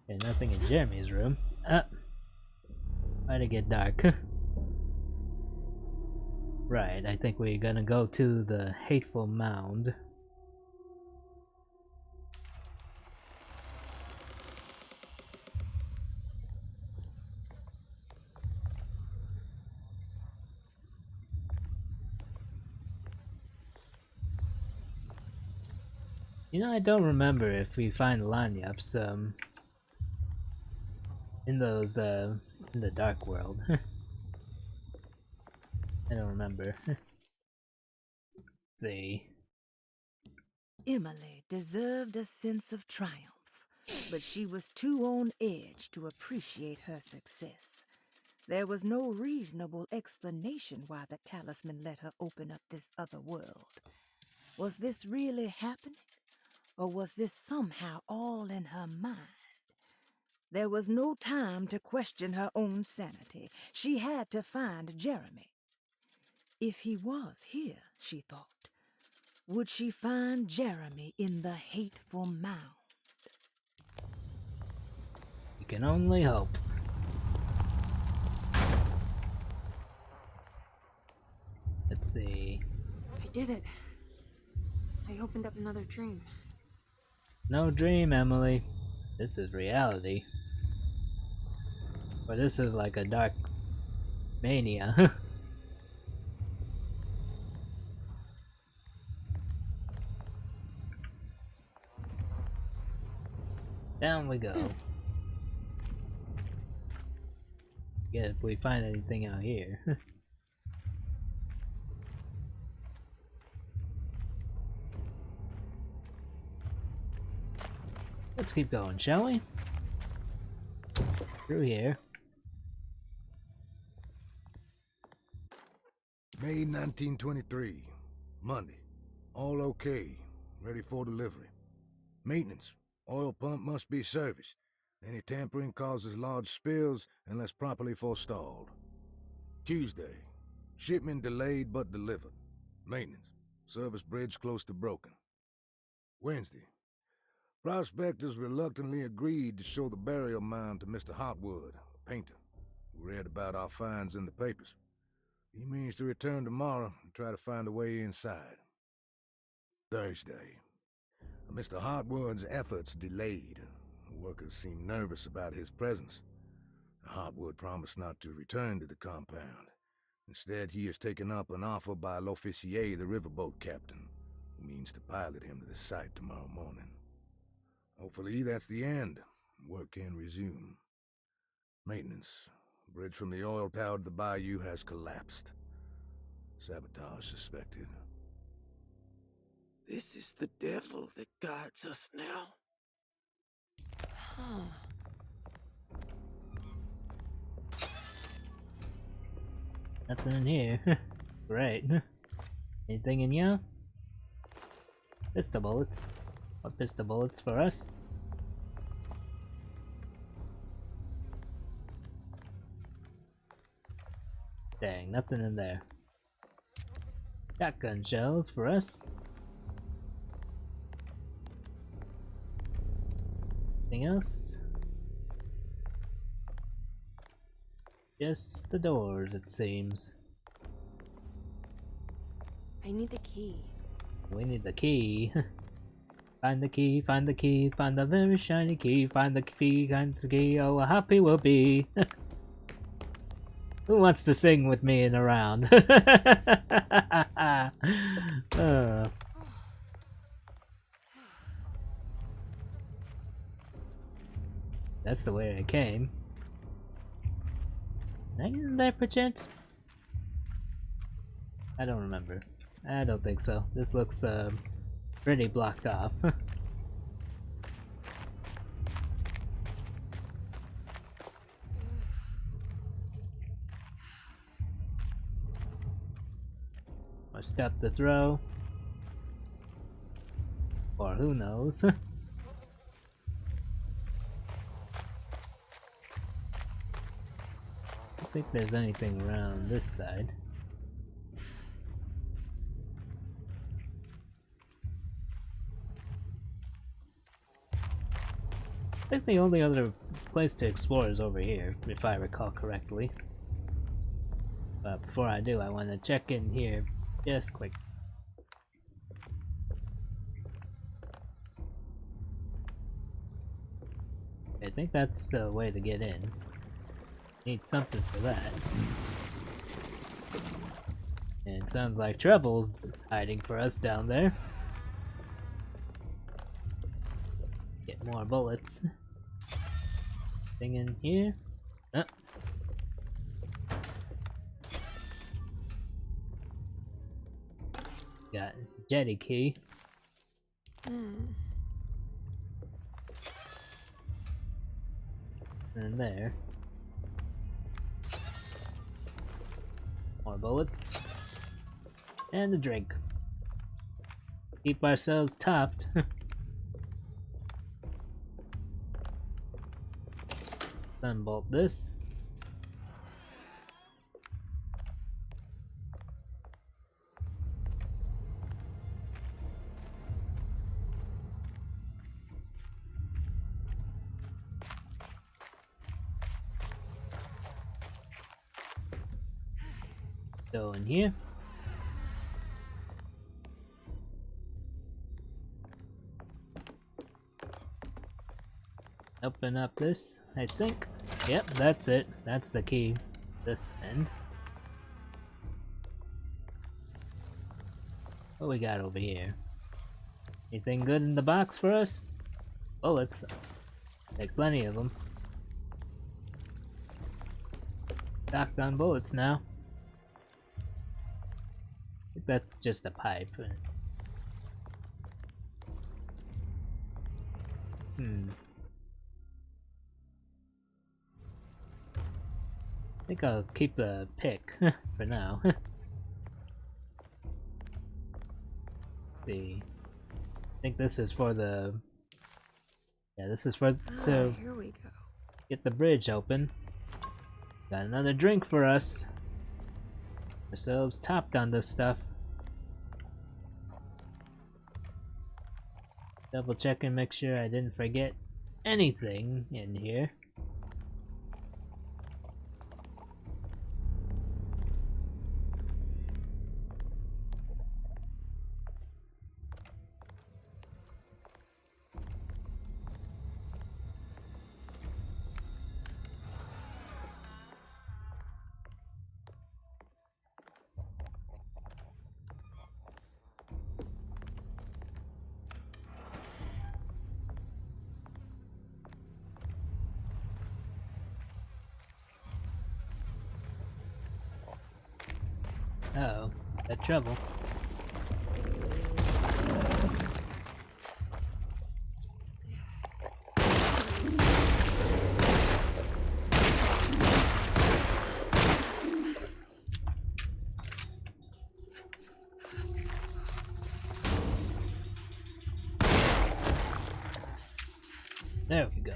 Okay, nothing in Jeremy's room. Why'd it get dark? Right, I think we're gonna go to the Hateful Mound. You know, I don't remember if we find lanyards, in those, in the Dark World. I don't remember. Let's see. Emily deserved a sense of triumph, but she was too on edge to appreciate her success. There was no reasonable explanation why the talisman let her open up this other world. Was this really happening? Or was this somehow all in her mind? There was no time to question her own sanity. She had to find Jeremy. If he was here, she thought, would she find Jeremy in the Hateful Mound? You can only hope. Let's see. I did it. I opened up another dream. No dream, Emily. This is reality. Or this is like a dark mania. Down we go. Yeah, if we find anything out here. Let's keep going, shall we? Through here. May 1923. Monday. All okay. Ready for delivery. Maintenance. Oil pump must be serviced. Any tampering causes large spills unless properly forestalled. Tuesday. Shipment delayed but delivered. Maintenance. Service bridge close to broken. Wednesday. Prospectors reluctantly agreed to show the burial mound to Mr. Hartwood, a painter, who read about our finds in the papers. He means to return tomorrow and try to find a way inside. Thursday. Mr. Hartwood's efforts delayed. The workers seemed nervous about his presence. Hartwood promised not to return to the compound. Instead, he has taken up an offer by L'Officier, the riverboat captain, who means to pilot him to the site tomorrow morning. Hopefully that's the end. Work can resume. Maintenance. Bridge from the oil tower to the bayou has collapsed. Sabotage suspected. This is the devil that guides us now. Huh. Nothing in here. Great. Anything in here? Pistol bullets. What pistol bullets for us? Dang, nothing in there. Shotgun shells for us. Anything else? Just the doors, it seems. I need the key. We need the key. Find the key, find the key, find the very shiny key, find the key, find the key, oh, how happy we'll be. Who wants to sing with me in a round? That's the way I came. Did I get in there perchance? I don't remember. I don't think so. This looks pretty blocked off. Or step the throw. Or who knows. I don't think there's anything around this side. I think the only other place to explore is over here, if I recall correctly. But before I do, I want to check in here just quick. I think that's the way to get in. Need something for that. And it sounds like Trouble's hiding for us down there. Get more bullets. Thing in here. Got jetty key. And there. More bullets. And a drink. Keep ourselves topped. Unbolt this. Go in here. Open up this, I think. Yep, that's it. That's the key. This end. What we got over here? Anything good in the box for us? Bullets. Take plenty of them. Shotgun bullets now. I think that's just a pipe. I think I'll keep the pick for now. See. I think this is for the... Yeah, this is for to here we go. Get the bridge open. Got another drink for us. Ourselves topped on this stuff. Double check and make sure I didn't forget anything in here. Uh-oh, got trouble. There we go.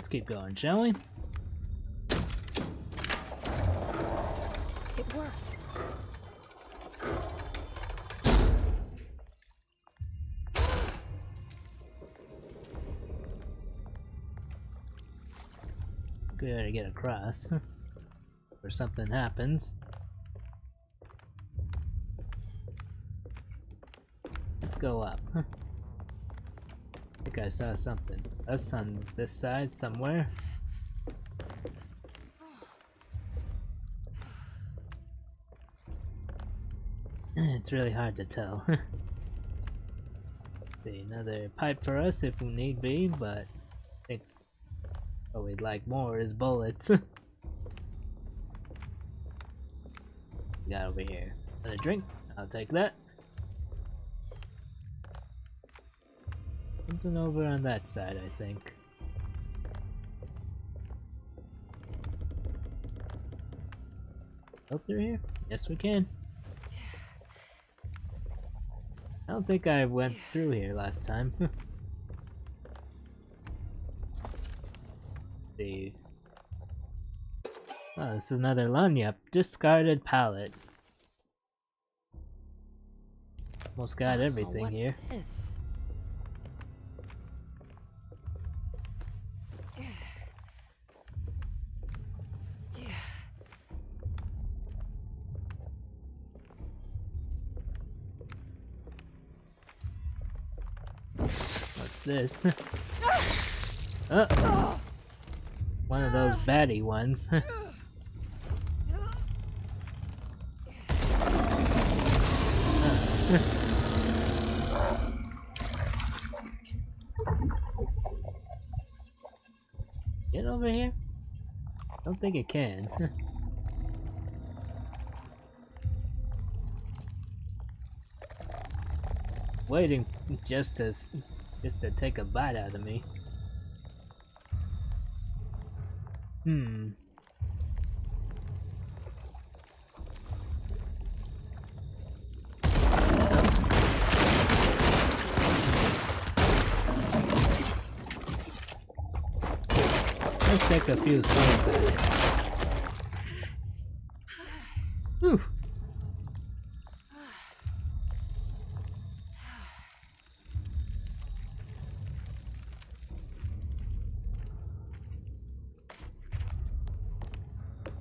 Let's keep going, shall we? It worked. Good to get across. Or something happens. Let's go up. I think I saw something. Us on this side somewhere. It's really hard to tell. See, another pipe for us if we need be, but I think what we'd like more is bullets. We got over here. Another drink. I'll take that. Something over on that side, I think. Go through here? Yes, we can. I don't think I went through here last time. See. Oh, this is another lanyap. Discarded pallet. Almost got everything what's here. This? What's this? Oh, one of those baddie ones. Get over here? Don't think it can. Waiting just to take a bite out of me. Let's take a few swings at it. Whew.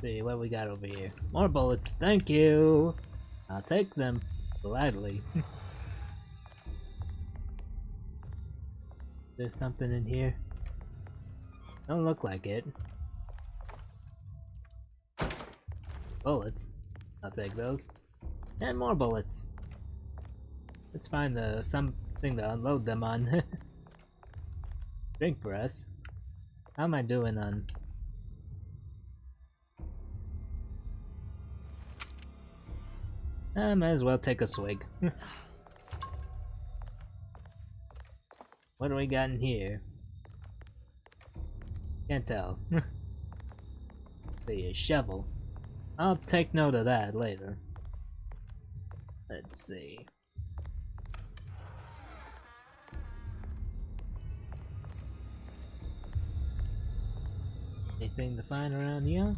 See what we got over here. More bullets, thank you. I'll take them gladly. There's something in here. Don't look like it. Bullets. I'll take those. And more bullets. Let's find something to unload them on. Drink for us. How am I doing on? I might as well take a swig. What do we got in here? Can't tell. See, a shovel. I'll take note of that later. Let's see. Anything to find around here?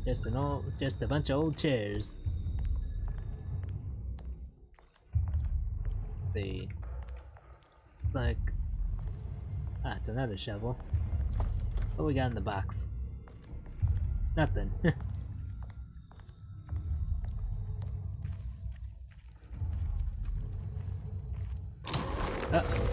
Just a bunch of old chairs. See. Like, it's another shovel. What we got in the box? Nothing. Uh-oh.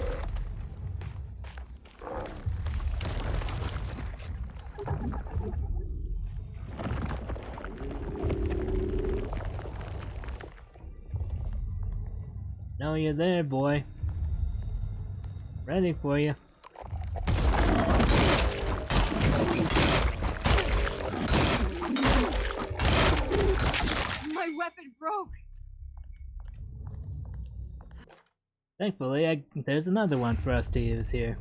Know you're there, boy. Ready for you. My weapon broke. Thankfully, there's another one for us to use here.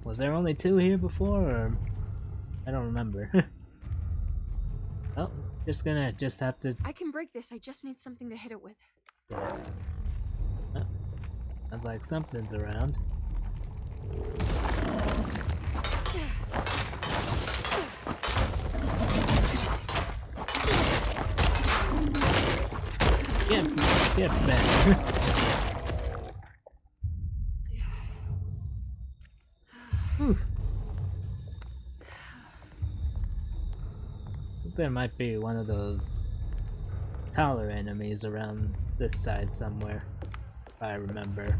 Was there only two here before, or I don't remember. Oh, just have to. I can break this, I just need something to hit it with. Oh, sounds like something's around. Get back. There might be one of those taller enemies around this side somewhere, if I remember.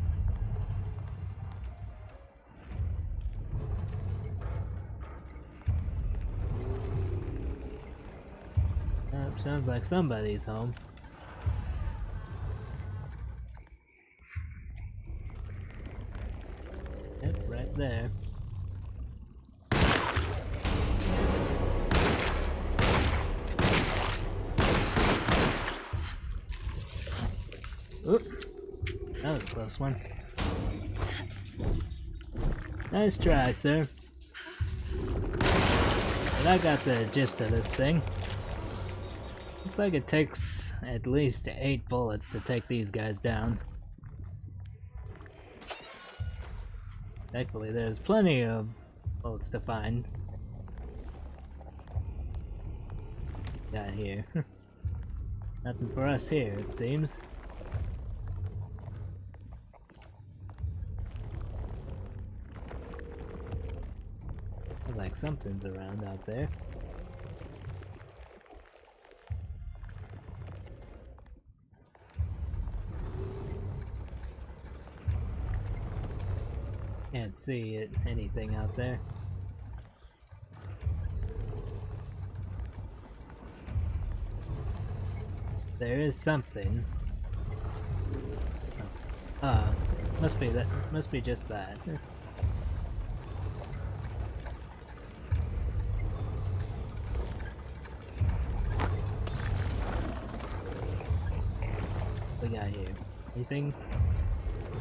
Sounds like somebody's home. Yep, right there. Oop. That was a close one. Nice try, sir. But I got the gist of this thing. Looks like it takes at least 8 bullets to take these guys down. Thankfully, there's plenty of bullets to find. Got here. Nothing for us here, it seems. Looks like something's around out there. Can't see anything out there. There is something. Must be that. Must be just that. What we got here? Anything?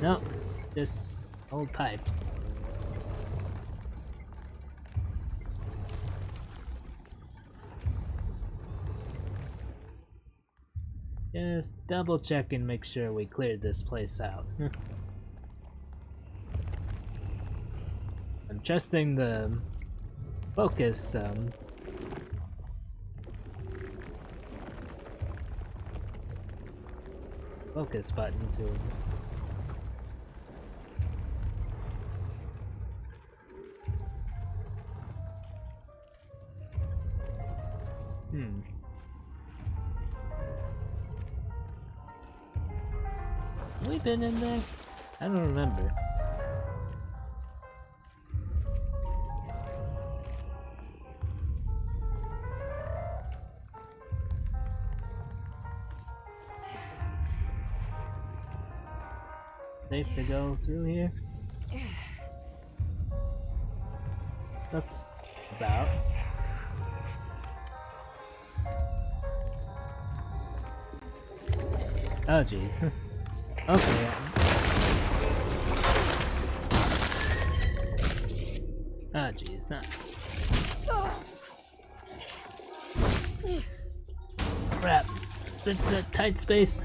Nope. Just old pipes. Just double check and make sure we cleared this place out. I'm trusting the focus focus button to Have we been in there? I don't remember. Safe to go through here? That's about. Oh jeez. Okay. Oh jeez. Crap. Such a tight space.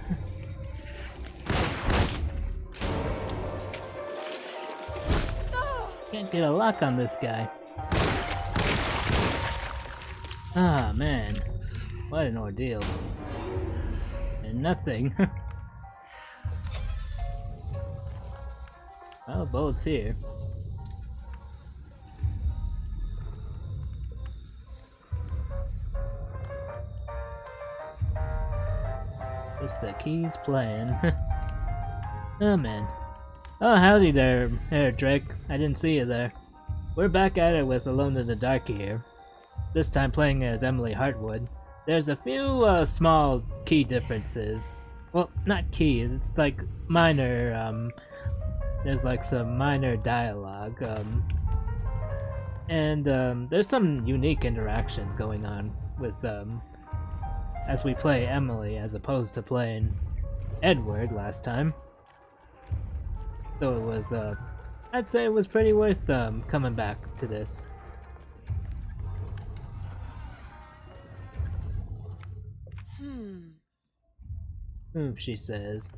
Can't get a lock on this guy. Ah man. What an ordeal. And nothing. Oh, bullets here. Just the keys playing. Oh man. Oh, howdy there, Drake. I didn't see you there. We're back at it with Alone in the Dark here. This time playing as Emily Hartwood. There's a few small key differences. Well, not key, it's like minor, there's like some minor dialogue, and there's some unique interactions going on with as we play Emily as opposed to playing Edward last time. So it was, I'd say it was pretty worth coming back to this. Ooh, she says.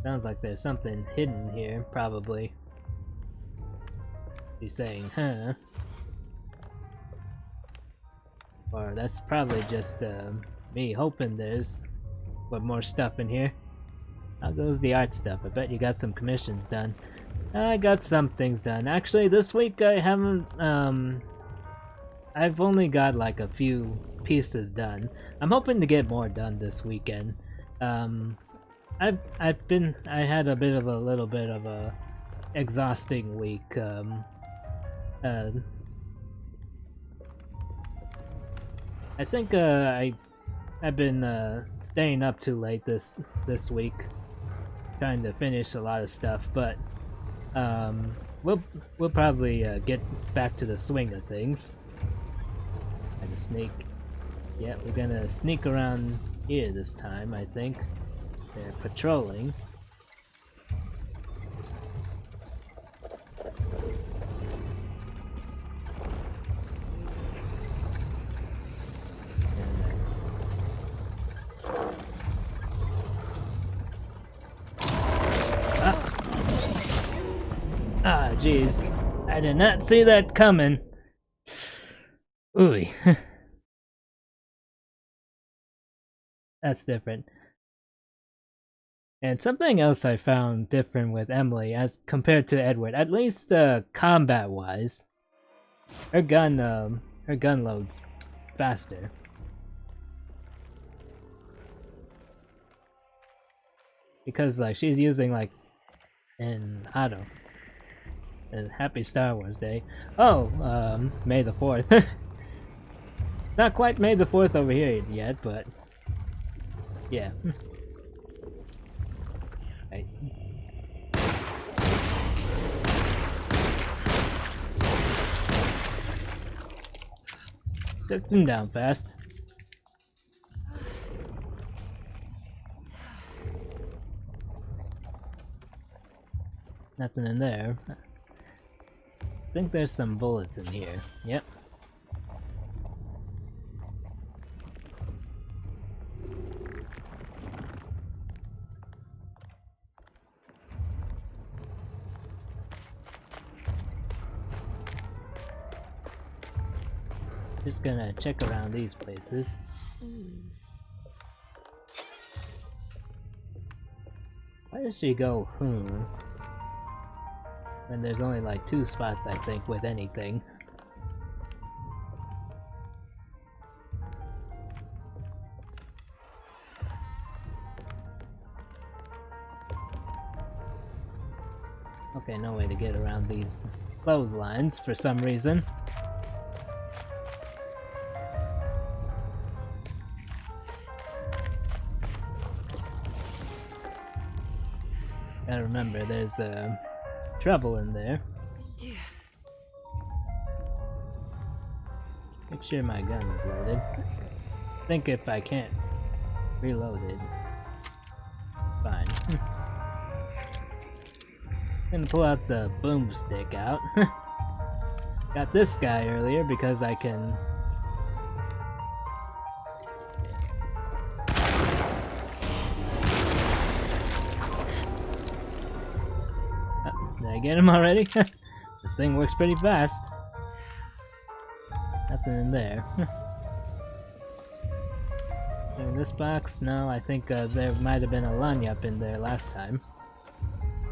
Sounds like there's something hidden here, probably. She's saying, huh? Or that's probably just me hoping there's more stuff in here. How goes the art stuff? I bet you got some commissions done. I got some things done. Actually, this week I haven't, I've only got like a few pieces done. I'm hoping to get more done this weekend. I had a little bit of a exhausting week. I think I've been staying up too late this week, trying to finish a lot of stuff. But we'll probably get back to the swing of things. And sneak. Yeah, we're gonna sneak around here this time. I think they're patrolling. Ah, jeez. I did not see that coming. Ooh. That's different. And something else I found different with Emily as compared to Edward, at least combat-wise, her gun loads faster. Because like she's using like an auto. And happy Star Wars Day. Oh, May the 4th. Not quite May the 4th over here yet, but yeah. Right. Took them down fast. Nothing in there. I think there's some bullets in here. Yep. Just gonna check around these places. Why does she go, And there's only like 2 spots, I think, with anything. Okay, no way to get around these clotheslines for some reason. Gotta remember, there's trouble in there. Make sure my gun is loaded. I think if I can't reload it, fine. Gonna pull out the boomstick out. Got this guy earlier because I can. Did I get him already? This thing works pretty fast. Nothing in there. In this box? No, I think there might have been a lanyard in there last time.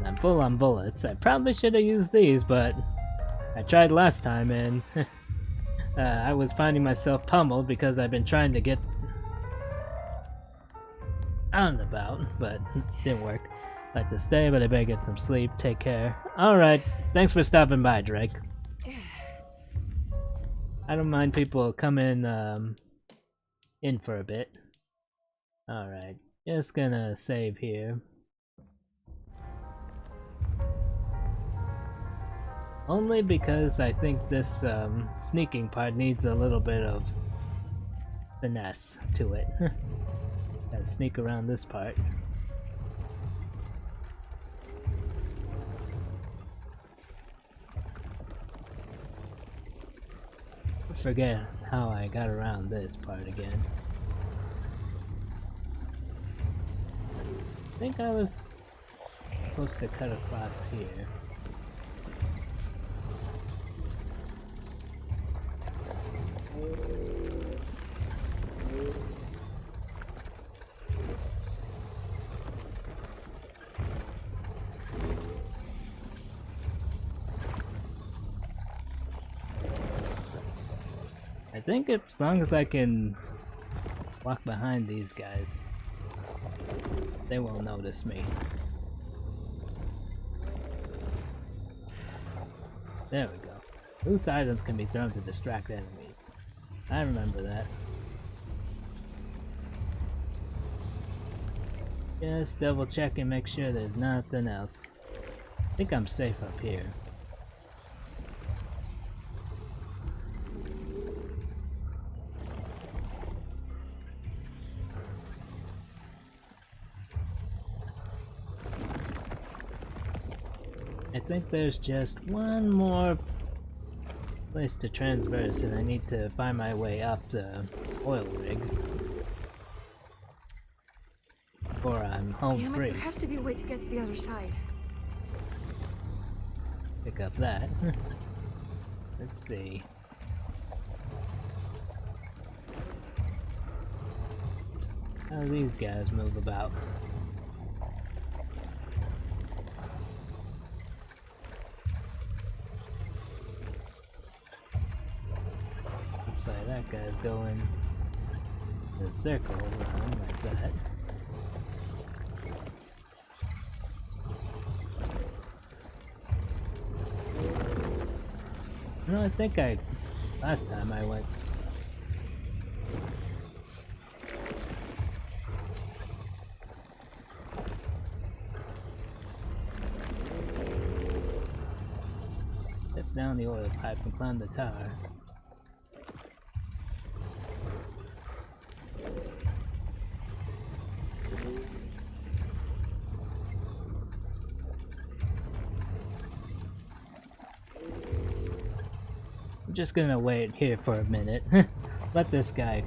I'm full on bullets. I probably should have used these, but I tried last time and I was finding myself pummeled because I've been trying to get out and about, but it didn't work. I'd like to stay, but I better get some sleep. Take care. Alright, thanks for stopping by, Drake. I don't mind people coming in for a bit. Alright, just gonna save here. Only because I think this sneaking part needs a little bit of finesse to it. Gotta sneak around this part. Forget how I got around this part again. think I was supposed to cut across here. I think as long as I can walk behind these guys, they won't notice me. There we go. Loose items can be thrown to distract enemies. I remember that. Just double check and make sure there's nothing else. I think I'm safe up here. I think there's just one more place to transverse, and I need to find my way up the oil rig before I'm home Damn it, free. there has to be a way to get to the other side. Pick up that. Let's see. How do these guys move about? Looks like that guy's going in a circle around like that. No, I think last time I went. Step down the oil pipe and climb the tower. I'm just gonna wait here for a minute. Let this guy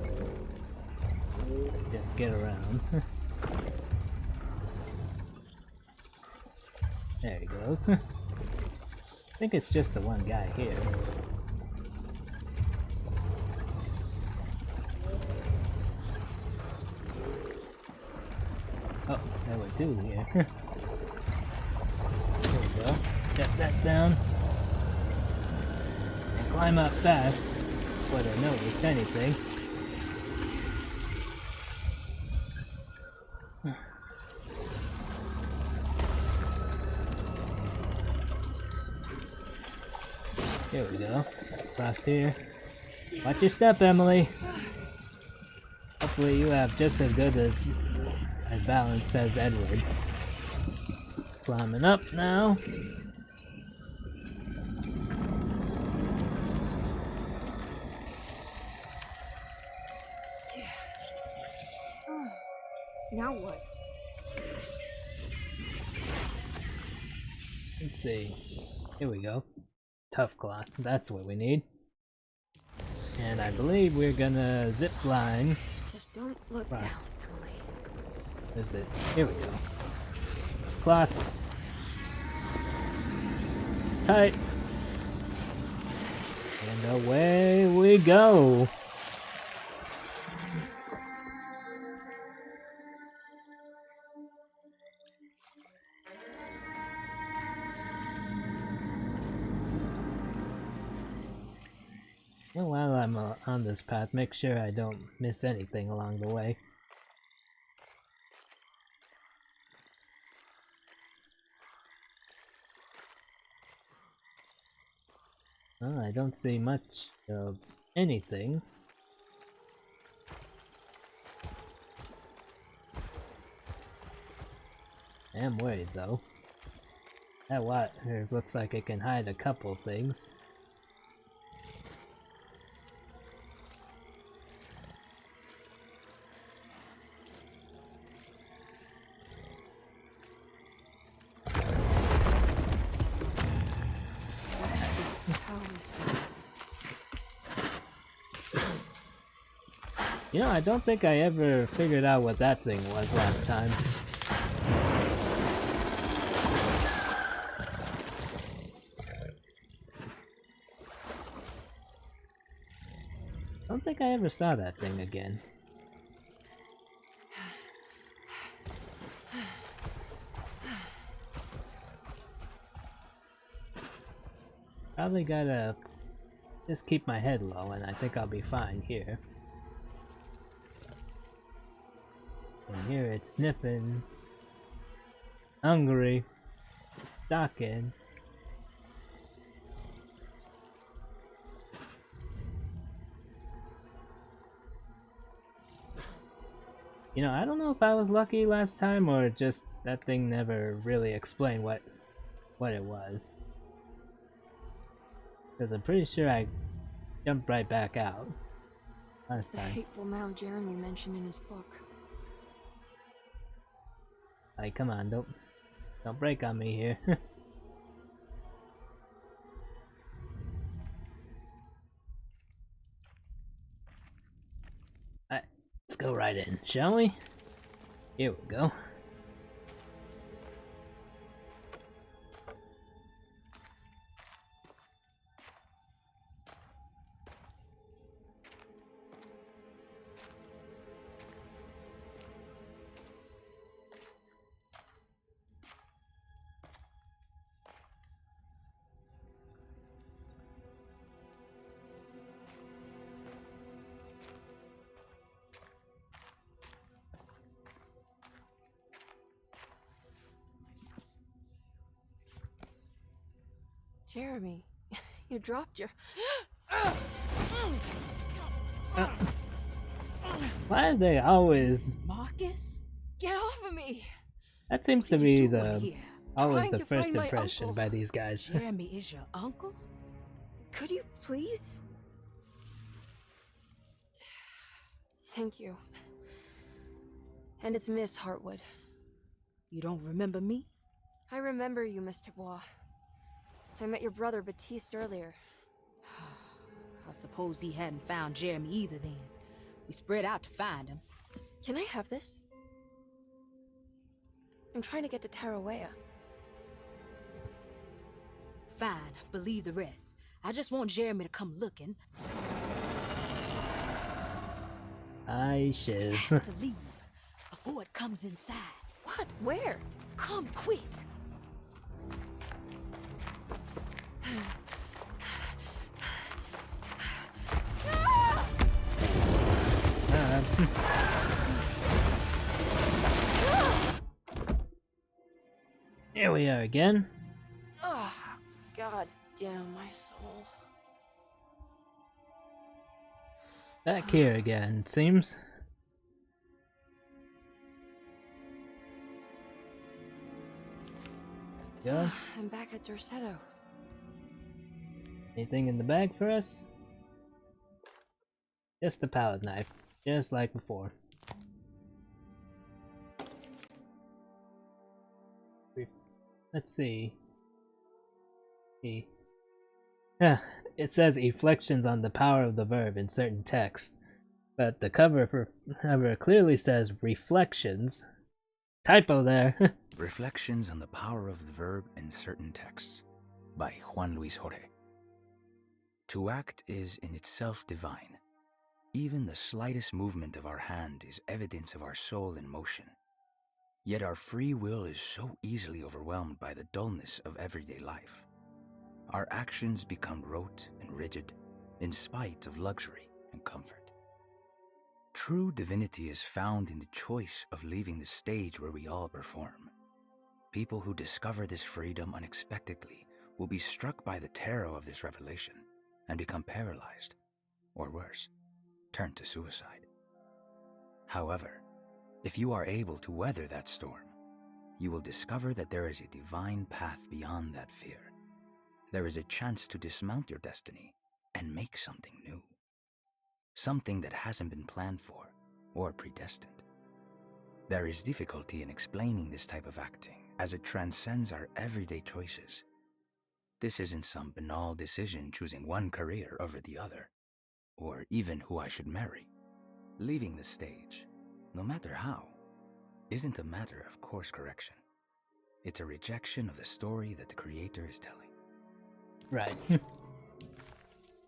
just get around. There he goes. I think it's just the one guy here. Oh, there were two here. There we go. Get that down. And climb up fast before they noticed anything. Here we go. Across here. Watch your step, Emily. Hopefully you have just as good as balanced as Edward. Climbing up now. Now what? Let's see. Here we go. Tough cloth. That's what we need. And I believe we're gonna zip line. Just don't look across. down, Emily. There's it. Here we go. Cloth. Tight. And away we go. And while I'm on this path, make sure I don't miss anything along the way. Well, I don't see much of anything. I am worried though. That water looks like it can hide a couple things. You know, I don't think I ever figured out what that thing was last time. don't think I ever saw that thing again. Probably gotta just keep my head low and I think I'll be fine here. And here it's sniffing, hungry, stalking. You know, I don't know if I was lucky last time or just that thing never really explained what it was. Because I'm pretty sure I jumped right back out last The time. hateful mound Jeremy mentioned in his book. Like, come on, don't break on me here. Alright, let's go right in, shall we? Here we go. Jeremy, you dropped your... Why are they always... Marcus? Get off of me! That seems to be always Trying the to first find my impression uncle. by these guys. Jeremy is your uncle? Could you please? Thank you. And it's Miss Hartwood. You don't remember me? I remember you, Miss Dubois. I met your brother Baptiste earlier. I suppose he hadn't found Jeremy either then. We spread out to find him. Can I have this? I'm trying to get to Tarawea. Fine, believe the rest. I just want Jeremy to come looking. I shiz. To leave before it comes inside. What? Where? Come quick. Here we are again. Oh, God damn my soul. Back here again, it seems. Go. I'm back at Dorsetto. Anything in the bag for us? Just the palette knife, just like before. Let's see. It says reflections on the power of the verb in certain texts, but the cover clearly says reflections. Typo there. Reflections on the Power of the Verb in Certain Texts by Juan Luis Jorge. To act is in itself divine. Even the slightest movement of our hand is evidence of our soul in motion. Yet our free will is so easily overwhelmed by the dullness of everyday life. Our actions become rote and rigid, in spite of luxury and comfort. True divinity is found in the choice of leaving the stage where we all perform. People who discover this freedom unexpectedly will be struck by the terror of this revelation and become paralyzed, or worse, turn to suicide. However, if you are able to weather that storm, you will discover that there is a divine path beyond that fear. There is a chance to dismount your destiny and make something new. Something that hasn't been planned for or predestined. There is difficulty in explaining this type of acting as it transcends our everyday choices. This isn't some banal decision choosing one career over the other, or even who I should marry. Leaving the stage, no matter how, isn't a matter of course correction. It's a rejection of the story that the creator is telling. Right.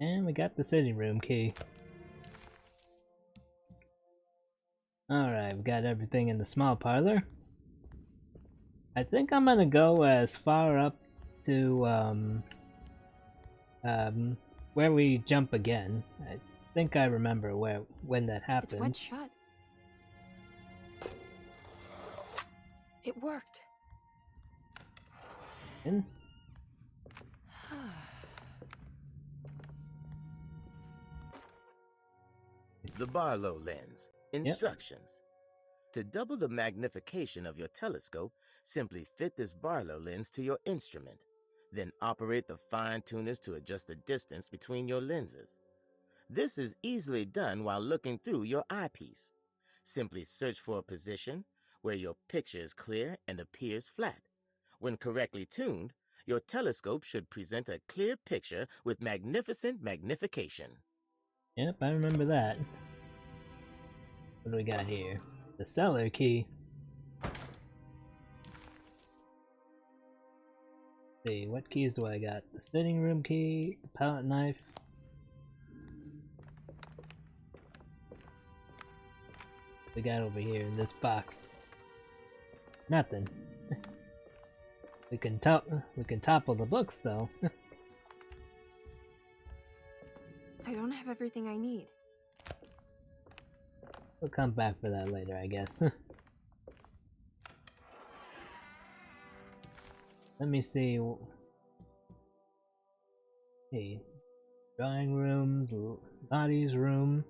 And we got the sitting room key. Alright, we got everything in the small parlor. I think I'm gonna go as far up to where we jump again. I think I remember when that happens. It's wet shut. It worked. In? The Barlow lens. Instructions. To double the magnification of your telescope, simply fit this Barlow lens to your instrument. Then operate the fine tuners to adjust the distance between your lenses. This is easily done while looking through your eyepiece. Simply search for a position where your picture is clear and appears flat. When correctly tuned, your telescope should present a clear picture with magnificent magnification. Yep, I remember that. What do we got here? The cellar key. Let's see, what keys do I got? The sitting room key, the palette knife. We got over here in this box. Nothing. We can topple the books though. I don't have everything I need. We'll come back for that later, I guess. Let me see. Hey, drawing room, Lottie's room.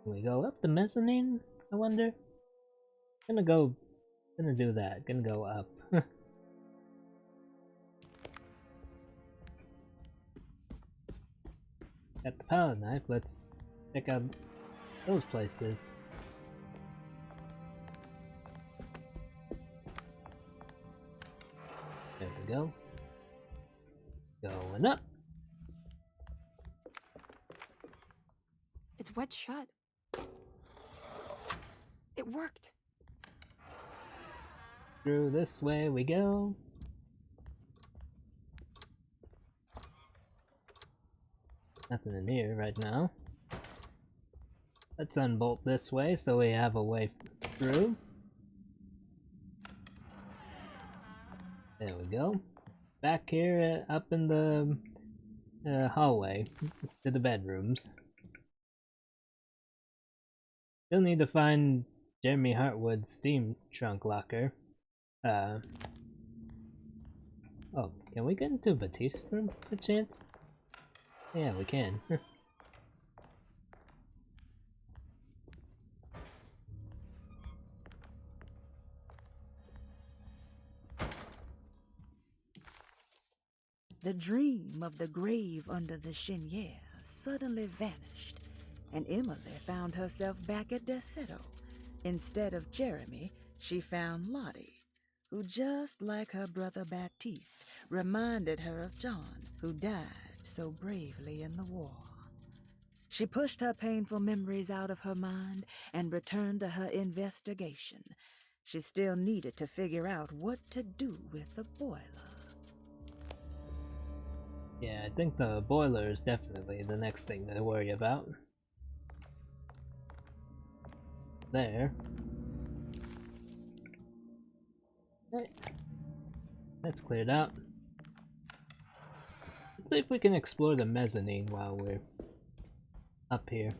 Can we go up the mezzanine? I wonder. Gonna do that. Gonna go up. Got the palette knife. Let's check out those places. There we go. Going up. It's wet shut. It worked. Through this way we go. Nothing in here right now. Let's unbolt this way so we have a way through. There we go. Back here up in the hallway to the bedrooms. Still need to find Jeremy Hartwood's steam trunk locker. Oh, can we get into Batista's room by chance? Yeah, we can. The dream of the grave under the cheniere suddenly vanished, and Emily found herself back at Derceto. Instead of Jeremy, she found Lottie, who, just like her brother Baptiste, reminded her of John, who died so bravely in the war. She pushed her painful memories out of her mind and returned to her investigation. She still needed to figure out what to do with the boiler. Yeah, I think the boiler is definitely the next thing to worry about. There. Right. That's cleared out. Let's see if we can explore the mezzanine while we're up here.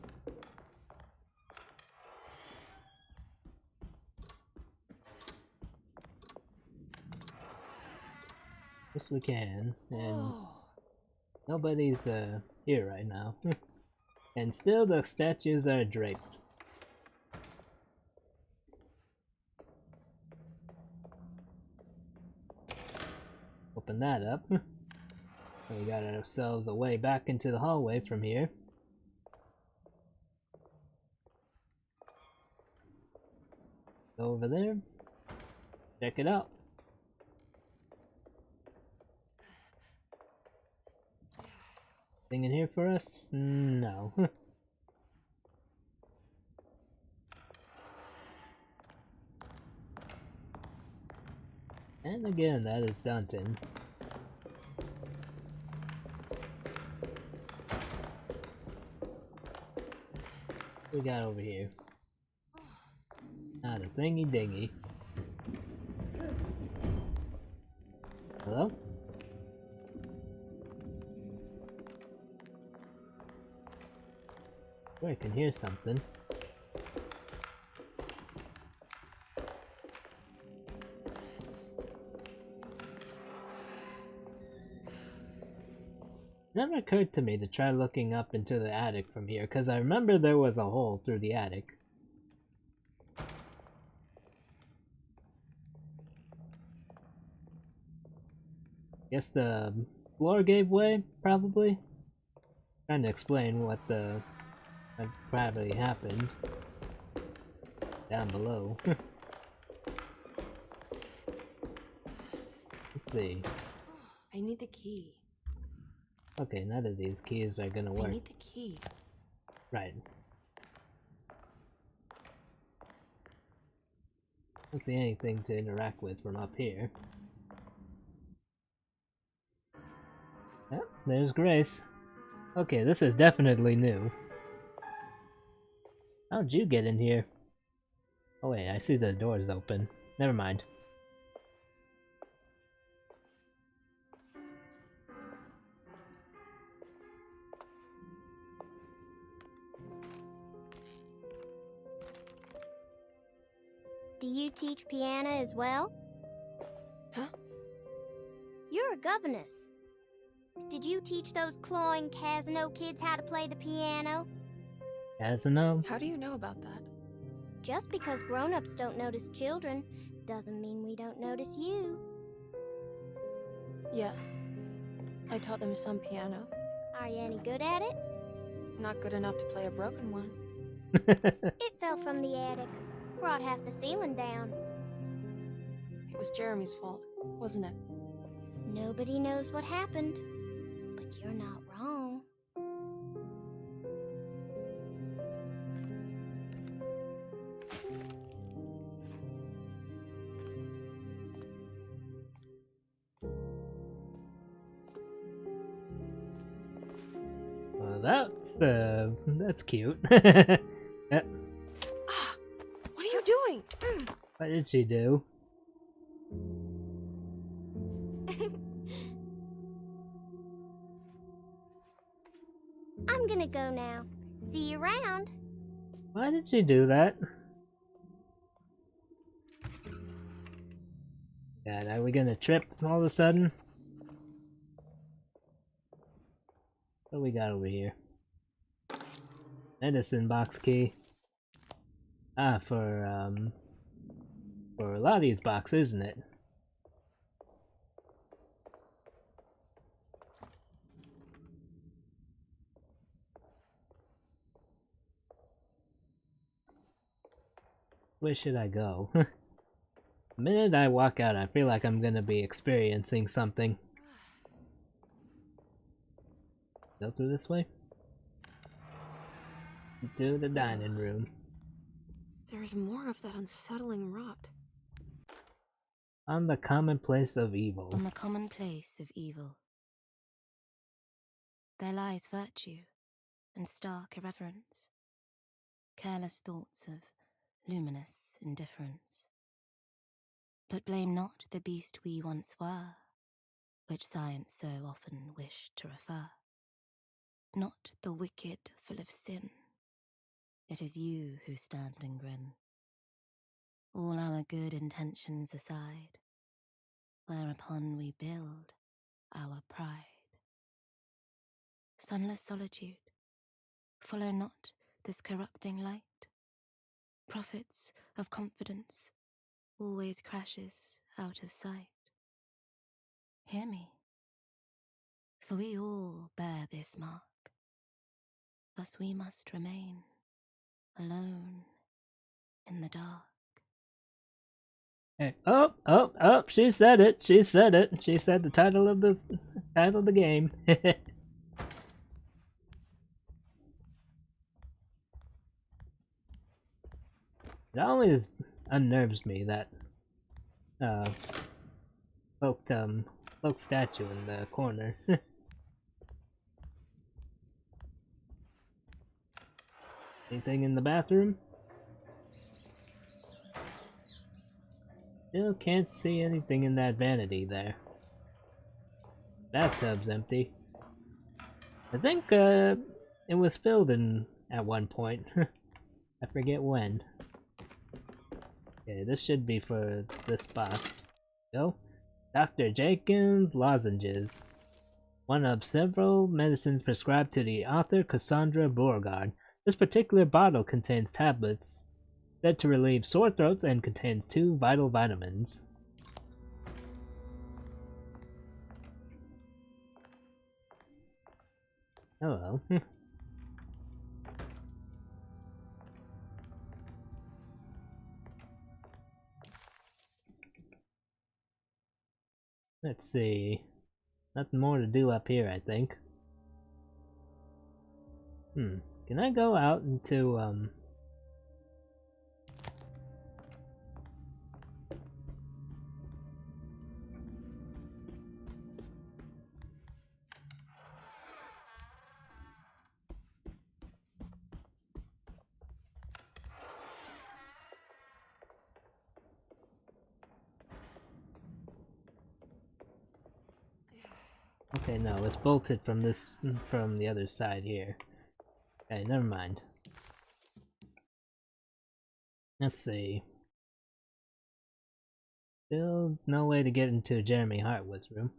Yes, we can. And nobody's here right now. And still the statues are draped. Open that up. We got ourselves a way back into the hallway from here. Go over there. Check it out. Thing in here for us? No. And again, that is Dunton. What we got over here? Not a thingy dingy. Hello? Oh, I can hear something. Never occurred to me to try looking up into the attic from here, because I remember there was a hole through the attic. Guess the floor gave way, probably? Trying to explain what probably happened down below. Let's see. I need the key. Okay, none of these keys are gonna work. I need the key. Right. Don't see anything to interact with from up here. Yep, there's Grace. Okay, this is definitely new. How'd you get in here? Oh wait, I see the doors open. Never mind. Do you teach piano as well? Huh? You're a governess. Did you teach those clawing Casino kids how to play the piano? Casino? How do you know about that? Just because grown-ups don't notice children doesn't mean we don't notice you. Yes. I taught them some piano. Are you any good at it? Not good enough to play a broken one. It fell from the attic. Brought half the ceiling down. It was Jeremy's fault, wasn't it? Nobody knows what happened, but you're not wrong. Well, that's cute. What are you doing? What did she do? I'm gonna go now. See you around. Why did she do that? God, are we gonna trip all of a sudden? What do we got over here? Medicine box key. Ah, for a lot of these boxes, isn't it? Where should I go? The minute I walk out, I feel like I'm gonna be experiencing something. Go through this way? To the dining room. There's more of that unsettling rot. On the commonplace of evil. On the commonplace of evil. There lies virtue and stark irreverence. Careless thoughts of luminous indifference. But blame not the beast we once were, which science so often wished to refer. Not the wicked full of sin. It is you who stand and grin. All our good intentions aside, whereupon we build our pride. Sunless solitude, follow not this corrupting light. Prophets of confidence always crashes out of sight. Hear me, for we all bear this mark. Thus we must remain alone in the dark. Hey, oh, she said it, she said it. She said the title of the game. It always unnerves me that cloaked statue in the corner. Anything in the bathroom? Still can't see anything in that vanity there. Bathtub's empty. I think it was filled in at one point. I forget when. Okay, this should be for this box. Go. Dr. Jenkins lozenges. One of several medicines prescribed to the author Cassandra Beauregard. This particular bottle contains tablets said to relieve sore throats and contains 2 vital vitamins. Hello. Let's see. Nothing more to do up here, I think. Can I go out into, Okay, no, it's bolted from the other side here. Okay, never mind. Let's see. Still no way to get into Jeremy Hartwood's room.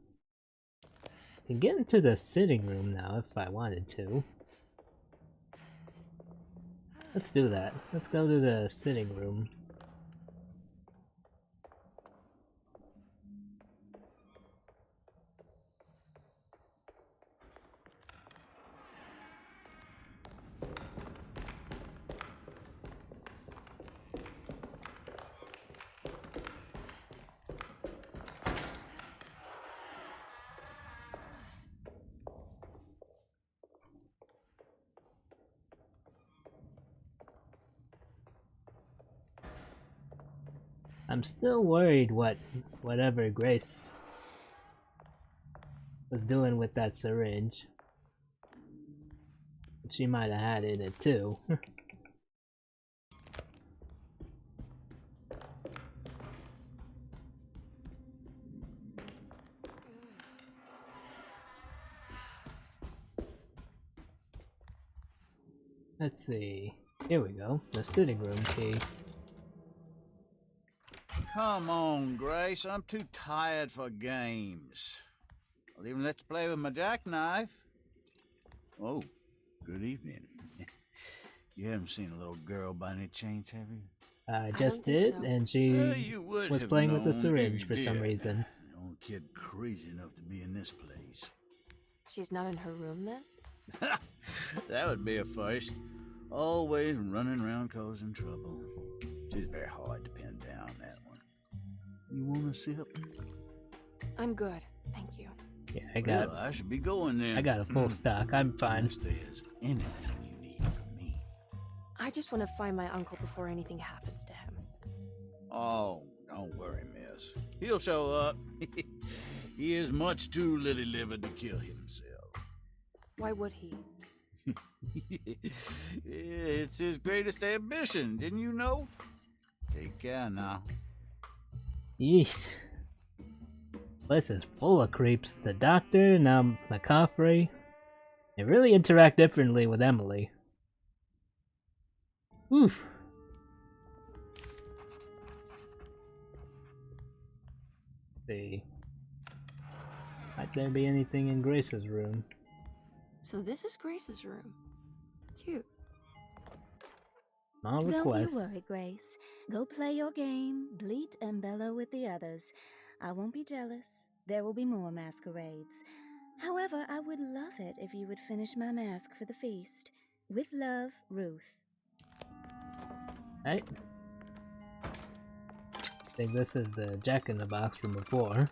I can get into the sitting room now if I wanted to. Let's do that. Let's go to the sitting room. I'm still worried whatever Grace was doing with that syringe. She might have had in it too. Let's see. Here we go. The sitting room key. Come on, Grace. I'm too tired for games. I'll even let you play with my jackknife. Oh, good evening. You haven't seen a little girl by any chance, have you? I just did, so. And she was playing with the syringe for some reason. The only kid crazy enough to be in this place. She's not in her room then? That would be a first. Always running around causing trouble. She's very hard to pin down, that one. You want to sip? I'm good, thank you. Yeah, I got. Well, I should be going then. I got a full stock. I'm fine. Unless there's anything you need from me. I just want to find my uncle before anything happens to him. Oh, don't worry, miss. He'll show up. He is much too lily-livered to kill himself. Why would he? It's his greatest ambition, didn't you know? Take care now. Yeesh. Place is full of creeps. The doctor, now McCaffrey. They really interact differently with Emily. Oof. See. Might there be anything in Grace's room? So this is Grace's room. Cute. Small request. Don't you worry, Grace. Go play your game, bleat and bellow with the others. I won't be jealous. There will be more masquerades. However, I would love it if you would finish my mask for the feast. With love, Ruth. Right. I think this is the Jack-in-the-Box from before.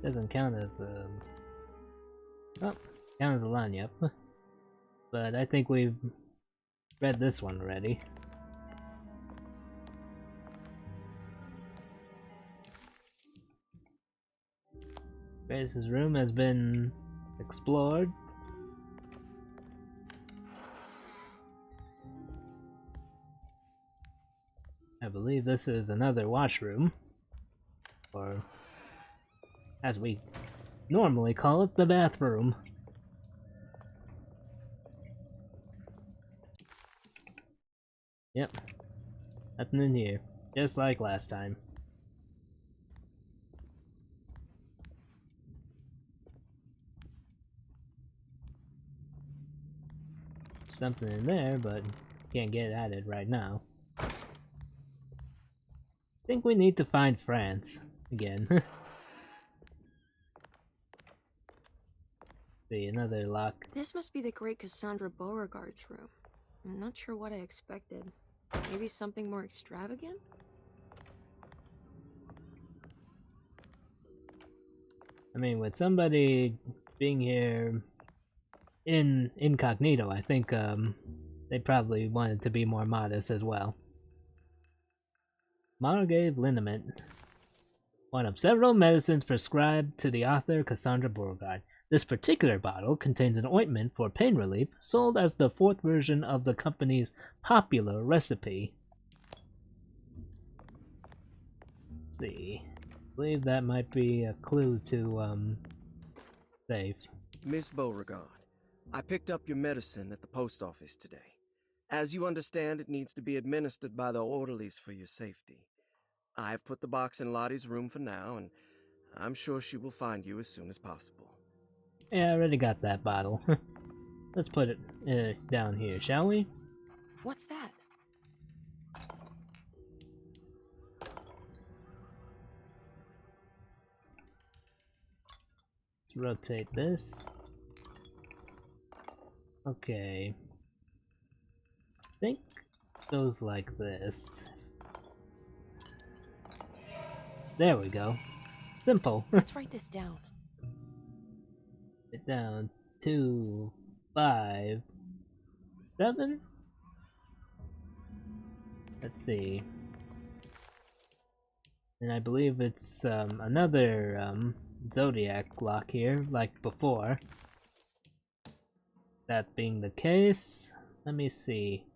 Doesn't count as oh, count as a line, yep. but I think we've read this one already. Grace's room has been explored. I believe this is another washroom, or as we normally call it, the bathroom. Yep, nothing in here, just like last time. Something in there, but can't get at it right now. I think we need to find France again. See, another lock. This must be the great Cassandra Beauregard's room. I'm not sure what I expected. Maybe something more extravagant? I mean, with somebody being here in incognito, I think they probably wanted to be more modest as well. Margave liniment, one of several medicines prescribed to the author Cassandra Beauregard. This particular bottle contains an ointment for pain relief, sold as the 4th version of the company's popular recipe. Let's see. I believe that might be a clue to save. Miss Beauregard, I picked up your medicine at the post office today. As you understand, it needs to be administered by the orderlies for your safety. I've put the box in Lottie's room for now, and I'm sure she will find you as soon as possible. Yeah, I already got that bottle. Let's put it down here, shall we? What's that? Let's rotate this. Okay. I think it goes like this. There we go. Simple. Let's write this down. It down. 2, 5, 7. Let's see. And I believe it's another zodiac lock here, like before. That being the case, let me see.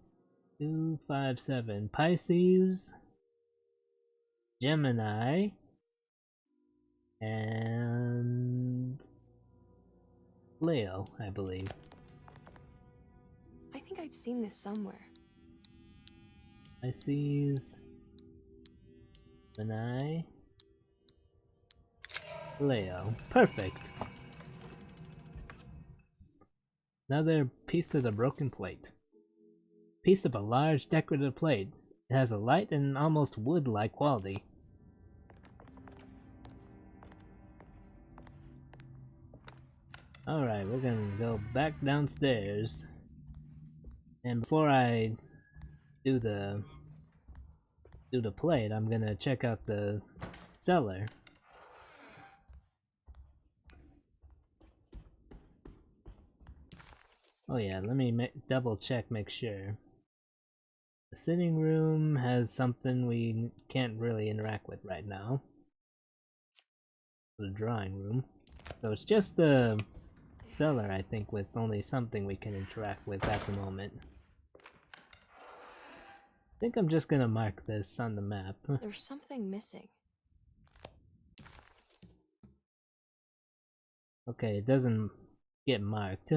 2, 5, 7. Pisces, Gemini, and Leo, I believe. I think I've seen this somewhere. Pisces, Gemini, Leo. Perfect. Another piece of the broken plate. Piece of a large decorative plate. It has a light and almost wood-like quality. Alright, we're gonna go back downstairs. And before I do the plate, I'm gonna check out the cellar. Oh yeah, let me double check, make sure. The sitting room has something we can't really interact with right now. The drawing room. So it's just the cellar, I think, with only something we can interact with at the moment. I think I'm just gonna mark this on the map. There's something missing. Okay, it doesn't get marked.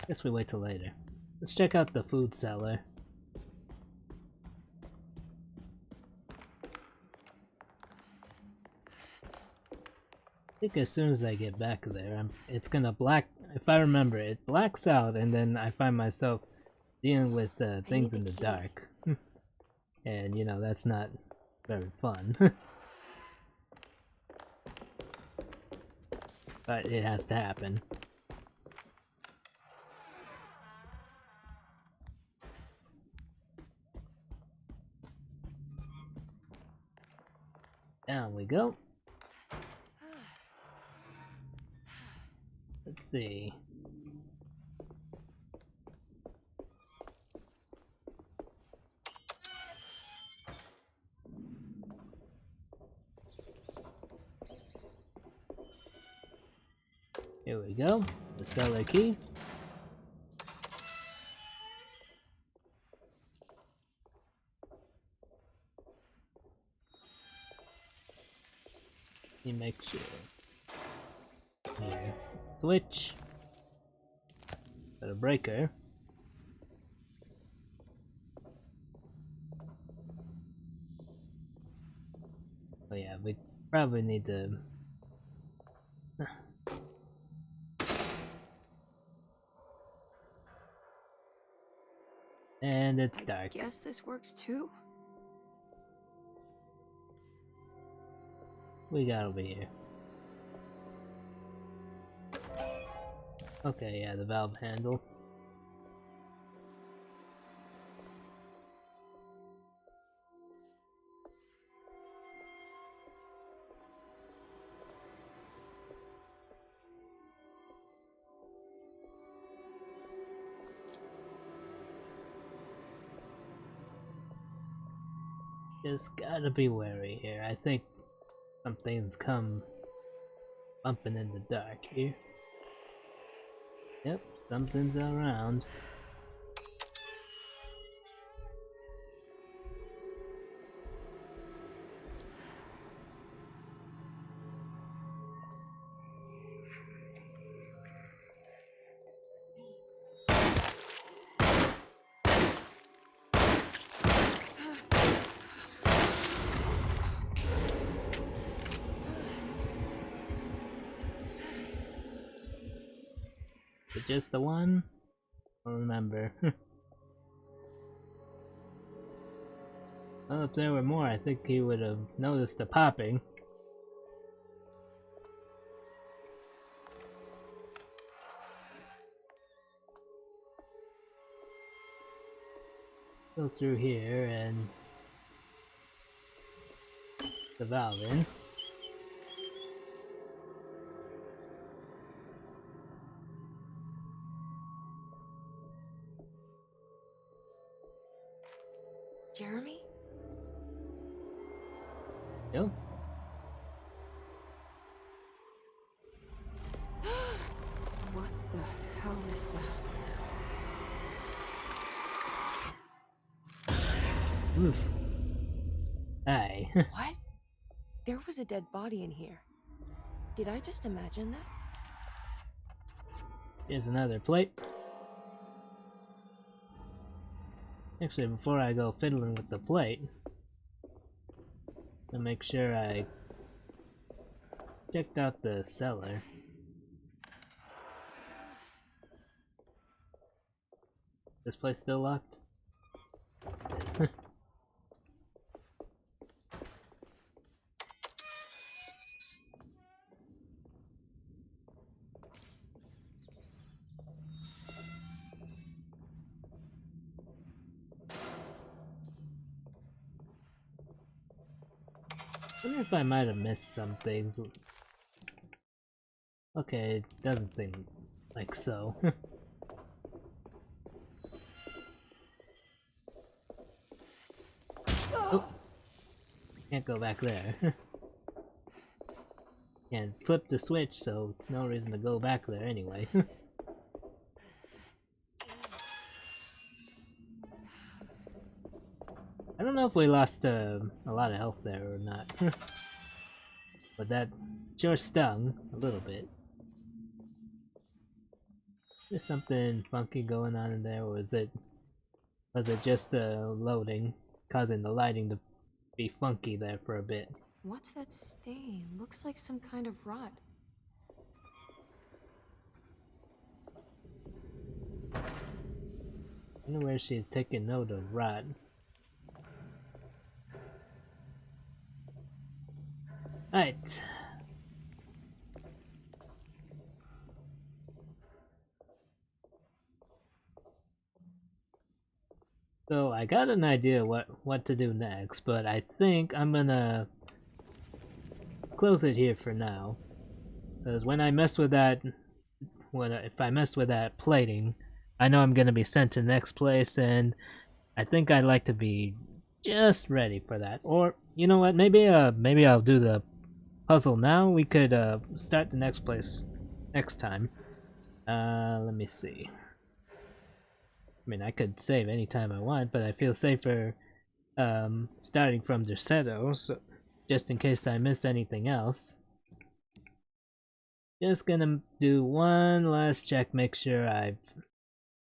Guess we wait till later. Let's check out the food cellar. I think as soon as I get back there, it's gonna if I remember, it blacks out and then I find myself dealing with things in the dark. And, you know, that's not very fun. But it has to happen. Down we go. see. Here we go. The cellar key. Let me make sure. Here. Switch. Got a breaker. Oh yeah, we probably need to... And it's dark. Guess this works too? We got over here. Okay, yeah, the valve handle. Just gotta be wary here. I think something's come bumping in the dark here. Yep, something's around. But just the one? I don't remember. Well, if there were more, I think he would have noticed the popping. Go through here and the valve in. Jeremy? Yep. What the hell is that? Oof. Aye. What? There was a dead body in here. Did I just imagine that? Here's another plate. Actually, before I go fiddling with the plate, I'll make sure I checked out the cellar. This place still locked? It is. I wonder if I might have missed some things. Okay, it doesn't seem like so. Oh! Can't go back there. Can't flip the switch, so no reason to go back there anyway. I don't know if we lost a lot of health there or not. But that sure stung a little bit. There's something funky going on in there, or was it just the loading causing the lighting to be funky there for a bit? What's that stain? Looks like some kind of rot. I wonder where she's taking note of rot. Alright. So I got an idea what to do next, but I think I'm gonna close it here for now. Because when I mess with that if I mess with that plating, I know I'm gonna be sent to the next place, and I think I'd like to be just ready for that. Or you know what? Maybe I'll do the puzzle now. We could start the next place next time. Let me see. I mean, I could save anytime I want, but I feel safer starting from Derceto, so just in case I miss anything else. Just gonna do one last check, make sure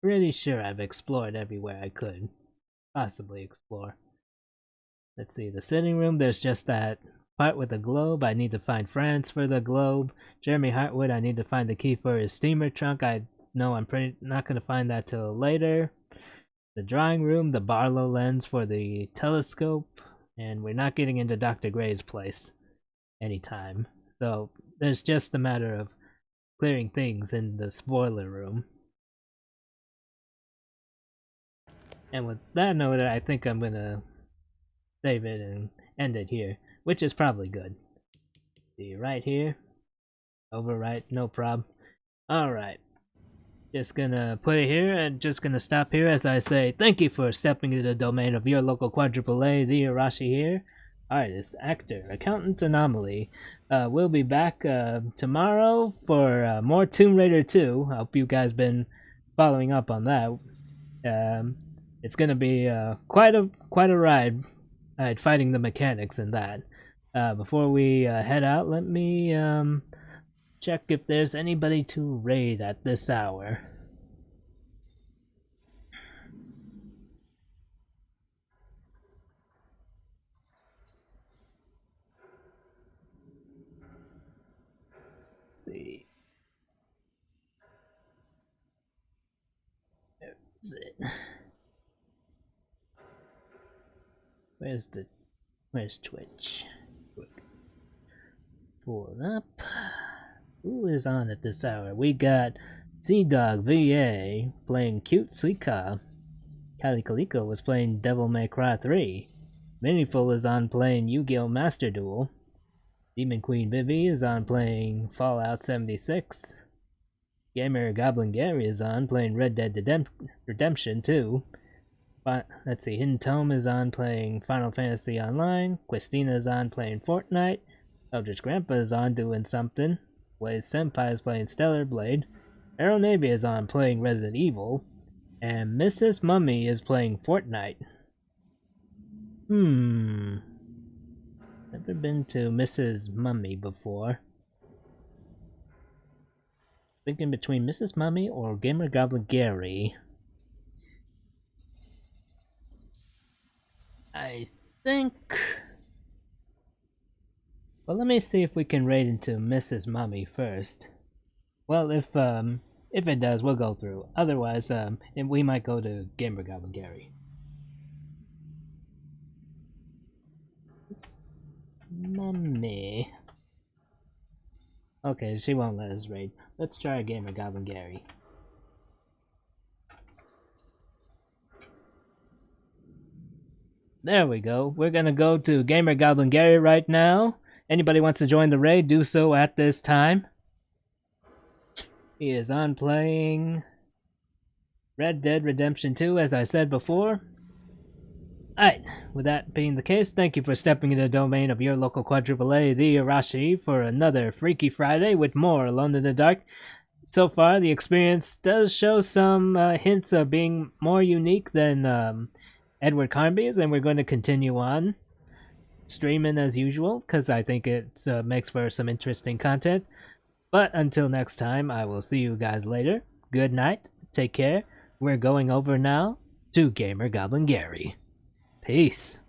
pretty sure I've explored everywhere I could possibly explore. Let's see, the sitting room, there's just that part with the globe. I need to find France for the globe. Jeremy Hartwood, I need to find the key for his steamer trunk. I know I'm not gonna find that till later. The drawing room, the Barlow lens for the telescope, and we're not getting into Dr. Gray's place anytime. So there's just a matter of clearing things in the spoiler room. And with that note, I think I'm gonna save it and end it here, which is probably good. See, right here. Overwrite, no problem. Alright. Just gonna put it here and just gonna stop here as I say thank you for stepping into the domain of your local quadruple A, the Arashi here. Artist, actor, accountant anomaly. We'll be back tomorrow for more Tomb Raider 2. I hope you guys been following up on that. It's gonna be quite a ride fighting the mechanics in that. Before we head out, let me check if there's anybody to raid at this hour. Let's see. There's it. Where's Twitch? Pull it up. Who is on at this hour? We got Sea-Dog VA playing Cute Sweet Car. Kali Kaliko was playing Devil May Cry 3. Miniful is on playing Yu-Gi-Oh! Master Duel. Demon Queen Vivi is on playing Fallout 76. Gamer Goblin Gary is on playing Red Dead Redemption 2. Let's see, Hidden Tome is on playing Final Fantasy Online. Christina is on playing Fortnite. Eldritch Grandpa is on doing something. Waze Senpai is playing Stellar Blade. Arrow Navy is on playing Resident Evil. And Mrs. Mummy is playing Fortnite. Never been to Mrs. Mummy before. Thinking between Mrs. Mummy or Gamer Goblin Gary. I think... Well, let me see if we can raid into Mrs. Mummy first. Well, if it does, we'll go through. Otherwise, we might go to Gamer Goblin Gary. Mummy. Okay, she won't let us raid. Let's try Gamer Goblin Gary. There we go. We're gonna go to Gamer Goblin Gary right now. Anybody wants to join the raid, do so at this time. He is on playing Red Dead Redemption 2, as I said before. Alright, with that being the case, thank you for stepping into the domain of your local quadruple A, the Arashi, for another Freaky Friday with more Alone in the Dark. So far, the experience does show some hints of being more unique than Edward Carnby's, and we're going to continue on streaming as usual, because I think it makes for some interesting content. But until next time, I will see you guys later. Good night, take care. We're going over now to Gamer Goblin Gary. Peace.